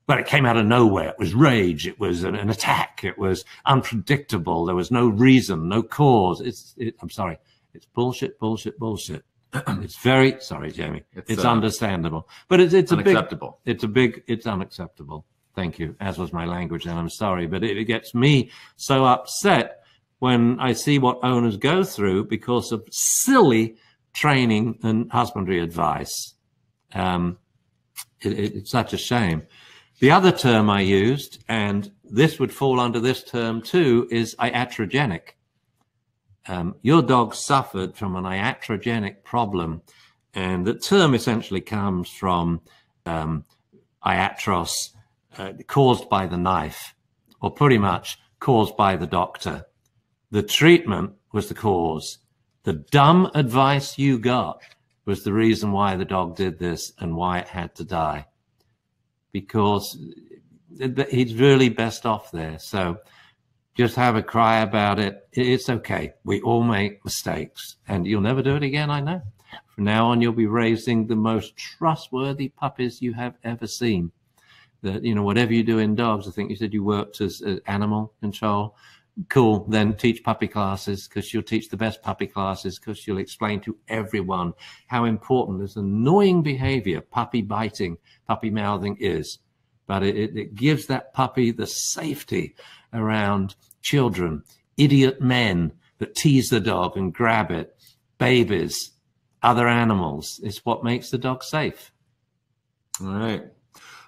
But it came out of nowhere. It was rage. It was an attack. It was unpredictable. There was no reason, no cause. I'm sorry. It's bullshit, bullshit, bullshit. It's very, sorry, Jamie. It's understandable. But it's unacceptable. It's unacceptable. Thank you. As was my language, and I'm sorry. But it gets me so upset when I see what owners go through because of silly training and husbandry advice. It's such a shame. The other term I used, and this would fall under this term too, is iatrogenic. Your dog suffered from an iatrogenic problem, and the term essentially comes from iatros, caused by the knife, or pretty much caused by the doctor. The treatment was the cause. The dumb advice you got was the reason why the dog did this and why it had to die. Because he's really best off there. So just have a cry about it. It's okay. We all make mistakes, and you'll never do it again, I know. From now on, you'll be raising the most trustworthy puppies you have ever seen. That, whatever you do in dogs, I think you said you worked as animal control. Cool, then teach puppy classes, because you'll teach the best puppy classes, because you'll explain to everyone how important this annoying behavior, puppy biting, puppy mouthing is. But it gives that puppy the safety around children, idiot men that tease the dog and grab it, babies, other animals. It's what makes the dog safe. All right.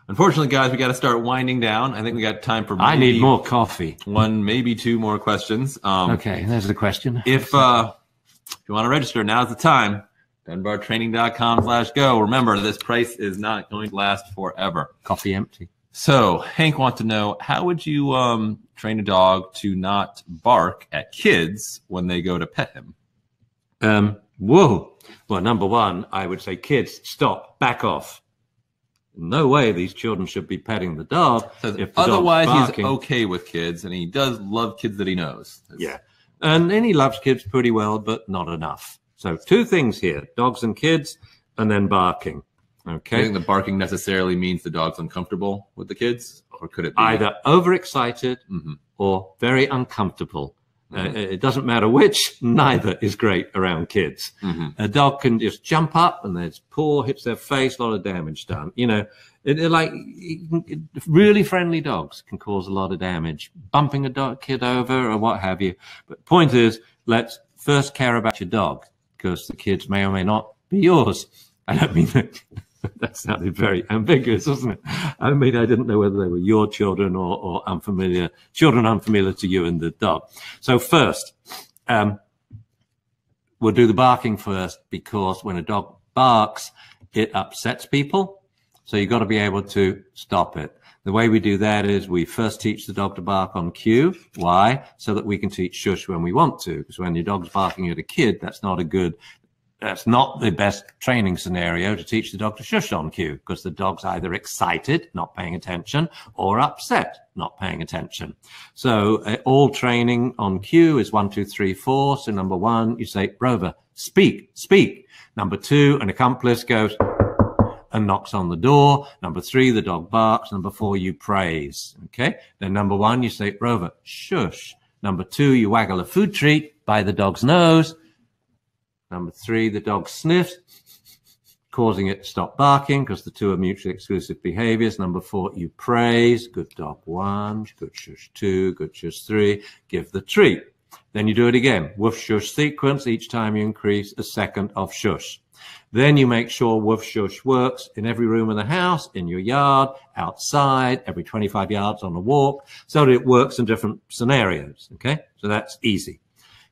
Unfortunately, guys, we got to start winding down. I think we got time for I need more coffee. One, maybe two more questions. Okay, there's the question. If you want to register, now's the time. DunbarTraining.com/go. Remember, this price is not going to last forever. Coffee empty. So Hank wants to know, how would you train a dog to not bark at kids when they go to pet him? Whoa. Well, number one, I would say, kids, stop, back off. No way these children should be petting the dog. If otherwise, he's okay with kids, and he does love kids that he knows. Yeah. And he loves kids pretty well, but not enough. So two things here, dogs and kids, and then barking. Okay. Do you think the barking necessarily means the dog's uncomfortable with the kids? Or could it be either overexcited or very uncomfortable? It doesn't matter which, neither is great around kids. A dog can just jump up and their paw hits their face, a lot of damage done. Really friendly dogs can cause a lot of damage, bumping a kid over or what have you. But point is, let's first care about your dog, because the kids may or may not be yours. I don't mean that. That sounded very ambiguous, wasn't it? I mean, I didn't know whether they were your children or children unfamiliar to you and the dog. So first, we'll do the barking first, because when a dog barks, it upsets people. So you've got to be able to stop it. The way we do that is we first teach the dog to bark on cue. Why? So that we can teach shush when we want to. Because when your dog's barking at a kid, that's not the best training scenario to teach the dog to shush on cue, because the dog's either excited, not paying attention, or upset, not paying attention. So all training on cue is 1, 2, 3, 4. So number one, you say, Rover, speak, speak. Number two, an accomplice goes and knocks on the door. Number three, the dog barks. Number four, you praise. Okay. Then number one, you say, Rover, shush. Number two, you waggle a food treat by the dog's nose. Number three, the dog sniffs, causing it to stop barking, because the two are mutually exclusive behaviors. Number four, you praise. Good dog one, good shush two, good shush three. Give the treat. Then you do it again. Woof shush sequence. Each time you increase a second of shush. Then you make sure woof shush works in every room in the house, in your yard, outside, every 25 yards on a walk, so that it works in different scenarios. Okay, so that's easy.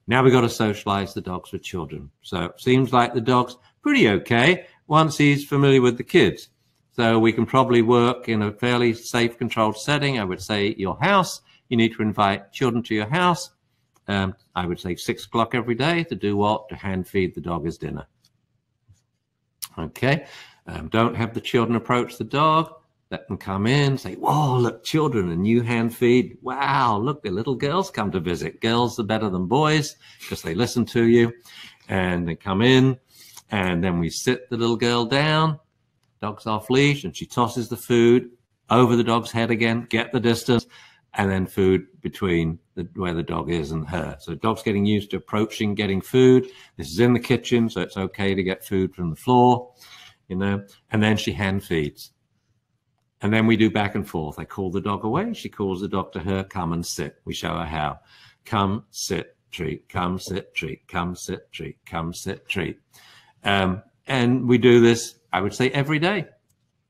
Now we've got to socialize the dogs with children. So it seems like the dog's pretty okay once he's familiar with the kids. So we can probably work in a fairly safe, controlled setting. I would say your house. You need to invite children to your house. I would say 6 o'clock every day to do what? To hand feed the dog his dinner. Okay. Don't have the children approach the dog. Let them come in, say, whoa, look, children, and you hand feed. Wow, look, the little girls come to visit. Girls are better than boys because they listen to you. And they come in, and then we sit the little girl down, dog's off leash, and she tosses the food over the dog's head again, get the distance, and then food between where the dog is and her. So the dog's getting used to approaching, getting food. This is in the kitchen, so it's okay to get food from the floor, you know. And then she hand feeds. And then we do back and forth. I call the dog away. She calls the dog to her, come and sit. We show her how. Come, sit, treat, come, sit, treat, come, sit, treat, come, sit, treat. And we do this, I would say, every day.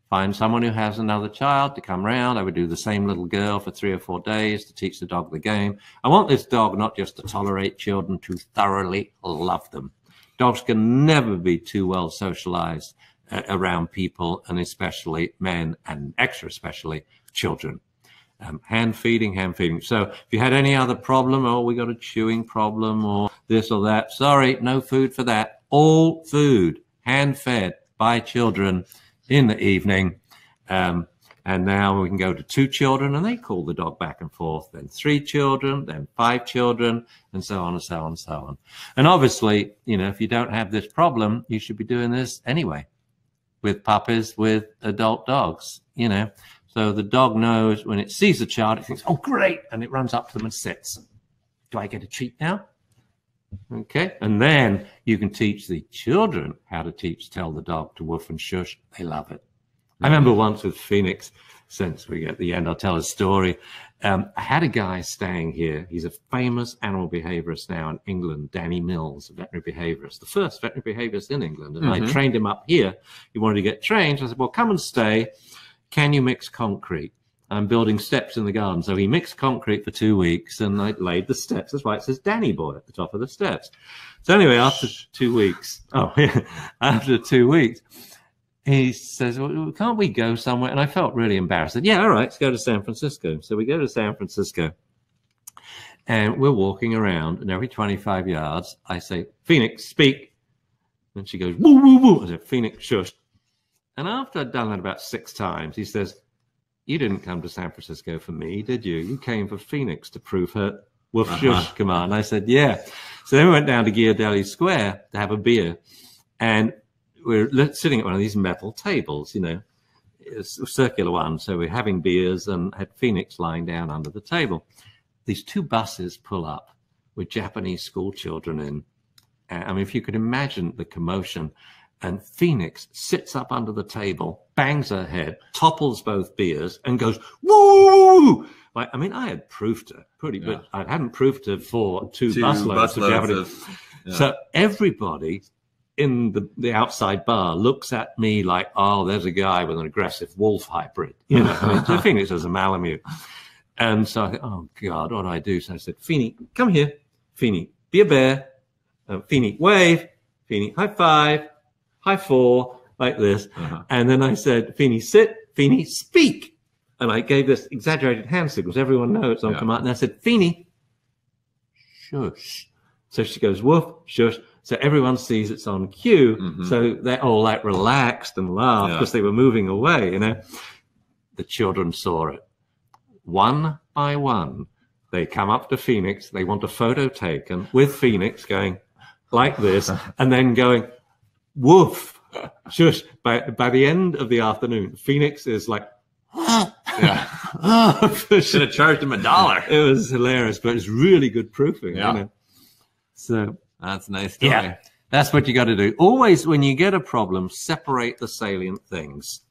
Find someone who has another child to come round. I would do the same little girl for 3 or 4 days to teach the dog the game. I want this dog not just to tolerate children, to thoroughly love them. Dogs can never be too well socialized around people, and especially men, and extra especially children. Hand feeding. So if you had any other problem, oh, we got a chewing problem or this or that, sorry, no food for that. All food hand fed by children in the evening. And now we can go to 2 children, and they call the dog back and forth, then 3 children, then 5 children, and so on and so on and so on. And obviously, you know, if you don't have this problem, you should be doing this anyway with puppies, with adult dogs, you know. So the dog knows when it sees a child, it thinks, oh, great, and it runs up to them and sits. Do I get a treat now? Okay, and then you can teach the children how to tell the dog to woof and shush. They love it. I remember once with Phoenix, since we get to the end, I'll tell a story. I had a guy staying here. He's a famous animal behaviorist now in England, Danny Mills, a veterinary behaviorist, the first veterinary behaviorist in England. And I trained him up here. He wanted to get trained. So I said, well, come and stay. Can you mix concrete? I'm building steps in the garden. So he mixed concrete for 2 weeks, and I laid the steps. That's why it says Danny Boy at the top of the steps. So anyway, after 2 weeks, after 2 weeks, he says, well, can't we go somewhere? And I felt really embarrassed. I said, yeah, all right, let's go to San Francisco. So we go to San Francisco, and we're walking around, and every 25 yards, I say, Phoenix, speak. And she goes, woo, woo, woo. I said, Phoenix, shush. And after I'd done that about 6 times, he says, you didn't come to San Francisco for me, did you? You came for Phoenix to prove her woof shush command. I said, yeah. So then we went down to Ghirardelli Square to have a beer, and we're sitting at one of these metal tables, you know, a circular one. So we're having beers and had Phoenix lying down under the table. These 2 buses pull up with Japanese school children in. I mean, if you could imagine the commotion. And Phoenix sits up under the table, bangs her head, topples both beers, and goes, woo! Like, I mean, I had proofed her pretty, but I hadn't proofed her for 2 busloads of Japanese. So everybody in the outside bar looks at me like, oh, there's a guy with an aggressive wolf hybrid. You know, I mean, so Phoenix is a Malamute. And so I thought, oh, God, what do I do? So I said, Feeny, come here. Feeny, be a bear. Feeny, wave. Feeny, high five. High 4, like this. And then I said, Feeny, sit. Feeny, speak. And I gave this exaggerated hand signals. Everyone knows it's on command. And I said, Feeny, shush. So she goes, woof, shush. So everyone sees it's on cue. So they're all like relaxed and laugh because they were moving away, you know. The children saw it. One by one, they come up to Phoenix. They want a photo taken with Phoenix going like this and then going, woof, shush. By the end of the afternoon, Phoenix is like, should have charged him $1. It was hilarious, but it's really good proofing. You know? So that's a nice story. Yeah, that's what you got to do. Always, when you get a problem, separate the salient things.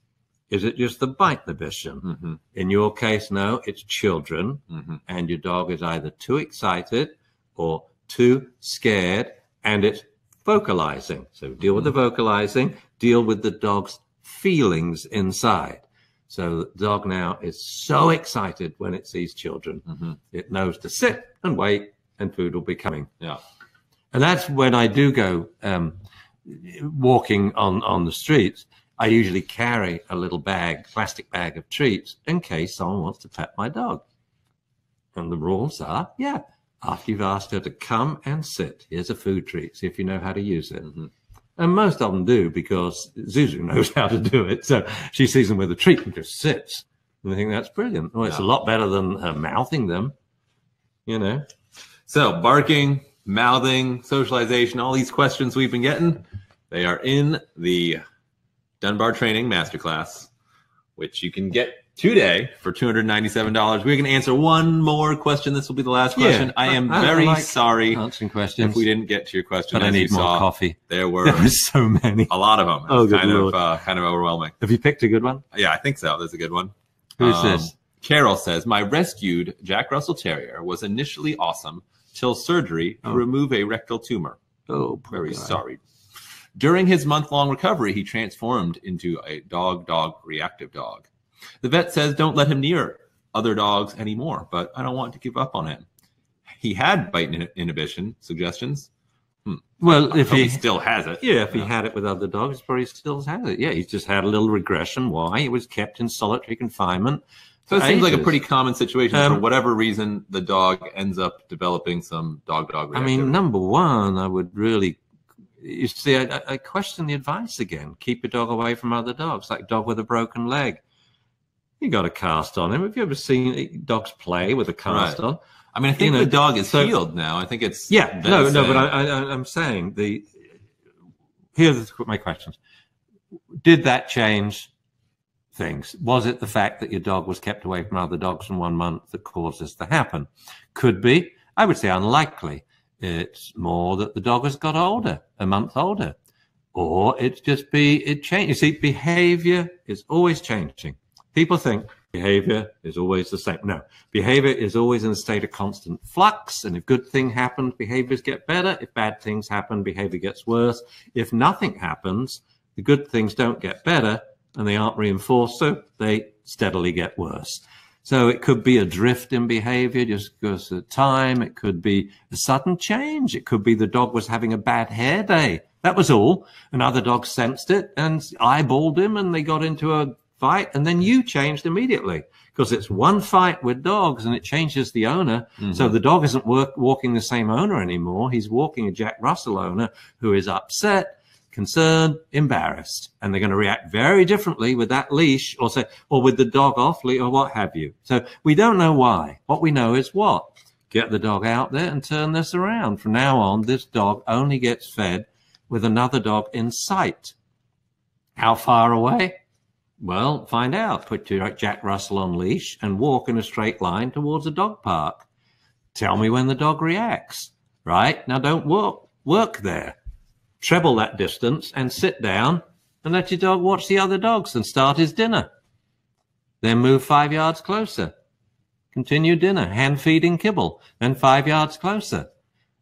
Is it just the bite inhibition? In your case, no, it's children, and your dog is either too excited or too scared, and it's vocalizing. So deal with the vocalizing, deal with the dog's feelings inside. So the dog now is so excited when it sees children. It knows to sit and wait, and food will be coming. And that's when I do go walking on the streets. I usually carry a little bag, plastic bag of treats in case someone wants to pet my dog. And the rules are, after you've asked her to come and sit, here's a food treat. See if you know how to use it. And most of them do because Zuzu knows how to do it. So she sees them with a treat and just sits. And I think that's brilliant. Well, it's a lot better than her mouthing them, you know. So barking, mouthing, socialization, all these questions we've been getting, they are in the Dunbar Training Masterclass, which you can get today for $297. We're going to answer one more question. This will be the last question. I am very sorry answering questions if we didn't get to your question. But I need more coffee. There were so many. A lot of them. Oh, good kind Lord. Kind of overwhelming. Have you picked a good one? Yeah, I think so. There's a good one. Who's this? Carol says, my rescued Jack Russell Terrier was initially awesome till surgery to remove a rectal tumor. Oh, very sorry. During his month-long recovery, he transformed into a dog-dog reactive dog. The vet says don't let him near other dogs anymore, but I don't want to give up on him. He had bite inhibition suggestions. Well, if he still has it. Yeah, if he had it with other dogs, probably still has it. Yeah, he's just had a little regression. Why? He was kept in solitary confinement. So it seems like a pretty common situation. For whatever reason, the dog ends up developing some dog-dog reactivity. I mean, number one, I would really, you see, I question the advice again. Keep your dog away from other dogs, like dog with a broken leg. You got a cast on him. Have you ever seen dogs play with a cast on? I mean, I think the dog is healed now. I think it's but I'm saying here's my questions. Did that change things? Was it the fact that your dog was kept away from other dogs for 1 month that caused this to happen? Could be. I would say unlikely. It's more that the dog has got older, a month older, or it changed. You see, behavior is always changing. People think behavior is always the same. No, behavior is always in a state of constant flux. And if good thing happens, behaviors get better. If bad things happen, behavior gets worse. If nothing happens, the good things don't get better and they aren't reinforced. So they steadily get worse. So it could be a drift in behavior just because of time. It could be a sudden change. It could be the dog was having a bad hair day. That was all. And other dogs sensed it and eyeballed him and they got into a fight, and then you changed immediately because it's one fight with dogs and it changes the owner. So the dog isn't walking the same owner anymore. He's walking a Jack Russell owner who is upset, concerned, embarrassed, and they're going to react very differently with that leash or with the dog off leash or what have you. So we don't know why. What we know is what? Get the dog out there and turn this around. From now on, this dog only gets fed with another dog in sight. How far away? Well, find out. Put your Jack Russell on leash and walk in a straight line towards a dog park. Tell me when the dog reacts, right? Now don't work there. Treble that distance and sit down and let your dog watch the other dogs and start his dinner. Then move 5 yards closer. Continue dinner, hand feeding kibble, then 5 yards closer.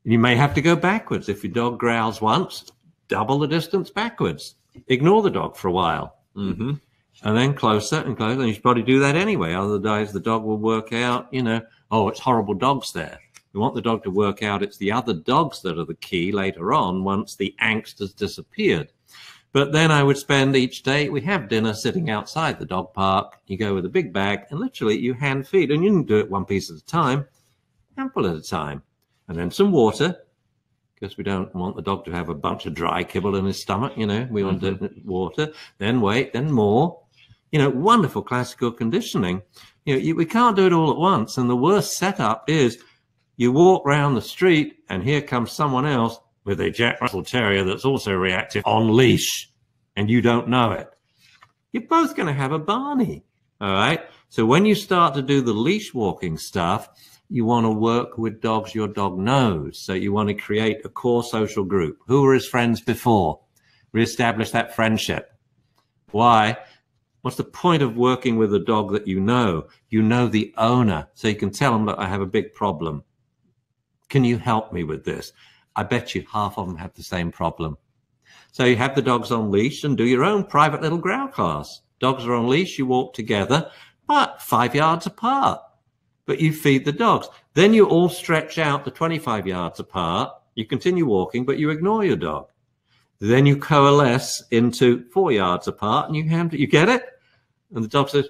You may have to go backwards. If your dog growls once, double the distance backwards. Ignore the dog for a while. And then closer and closer. And you should probably do that anyway. Otherwise, the dog will work out, oh, it's horrible dogs there. We want the dog to work out it's the other dogs that are the key later on once the angst has disappeared. But then I would spend each day, we have dinner sitting outside the dog park. You go with a big bag and literally you hand feed. And you can do it one piece at a time, handful at a time. And then some water, because we don't want the dog to have a bunch of dry kibble in his stomach, We want water, then wait, then more. Wonderful classical conditioning. We can't do it all at once. And the worst setup is you walk around the street and here comes someone else with a Jack Russell Terrier that's also reactive on leash and you don't know it. You're both going to have a Barney. All right. So when you start to do the leash walking stuff, you want to work with dogs your dog knows. So you want to create a core social group. Who were his friends before? Reestablish that friendship. Why? What's the point of working with a dog that you know? You know the owner, so you can tell them that I have a big problem. Can you help me with this? I bet you half of them have the same problem. So you have the dogs on leash and do your own private little growl class. Dogs are on leash, you walk together, but 5 yards apart. But you feed the dogs. Then you all stretch out the 25 yards apart. You continue walking, but you ignore your dog. Then you coalesce into 4 yards apart and you get it? And the dog says,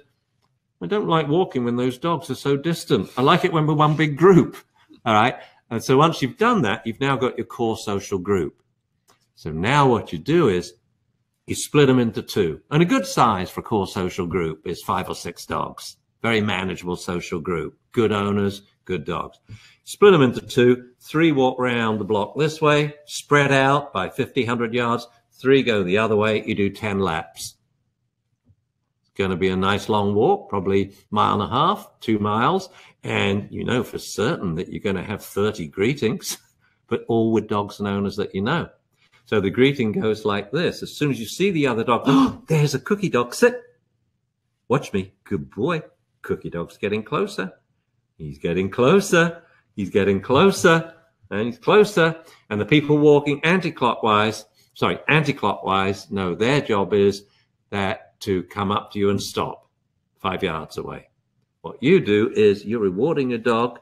I don't like walking when those dogs are so distant. I like it when we're one big group. All right. And so once you've done that, you've now got your core social group. So now what you do is you split them into two. And a good size for a core social group is 5 or 6 dogs. Very manageable social group. Good owners, good dogs. Split them into 2. 3 walk around the block this way, spread out by 50, 100 yards. 3 go the other way. You do 10 laps. It's going to be a nice long walk, probably 1.5 miles, 2 miles. And you know for certain that you're going to have 30 greetings, but all with dogs and owners that you know. So the greeting goes like this. As soon as you see the other dog, oh, there's a cookie dog. Sit. Watch me. Good boy. Cookie dog's getting closer. He's getting closer. He's getting closer. And he's closer. And the people walking anti-clockwise, no, their job is that to come up to you and stop 5 yards away. What you do is you're rewarding a dog